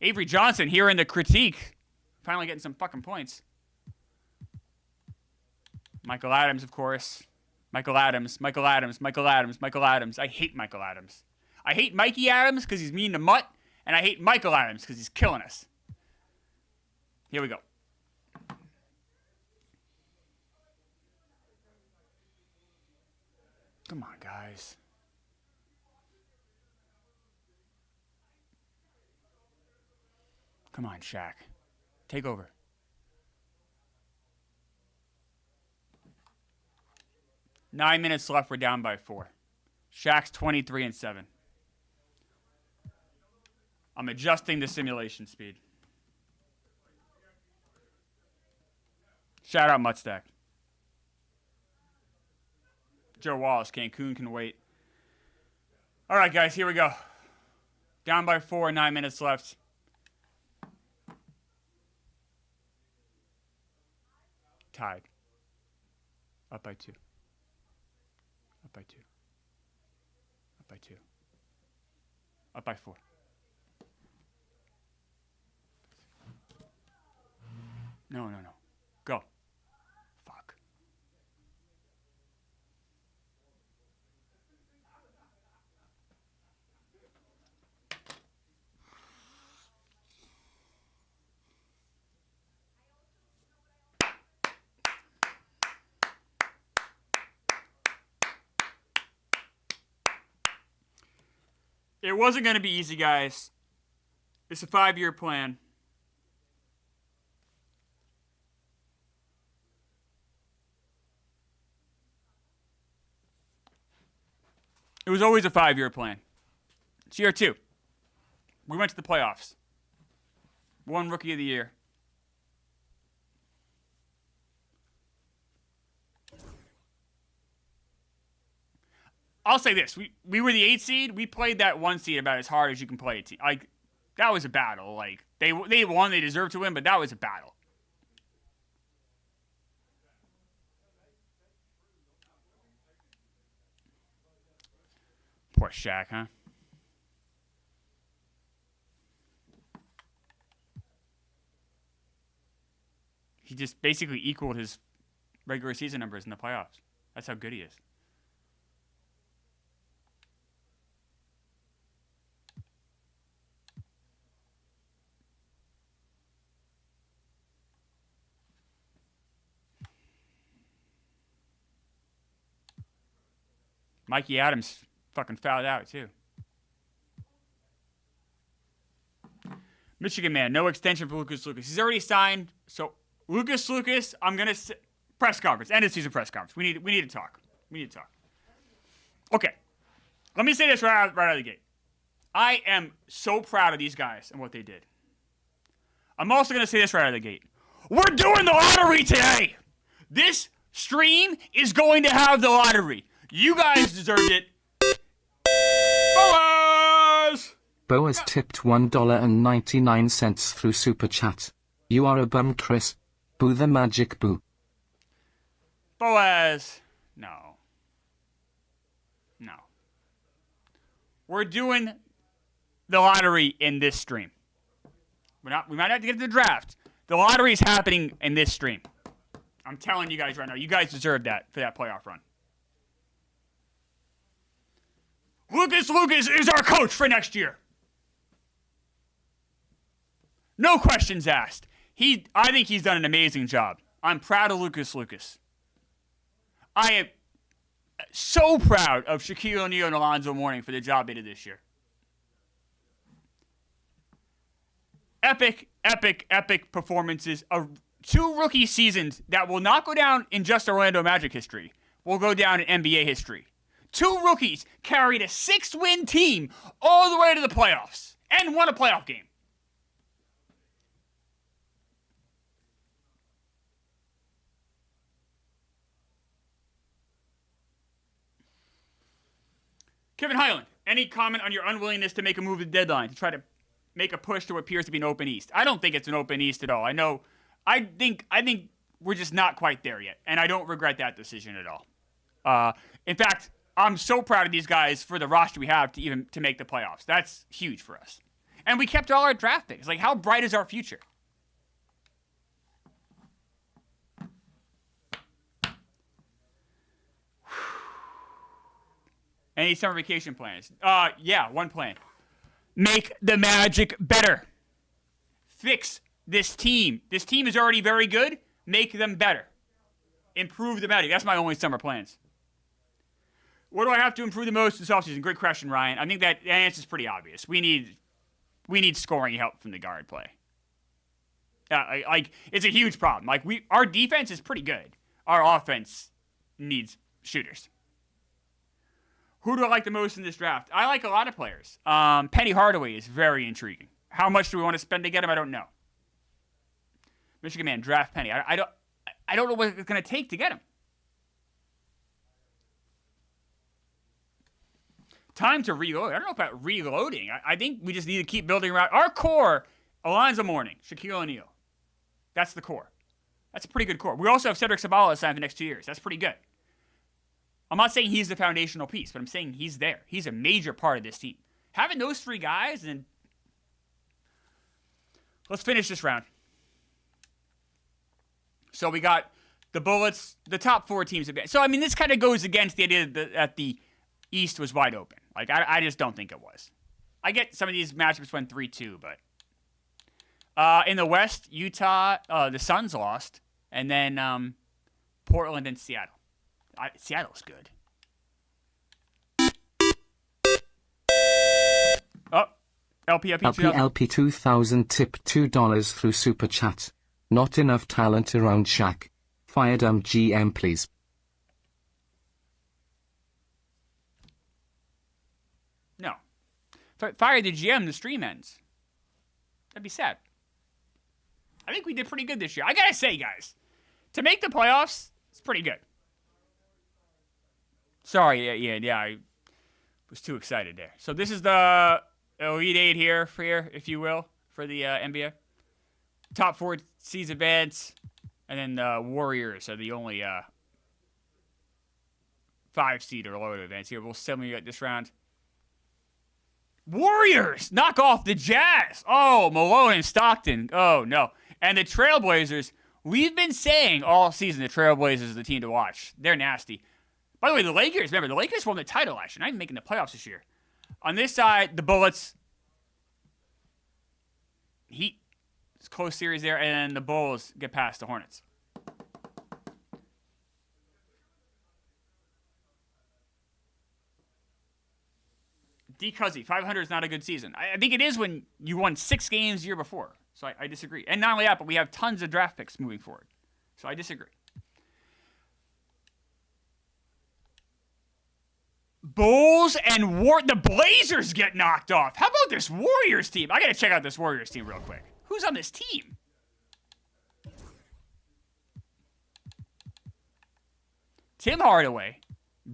Avery Johnson here in the critique. Finally getting some fucking points. Michael Adams, of course. Michael Adams. I hate Michael Adams. I hate Mikey Adams because he's mean to Mutt, and I hate Michael Adams because he's killing us. Here we go. Come on, guys. Come on, Shaq. Take over. Nine minutes left. We're down by 4. Shaq's 23 and 7. I'm adjusting the simulation speed. Shout out Muttstack. Joe Wallace, Cancun can wait. All right, guys, here we go. Down by 4, 9 minutes left. Tied. Up by 2. Up by 2. Up by 2. Up by 4. No. Go. Fuck. It wasn't going to be easy, guys. It's a 5-year plan. It was always a 5-year plan. It's year 2. We went to the playoffs. Won Rookie of the Year. I'll say this. We were the 8th seed. We played that 1 seed about as hard as you can play a team. Like, that was a battle. Like, they won. They deserved to win, but that was a battle. Poor Shaq, huh? He just basically equaled his regular season numbers in the playoffs. That's how good he is. Mikey Adams fucking fouled out, too. Michigan man, no extension for Lucas Lucas. He's already signed. So, Lucas, I'm going to... Press conference. End of season press conference. We need to talk. Okay. Let me say this right out of the gate. I am so proud of these guys and what they did. I'm also going to say this right out of the gate. We're doing the lottery today. This stream is going to have the lottery. You guys deserved it. Boas! Boas tipped $1.99 through Super Chat. You are a bum, Chris. Boo the magic boo. Boaz. No. We're doing the lottery in this stream. We might have to get to the draft. The lottery is happening in this stream. I'm telling you guys right now. You guys deserve that for that playoff run. Lucas is our coach for next year. No questions asked. I think he's done an amazing job. I'm proud of Lucas. I am so proud of Shaquille O'Neal and Alonzo Mourning for the job they did this year. Epic performances of 2 rookie seasons that will not go down in just Orlando Magic history. Will go down in NBA history. 2 rookies carried a 6-win team all the way to the playoffs and won a playoff game. Kevin Highland, any comment on your unwillingness to make a move at the deadline to try to make a push to what appears to be an open East? I don't think it's an open East at all. I think we're just not quite there yet, and I don't regret that decision at all. In fact, I'm so proud of these guys for the roster we have to make the playoffs. That's huge for us. And we kept all our draft picks. Like, how bright is our future? Any summer vacation plans? Yeah, one plan. Make the Magic better. Fix this team. This team is already very good. Make them better. Improve the Magic. That's my only summer plans. What do I have to improve the most this offseason? Great question, Ryan. I think that answer is pretty obvious. We need scoring help from the guard play. It's a huge problem. Our defense is pretty good. Our offense needs shooters. Who do I like the most in this draft? I like a lot of players. Penny Hardaway is very intriguing. How much do we want to spend to get him? I don't know. Michigan man, draft Penny. I don't know what it's going to take to get him. Time to reload. I don't know about reloading. I think we just need to keep building around our core. Alonzo Mourning, Shaquille O'Neal. That's the core. That's a pretty good core. We also have Cedric Sabala signed for the next 2 years. That's pretty good. I'm not saying he's the foundational piece, but I'm saying he's there. He's a major part of this team. Having those 3 guys, and let's finish this round. So we got the Bullets, the top 4 teams. So, this kind of goes against the idea that the East was wide open. I just don't think it was. I get some of these matchups went 3-2, but in the West, Utah, the Suns lost, and then Portland and Seattle. Seattle's good. Oh, LP 2000 tip $2 through Super Chat. Not enough talent around Shaq. Fire dumb GM, please. No. Fire the GM, the stream ends. That'd be sad. I think we did pretty good this year. I gotta say, guys, to make the playoffs, it's pretty good. Sorry, yeah, I was too excited there. So this is the Elite 8 here, if you will, for the NBA. Top 4 seeds advance, and then the Warriors are the only 5 seed or lower to advance here. We'll simulate this round. Warriors knock off the Jazz. Oh, Malone and Stockton. Oh, no. And the Trailblazers, we've been saying all season the Trailblazers is the team to watch. They're nasty. By the way, the Lakers, remember, the Lakers won the title last year, not even making the playoffs this year. On this side, the Bullets, Heat, it's a close series there, and the Bulls get past the Hornets. D. Cuzzy, 500 is not a good season. I think it is when you won 6 games the year before. So I disagree. And not only that, but we have tons of draft picks moving forward. So I disagree. Bulls and the Blazers get knocked off. How about this Warriors team? I got to check out this Warriors team real quick. Who's on this team? Tim Hardaway,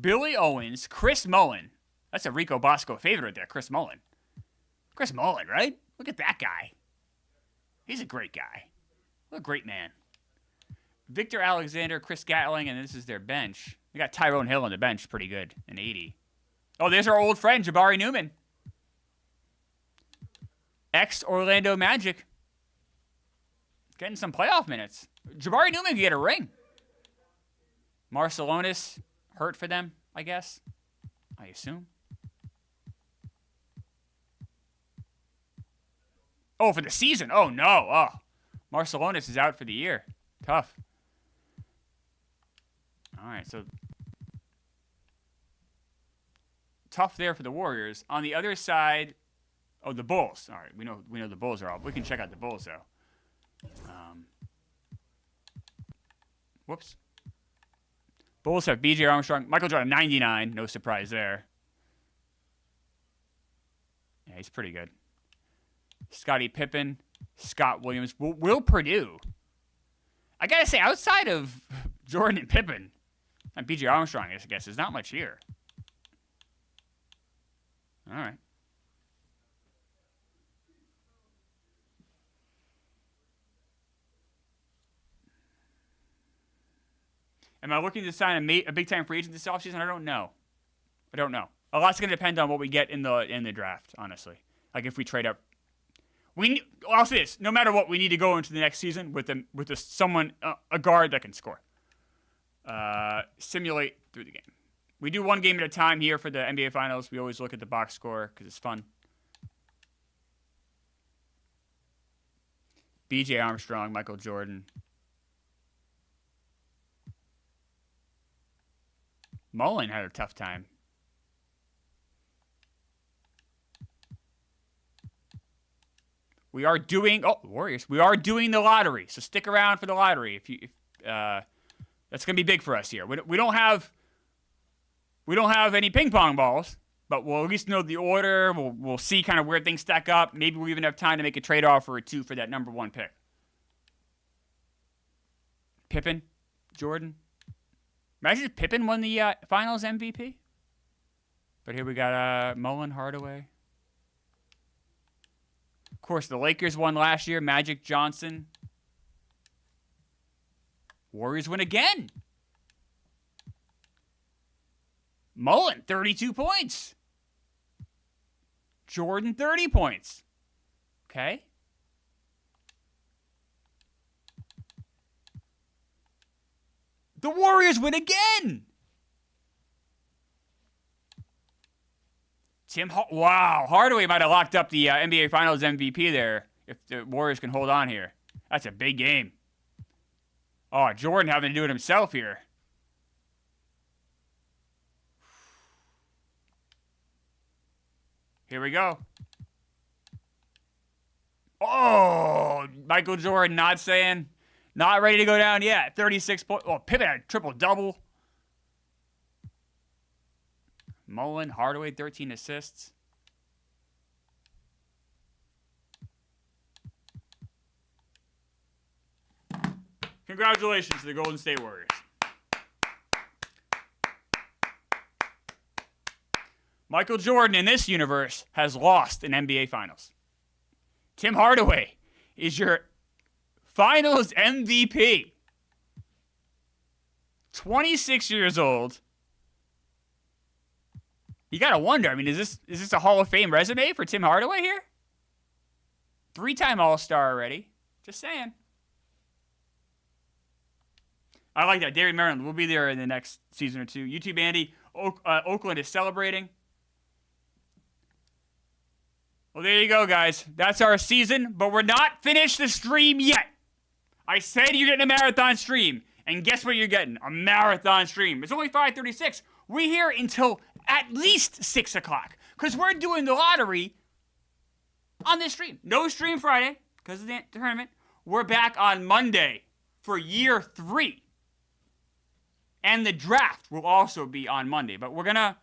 Billy Owens, Chris Mullin. That's a Rico Bosco favorite there, Chris Mullin. Chris Mullin, right? Look at that guy. He's a great guy. What a great man. Victor Alexander, Chris Gatling, and this is their bench. We got Tyrone Hill on the bench, pretty good, an 80. Oh, there's our old friend, Jabari Newman. Ex-Orlando Magic. Getting some playoff minutes. Jabari Newman could get a ring. Marcelonis hurt for them, I guess. I assume. Oh, for the season. Oh, no. Oh, Marcelonis is out for the year. Tough. All right, so tough there for the Warriors. On the other side, oh, the Bulls. All right, we know the Bulls are all. We can check out the Bulls though. Whoops. Bulls have B.J. Armstrong, Michael Jordan, 99. No surprise there. Yeah, he's pretty good. Scottie Pippen, Scott Williams, Will Purdue. I gotta say, outside of Jordan and Pippen, and B.J. Armstrong, I guess, there's not much here. All right. Am I looking to sign a big-time free agent this offseason? I don't know. A lot's going to depend on what we get in the draft, honestly. Like if we trade up. I'll say this. No matter what, we need to go into the next season with someone, a guard that can score. Simulate through the game. We do one game at a time here for the NBA Finals. We always look at the box score because it's fun. B.J. Armstrong, Michael Jordan. Mullin had a tough time. We are doing Warriors. We are doing the lottery, so stick around for the lottery. That's gonna be big for us here. We don't have any ping pong balls, but we'll at least know the order. We'll see kind of where things stack up. Maybe we'll even have time to make a trade offer or two for that number 1 pick. Pippen, Jordan. Imagine if Pippen won the Finals MVP. But here we got Mullin, Hardaway. Of course, the Lakers won last year. Magic, Johnson. Warriors win again. Mullin, 32 points. Jordan, 30 points. Okay. The Warriors win again. Wow, Hardaway might have locked up the NBA Finals MVP there if the Warriors can hold on here. That's a big game. Oh, Jordan having to do it himself here. Here we go. Oh, Michael Jordan not ready to go down yet. 36 points. Oh, Pippen had a triple-double. Mullin, Hardaway, 13 assists. Congratulations to the Golden State Warriors. Michael Jordan in this universe has lost an NBA Finals. Tim Hardaway is your Finals MVP. 26 years old. You gotta wonder. I mean, is this a Hall of Fame resume for Tim Hardaway here? 3-time All-Star already. Just saying. I like that. David Maryland will be there in the next season or two. YouTube Andy. Oakland is celebrating. Well, there you go, guys. That's our season, but we're not finished the stream yet. I said you're getting a marathon stream, and guess what you're getting? A marathon stream. It's only 5:36. We're here until at least 6 o'clock. Because we're doing the lottery on this stream. No stream Friday because of the tournament. We're back on Monday for year 3. And the draft will also be on Monday. But we're gonna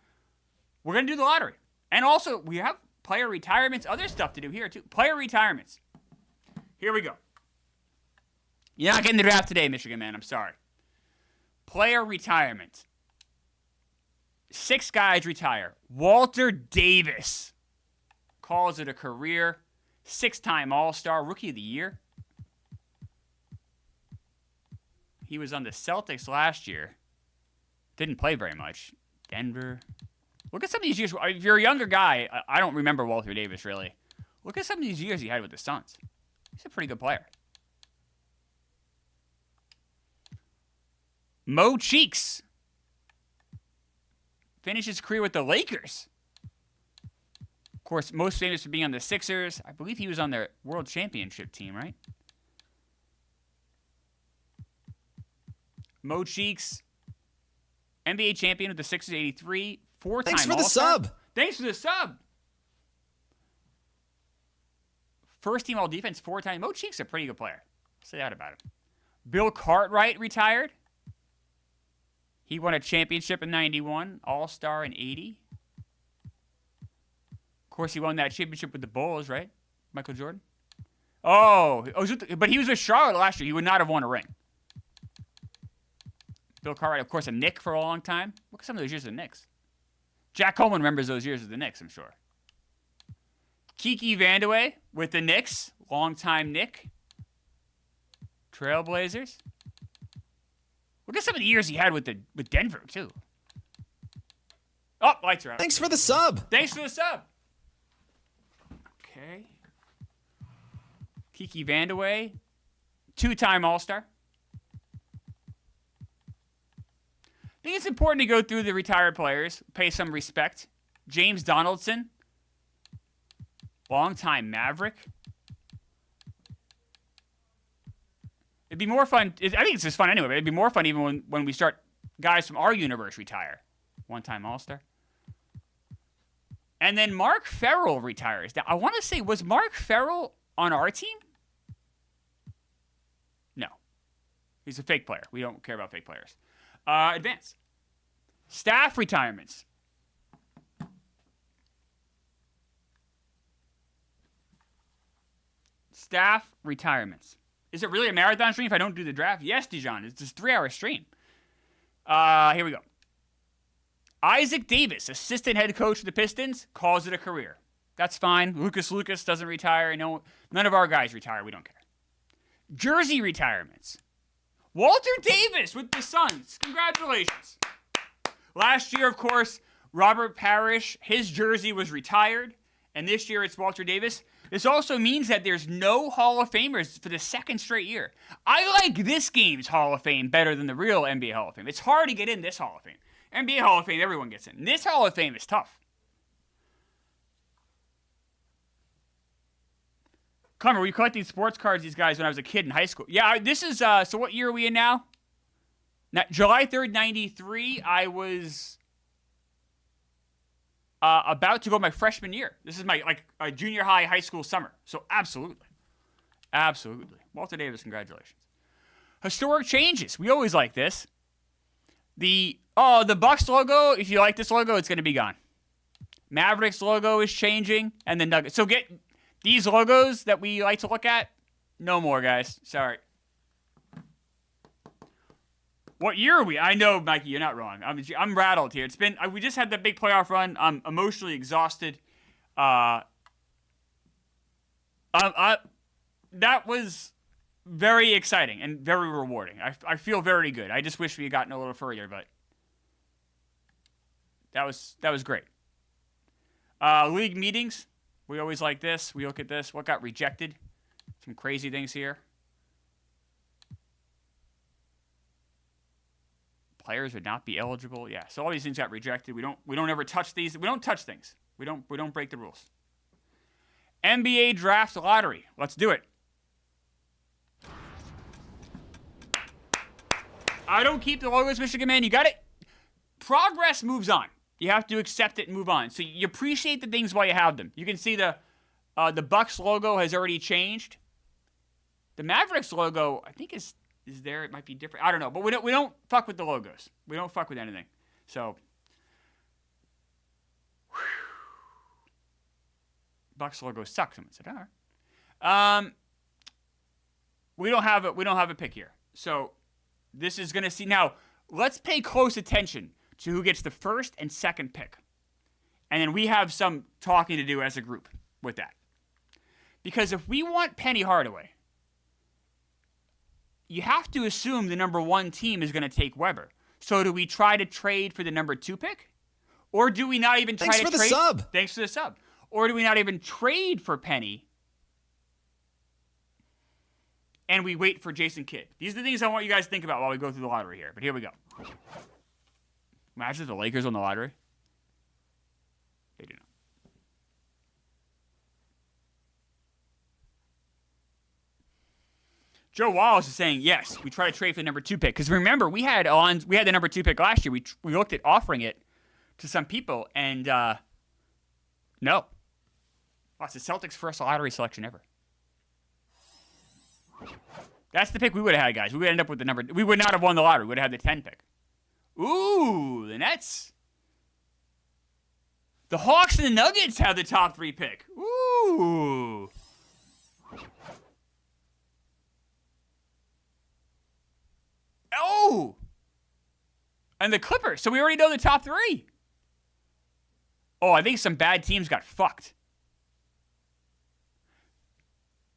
do the lottery. And also, we have player retirements, other stuff to do here too. Player retirements. Here we go. You're not getting the draft today, Michigan man. I'm sorry. Player retirement. 6 guys retire. Walter Davis calls it a career. 6-time All-Star, Rookie of the Year. He was on the Celtics last year. Didn't play very much. Denver. Look at some of these years. If you're a younger guy, I don't remember Walter Davis really. Look at some of these years he had with the Suns. He's a pretty good player. Mo Cheeks finished his career with the Lakers. Of course, most famous for being on the Sixers. I believe he was on their World Championship team, right? Mo Cheeks, NBA champion with the Sixers, 83. 4-time Thanks for the All-Star. sub. Thanks for the sub. First team all defense, 4-time. Mo Cheeks a pretty good player. I'll say that about him. Bill Cartwright retired. He won a championship in 91, All-Star in 80. Of course, he won that championship with the Bulls, right? Michael Jordan. But he was with Charlotte last year. He would not have won a ring. Bill Cartwright, of course, a Knick for a long time. Look at some of those years of the Knicks. Jack Coleman remembers those years of the Knicks, I'm sure. Kiki Vandeweghe with the Knicks, longtime Knick. Trailblazers. Look at some of the years he had with Denver, too. Oh, lights are out. Thanks for the sub. Thanks for the sub. Okay. Kiki Vandeweghe, 2-time All-Star. I think it's important to go through the retired players, pay some respect. James Donaldson, longtime Maverick. It'd be more fun. I think it's just fun anyway, but it'd be more fun even when we start guys from our universe retire. 1-time All-Star. And then Mark Farrell retires. Now, I want to say, was Mark Farrell on our team? No. He's a fake player. We don't care about fake players. Advance. Staff retirements. Staff retirements. Is it really a marathon stream if I don't do the draft? Yes, Dijon. It's just a 3-hour stream. Here we go. Isaac Davis, assistant head coach of the Pistons, calls it a career. That's fine. Lucas doesn't retire. No, none of our guys retire. We don't care. Jersey retirements. Walter Davis with the Suns. Congratulations. Last year, of course, Robert Parrish, his jersey was retired. And this year, it's Walter Davis. This also means that there's no Hall of Famers for the second straight year. I like this game's Hall of Fame better than the real NBA Hall of Fame. It's hard to get in this Hall of Fame. NBA Hall of Fame, everyone gets in. This Hall of Fame is tough. Klemmer, were you collecting sports cards, these guys, when I was a kid in high school? Yeah, this is, so what year are we in now? July 3rd, 93, I was about to go my freshman year. This is my, junior high school summer. So absolutely. Absolutely. Walter Davis, congratulations. Historic changes. We always like this. The Bucks logo, if you like this logo, it's going to be gone. Mavericks logo is changing, and the Nuggets. So get these logos that we like to look at, no more, guys. Sorry. What year are we? I know, Mikey, you're not wrong. I'm rattled here. It's been we just had the big playoff run. I'm emotionally exhausted. That was very exciting and very rewarding. I feel very good. I just wish we had gotten a little further, but that was great. League meetings. We always like this. We look at this. What got rejected? Some crazy things here. Players would not be eligible. Yeah, so all these things got rejected. We don't ever touch these. We don't touch things. We don't break the rules. NBA draft lottery. Let's do it. I don't keep the logos, Michigan man. You got it. Progress moves on. You have to accept it and move on. So you appreciate the things while you have them. You can see the Bucks logo has already changed. The Mavericks logo, I think, is there. It might be different. I don't know. But we don't fuck with the logos. We don't fuck with anything. So, Bucks logo sucks. Someone said, all right. We don't have a pick here. So this is gonna see now. Let's pay close attention to who gets the first and second pick, and then we have some talking to do as a group with that. Because if we want Penny Hardaway, you have to assume the number 1 team is going to take Weber. So do we try to trade for the number 2 pick? Or do we not even try to trade? Thanks for the sub. Thanks for the sub. Or do we not even trade for Penny and we wait for Jason Kidd? These are the things I want you guys to think about while we go through the lottery here. But here we go. Imagine if the Lakers won the lottery. They do not. Joe Wallace is saying, yes, we try to trade for the number 2 pick. Because remember, we had the number 2 pick last year. We looked at offering it to some people, and no. That's the Celtics' first lottery selection ever. That's the pick we would have had, guys. We would end up with the number. We would not have won the lottery. We would have had the 10 pick. Ooh, the Nets. The Hawks and the Nuggets have the top 3 pick. Ooh. Oh! And the Clippers. So we already know the top 3. Oh, I think some bad teams got fucked.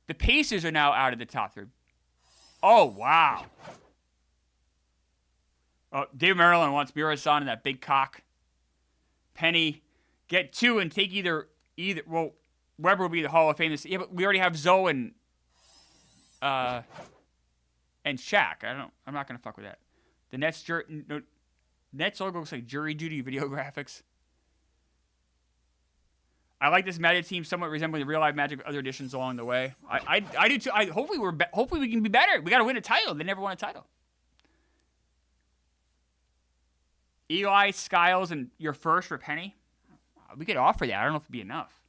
The Pacers are now out of the top 3. Oh, wow. Oh, Dave Maryland wants Miro-san and that big cock. Penny, get 2 and take either. Well, Weber will be the Hall of Fame. Yeah, but we already have Zoe and Shaq. I'm not gonna fuck with that. The Nets logo looks like jury duty video graphics. I like this Magic team somewhat resembling the real life Magic with other additions along the way. I do too. Hopefully we can be better. We got to win a title. They never won a title. Eli, Skiles, and your first for Penny. We could offer that. I don't know if it'd be enough.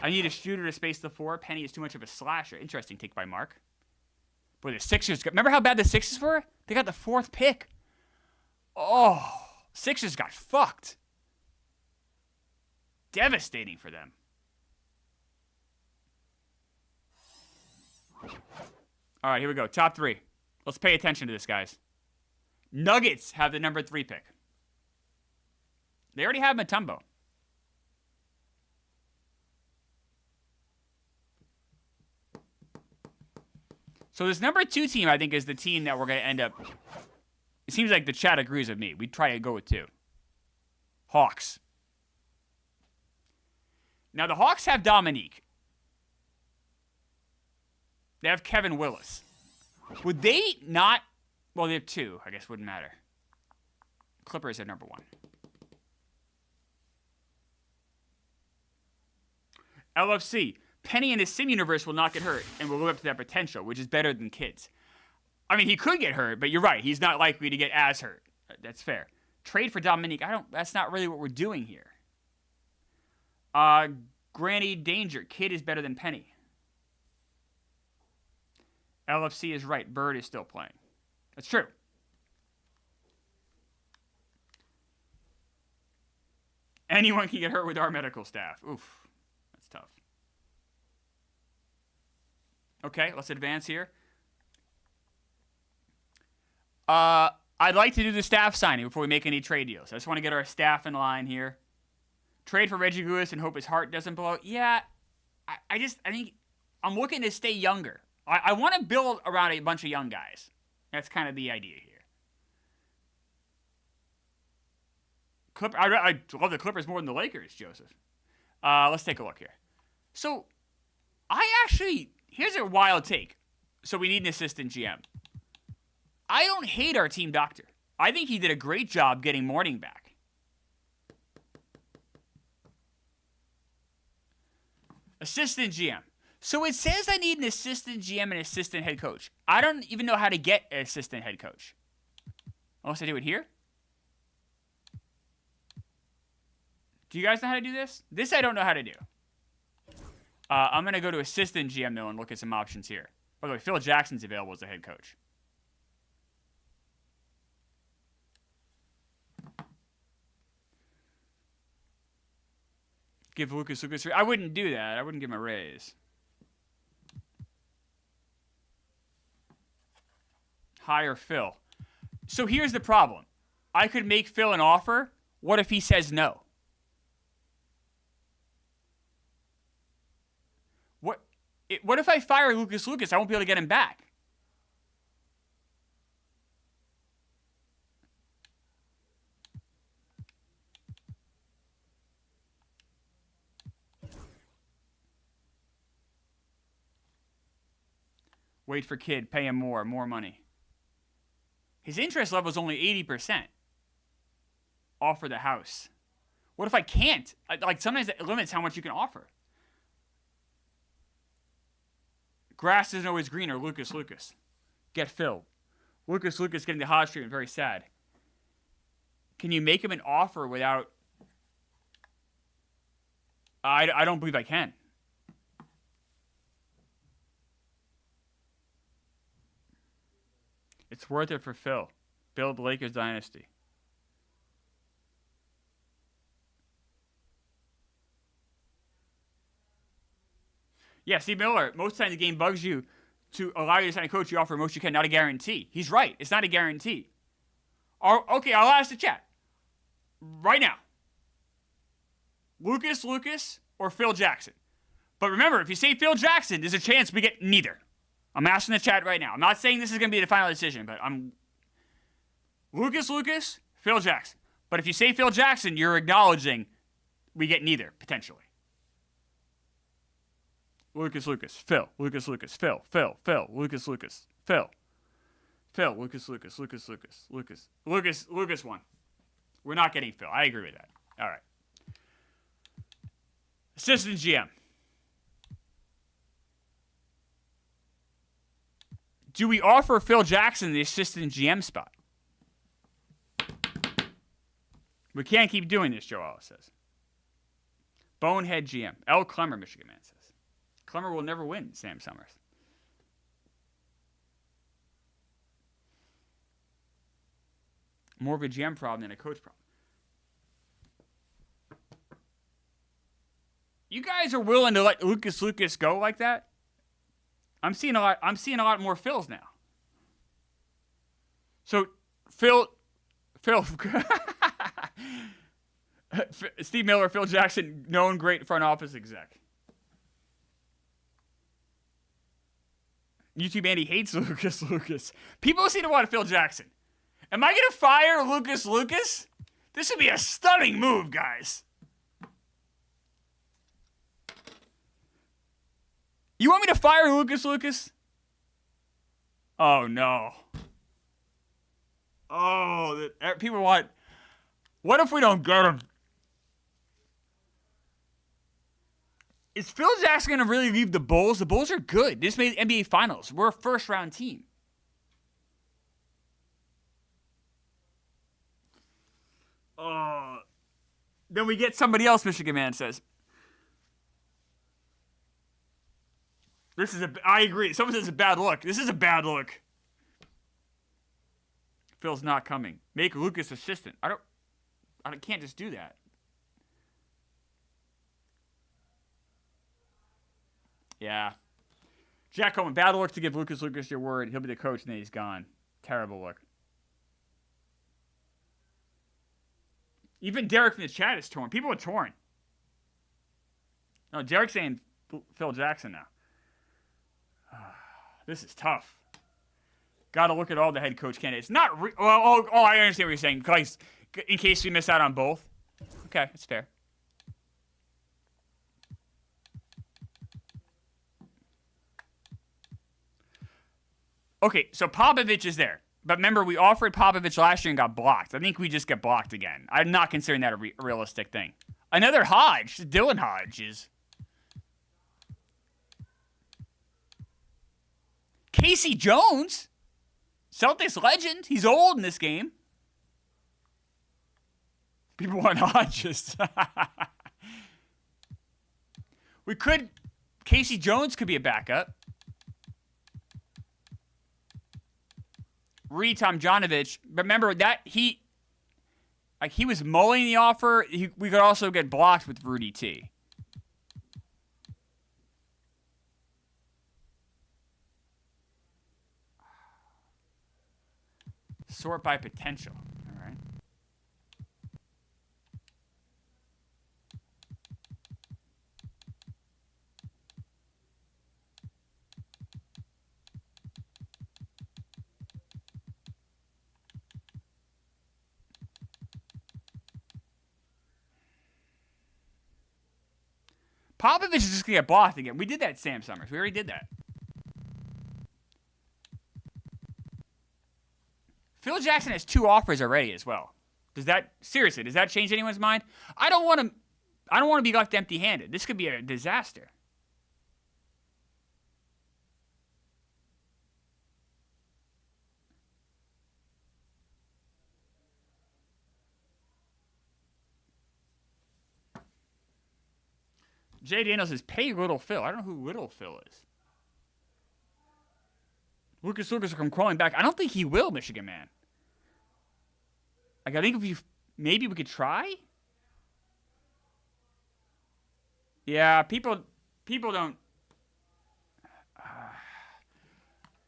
I need a shooter to space the 4. Penny is too much of a slasher. Interesting take by Mark. Boy, the Sixers. Remember how bad the Sixers were? They got the 4th pick. Oh, Sixers got fucked. Devastating for them. All right, here we go. Top 3. Let's pay attention to this, guys. Nuggets have the number 3 pick. They already have Mutombo. So this number 2 team, I think, is the team that we're going to end up. It seems like the chat agrees with me. We try to go with 2. Hawks. Now, the Hawks have Dominique. They have Kevin Willis. Would they not? Well, they have 2. I guess wouldn't matter. Clippers at number 1. LFC. Penny in his sim universe will not get hurt and will live up to that potential, which is better than Kids. I mean, he could get hurt, but you're right. He's not likely to get as hurt. That's fair. Trade for Dominique. That's not really what we're doing here. Granny Danger. Kid is better than Penny. LFC is right. Bird is still playing. That's true. Anyone can get hurt with our medical staff. Oof. That's tough. Okay, let's advance here. I'd like to do the staff signing before we make any trade deals. I just want to get our staff in line here. Trade for Reggie Lewis and hope his heart doesn't blow. Yeah, I think I'm looking to stay younger. I want to build around a bunch of young guys. That's kind of the idea here. I love the Clippers more than the Lakers, Joseph. Let's take a look here. So, here's a wild take. So we need an assistant GM. I don't hate our team doctor. I think he did a great job getting Morning back. Assistant GM. So it says I need an assistant GM and assistant head coach. I don't even know how to get an assistant head coach. Unless I do it here. Do you guys know how to do this? This I don't know how to do. I'm going to go to assistant GM, though, and look at some options here. By the way, Phil Jackson's available as the head coach. Give Lucas. I wouldn't do that. I wouldn't give him a raise. Hire Phil. So here's the problem. I could make Phil an offer. What if he says no? What if I fire Lucas? I won't be able to get him back. Wait for kid, pay him more money. His interest level is only 80%. Offer the house. What if I can't? Like, sometimes it limits how much you can offer. Grass isn't always greener, Lucas. Get Phil. Lucas getting the hot treatment, very sad. Can you make him an offer without... I don't believe I can. It's worth it for Phil. Build Lakers dynasty. Yeah, Steve Miller, most of the time the game bugs you to allow you to sign a coach, you offer most you can, not a guarantee. He's right. It's not a guarantee. Okay, I'll ask the chat. Right now. Lucas or Phil Jackson. But remember, if you say Phil Jackson, there's a chance we get neither. I'm asking the chat right now. I'm not saying this is going to be the final decision, but I'm... Lucas, Phil Jackson. But if you say Phil Jackson, you're acknowledging we get neither, potentially. Lucas, Phil, Phil, Lucas, Phil, Lucas won. We're not getting Phil. I agree with that. All right. Assistant GM. Do we offer Phil Jackson the assistant GM spot? We can't keep doing this, Joe Ellis says. Bonehead GM. L. Klemmer, Michigan man says. Klemmer will never win, Sam Summers. More of a GM problem than a coach problem. You guys are willing to let Lucas go like that? I'm seeing a lot more Phils now. So Phil Steve Miller, Phil Jackson, known great front office exec. YouTube Andy hates Lucas. People seem to want Phil Jackson. Am I going to fire Lucas? This would be a stunning move, guys. You want me to fire Lucas? Oh, no. Oh, people want... What if we don't get him? Is Phil Jackson going to really leave the Bulls? The Bulls are good. This made NBA Finals. We're a first-round team. Then we get somebody else, Michigan man says. I agree. Someone says it's a bad look. This is a bad look. Phil's not coming. Make Lucas assistant. I can't just do that. Yeah. Jack Coleman, bad look to give Lucas your word. He'll be the coach, and then he's gone. Terrible look. Even Derek from the chat is torn. People are torn. No, Derek's saying Phil Jackson now. This is tough. Got to look at all the head coach candidates. Not I understand what you're saying. In case we miss out on both. Okay, it's fair. Okay, so Popovich is there. But remember, we offered Popovich last year and got blocked. I think we just get blocked again. I'm not considering that a realistic thing. Another Hodge. Dylan Hodge is... Casey Jones. Celtics legend. He's old in this game. People want Hodges. We could. Casey Jones could be a backup. Reed Tomjanovich. Remember that he was mulling the offer. We could also get blocked with Rudy T. Sort by potential. All right. Popovich is just going to get blocked again. We did that, Sam Summers. We already did that. Phil Jackson has 2 offers already as well. Does that change anyone's mind? I don't want to be left empty-handed. This could be a disaster. Jay Daniels says, pay Little Phil. I don't know who Little Phil is. Lucas will come crawling back. I don't think he will, Michigan man. Like, I think maybe we could try. Yeah, people don't.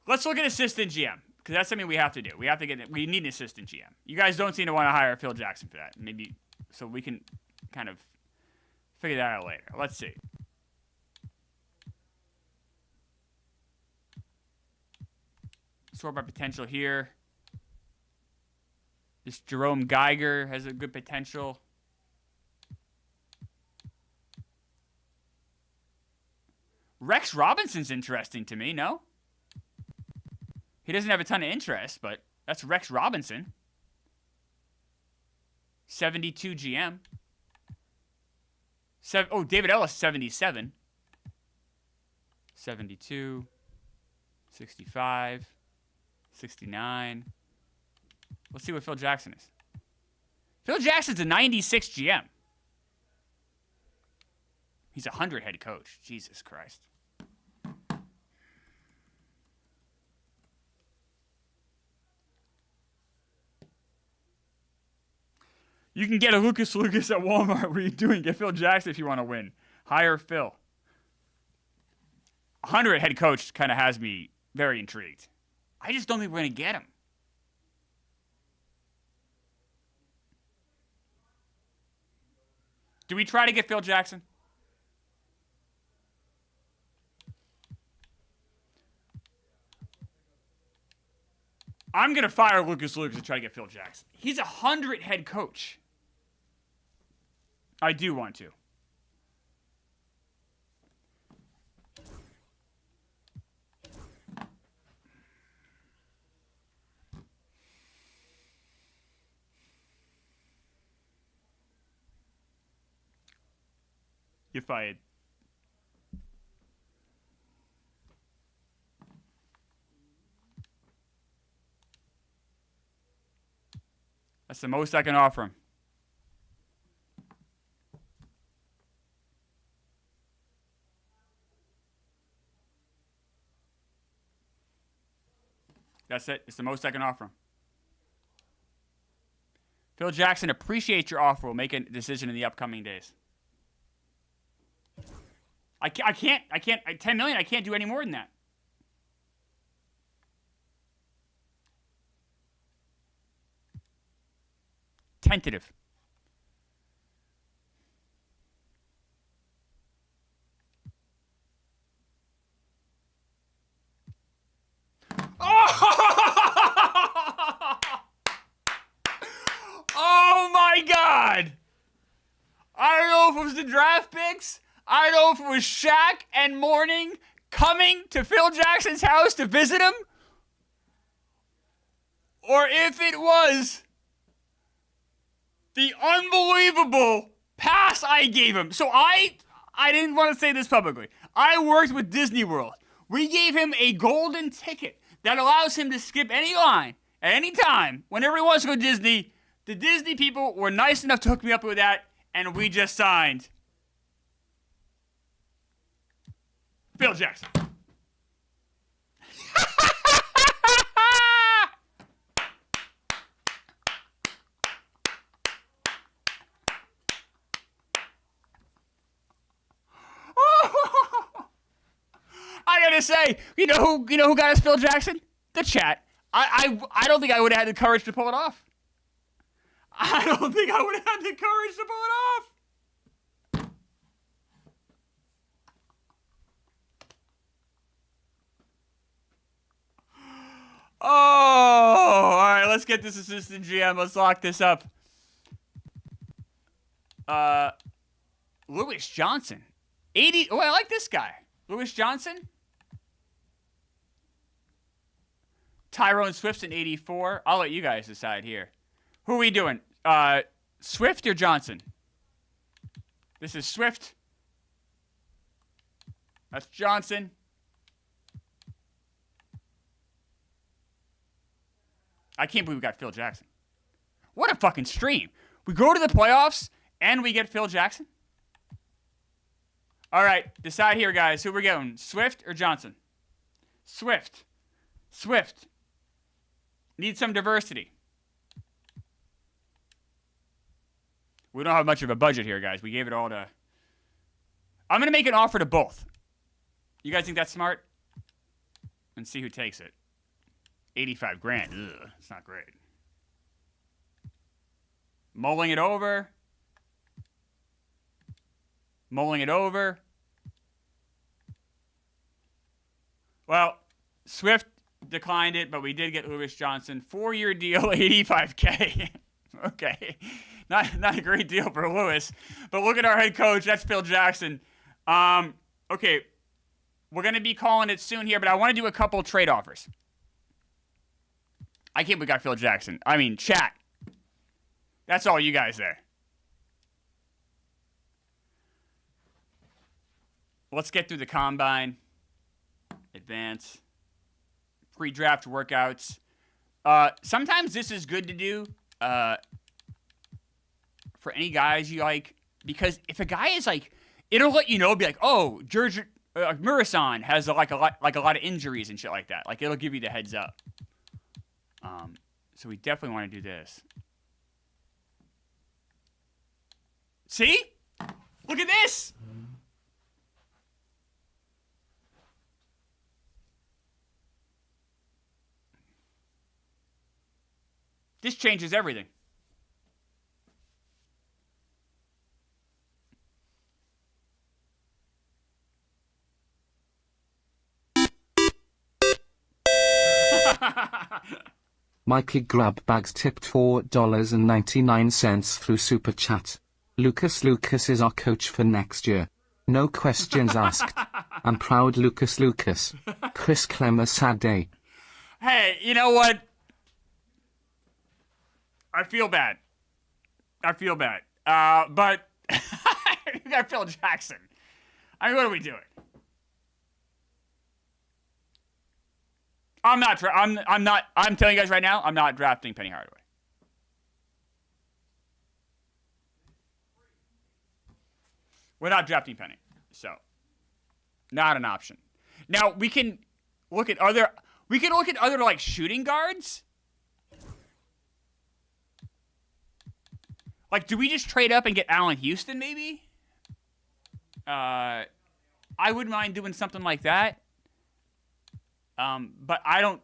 Let's look at assistant GM because that's something we have to do. We need an assistant GM. You guys don't seem to want to hire Phil Jackson for that. Maybe so we can kind of figure that out later. Let's see. Sort by potential here. This Jerome Geiger has a good potential. Rex Robinson's interesting to me, no? He doesn't have a ton of interest, but that's Rex Robinson. 72 GM. David Ellis, 77. 72. 65. 69. Let's see what Phil Jackson is. Phil Jackson's a 96 GM. He's a 100 head coach. Jesus Christ. You can get a Lucas at Walmart. What are you doing? Get Phil Jackson if you want to win. Hire Phil. 100 head coach kind of has me very intrigued. I just don't think we're going to get him. Do we try to get Phil Jackson? I'm going to fire Lucas and try to get Phil Jackson. He's a 100 head coach. I do want to. You're fired. That's the most I can offer him. That's it. It's the most I can offer him. Phil Jackson, appreciate your offer. We'll make a decision in the upcoming days. I can't, 10 million, I can't do any more than that. Tentative. Oh my God! I don't know if it was the draft picks. I don't know if it was Shaq and Mourning coming to Phil Jackson's house to visit him, or if it was the unbelievable pass I gave him. So I didn't want to say this publicly. I worked with Disney World. We gave him a golden ticket that allows him to skip any line at any time whenever he wants to go to Disney The Disney people were nice enough to hook me up with that, and we just signed Phil Jackson. I gotta say, you know who got us Phil Jackson? The chat. I don't think I would have had the courage to pull it off. I don't think I would have had the courage to pull it off. Oh, all right. Let's get this assistant GM. Let's lock this up. Lewis Johnson, 80. Oh, I like this guy. Lewis Johnson. Tyrone Swift's an 84. I'll let you guys decide here. Who are we doing? Swift or Johnson? This is Swift. That's Johnson. I can't believe we got Phil Jackson. What a fucking stream. We go to the playoffs and we get Phil Jackson? All right, decide here, guys. Who we're going, Swift or Johnson? Swift. Swift. Need some diversity. We don't have much of a budget here, guys. We gave it all to... I'm going to make an offer to both. You guys think that's smart? And see who takes it. 85 grand. Ugh, it's not great. Mulling it over. Mulling it over. Well, Swift declined it, but we did get Lewis Johnson. 4-year deal, $85K. Okay. Not a great deal for Lewis. But look at our head coach. That's Phil Jackson. Okay. We're going to be calling it soon here, but I want to do a couple trade offers. I can't believe we got Phil Jackson. I mean, chat. That's all you guys there. Let's get through the combine. Advance. Pre-draft workouts. Sometimes this is good to do for any guys you like. Because if a guy is like, it'll let you know, be like, oh, George Murison has a lot of injuries and shit like that. Like, it'll give you the heads up. So we definitely want to do this. See? Look at this! This changes everything. Mikey Grabbags tipped $4.99 through Super Chat. Lucas is our coach for next year. No questions asked. I'm proud Lucas. Chris Klemmer, sad day. Hey, you know what? I feel bad. But we got Phil Jackson. I mean, what are we doing? I'm telling you guys right now, I'm not drafting Penny Hardaway. We're not drafting Penny. So, not an option. Now, we can look at other like shooting guards. Like, do we just trade up and get Allen Houston maybe? I wouldn't mind doing something like that. But I'm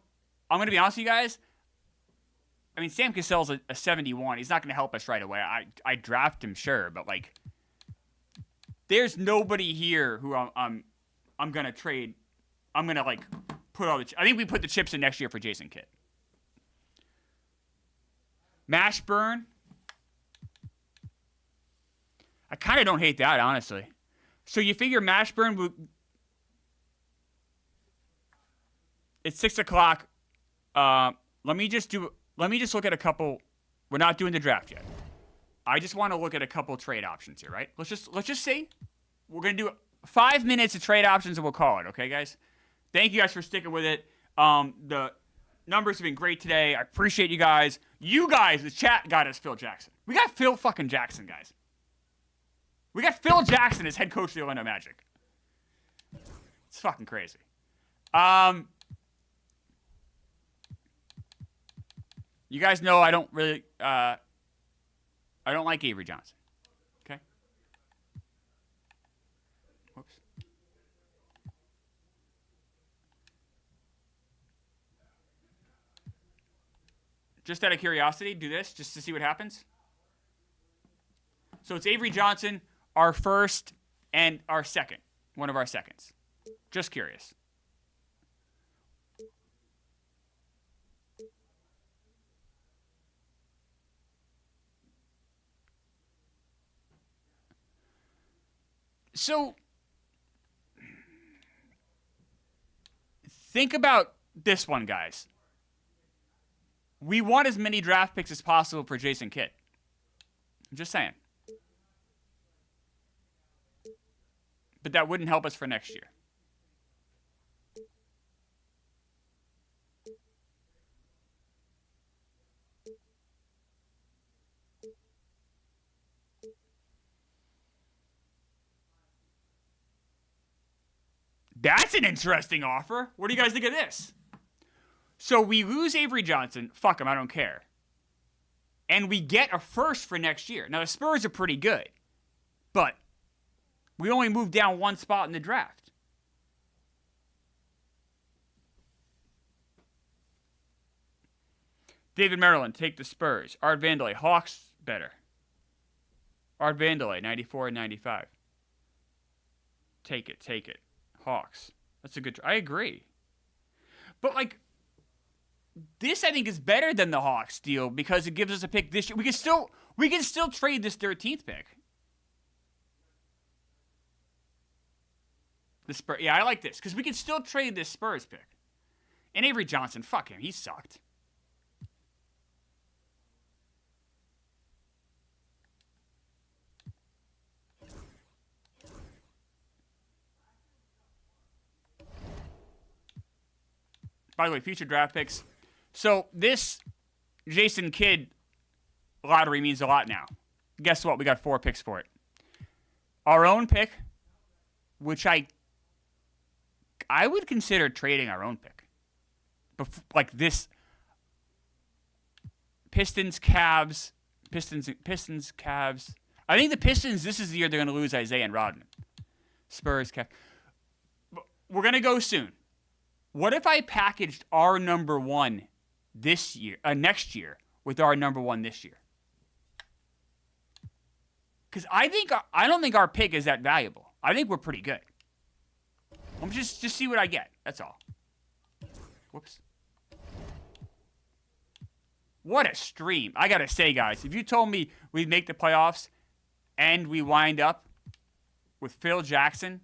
going to be honest with you guys. I mean, Sam Cassell's a 71. He's not going to help us right away. I draft him, sure, but like, there's nobody here who I'm going to trade. I'm going to like put all the. I think we put the chips in next year for Jason Kidd. Mashburn. I kind of don't hate that, honestly. So you figure Mashburn would. It's 6 o'clock. Let me just look at a couple. We're not doing the draft yet. I just want to look at a couple trade options here, right? Let's just see. We're gonna do 5 minutes of trade options and we'll call it, okay, guys? Thank you guys for sticking with it. The numbers have been great today. I appreciate you guys. You guys, the chat, got us Phil Jackson. We got Phil fucking Jackson, guys. We got Phil Jackson as head coach of the Orlando Magic. It's fucking crazy. You guys know I don't really, I don't like Avery Johnson. Okay? Whoops. Just out of curiosity, do this just to see what happens. So it's Avery Johnson, our first and our second. One of our seconds. Just curious. So, think about this one, guys. We want as many draft picks as possible for Jason Kidd. I'm just saying. But that wouldn't help us for next year. That's an interesting offer. What do you guys think of this? So we lose Avery Johnson. Fuck him, I don't care. And we get a first for next year. Now, the Spurs are pretty good. But we only moved down one spot in the draft. David Maryland, take the Spurs. Art Vandelay, Hawks, better. Art Vandelay, 94 and 95. Take it, take it. Hawks. That's a good... I agree. But, like, this, I think, is better than the Hawks deal because it gives us a pick this year. We can still trade this 13th pick. The Spurs... Yeah, I like this because we can still trade this Spurs pick. And Avery Johnson, fuck him. He sucked. By the way, future draft picks. So this Jason Kidd lottery means a lot now. Guess what? We got 4 picks for it. Our own pick, which I would consider trading our own pick. Like this Pistons, Cavs. I think the Pistons, this is the year they're going to lose Isaiah and Rodman. Spurs, Cavs. We're going to go soon. What if I packaged our number 1 this year, next year, with our number 1 this year? Because I don't think our pick is that valuable. I think we're pretty good. I'm just see what I get. That's all. Whoops. What a stream! I gotta say, guys, if you told me we'd make the playoffs and we wind up with Phil Jackson,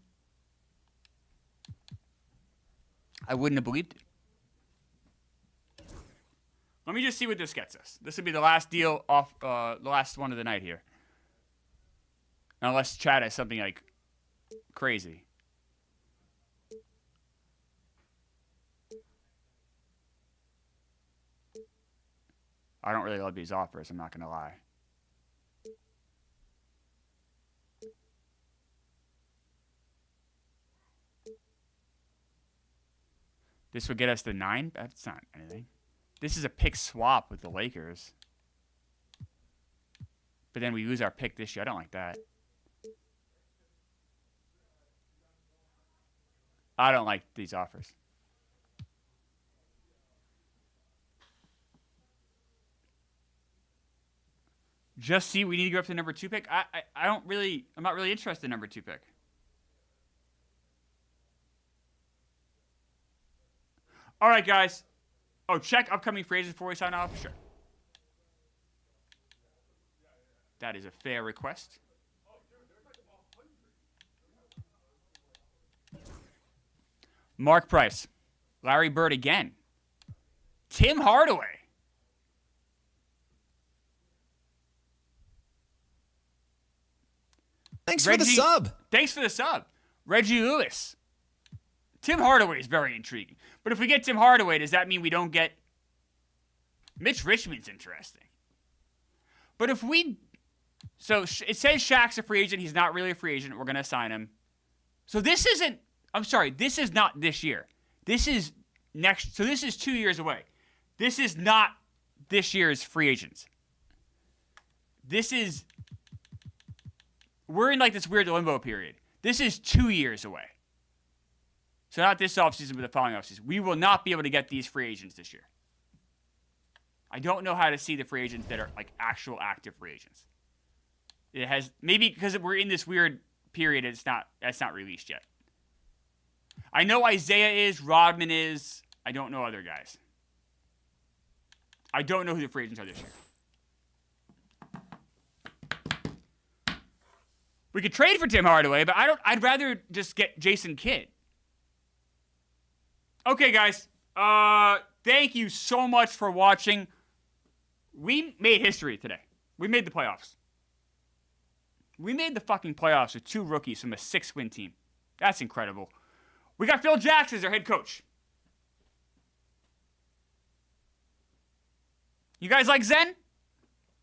I wouldn't have believed it. Let me just see what this gets us. This will be the last deal off, the last one of the night here. Unless Chad has something like crazy. I don't really love these offers, I'm not going to lie. This would get us to 9? That's not anything. This is a pick swap with the Lakers. But then we lose our pick this year. I don't like that. I don't like these offers. Just see, we need to go up to the number 2 pick. I'm not really interested in number 2 pick. All right, guys. Oh, check upcoming phrases before we sign off? Sure. That is a fair request. Mark Price. Larry Bird again. Tim Hardaway. Thanks for the sub. Thanks for the sub. Reggie Lewis. Tim Hardaway is very intriguing. But if we get Tim Hardaway, does that mean we don't get Mitch Richmond's interesting. But if we... So it says Shaq's a free agent. He's not really a free agent. We're going to sign him. So this isn't... I'm sorry. This is not this year. This is next... So this is 2 years away. This is not this year's free agents. This is... We're in like this weird limbo period. This is 2 years away. So not this offseason, but the following offseason. We will not be able to get these free agents this year. I don't know how to see the free agents that are like actual active free agents. It has maybe because we're in this weird period. That's not released yet. I know Isaiah is, Rodman is. I don't know other guys. I don't know who the free agents are this year. We could trade for Tim Hardaway, but I'd rather just get Jason Kidd. Okay, guys. Thank you so much for watching. We made history today. We made the playoffs. We made the fucking playoffs with 2 rookies from a 6-win team. That's incredible. We got Phil Jackson as our head coach. You guys like Zen?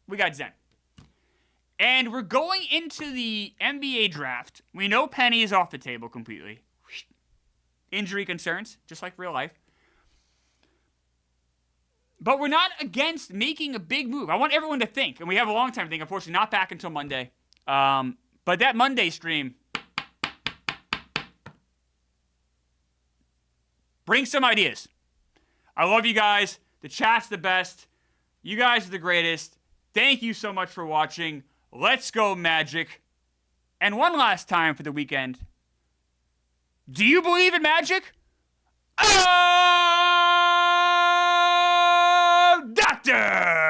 We got Zen. And we're going into the NBA draft. We know Penny is off the table completely. Injury concerns, just like real life. But we're not against making a big move. I want everyone to think, and we have a long time to think. Unfortunately, not back until Monday. But that Monday stream, bring some ideas. I love you guys. The chat's the best. You guys are the greatest. Thank you so much for watching. Let's go Magic. And one last time for the weekend. Do you believe in magic? Oh, Doctor!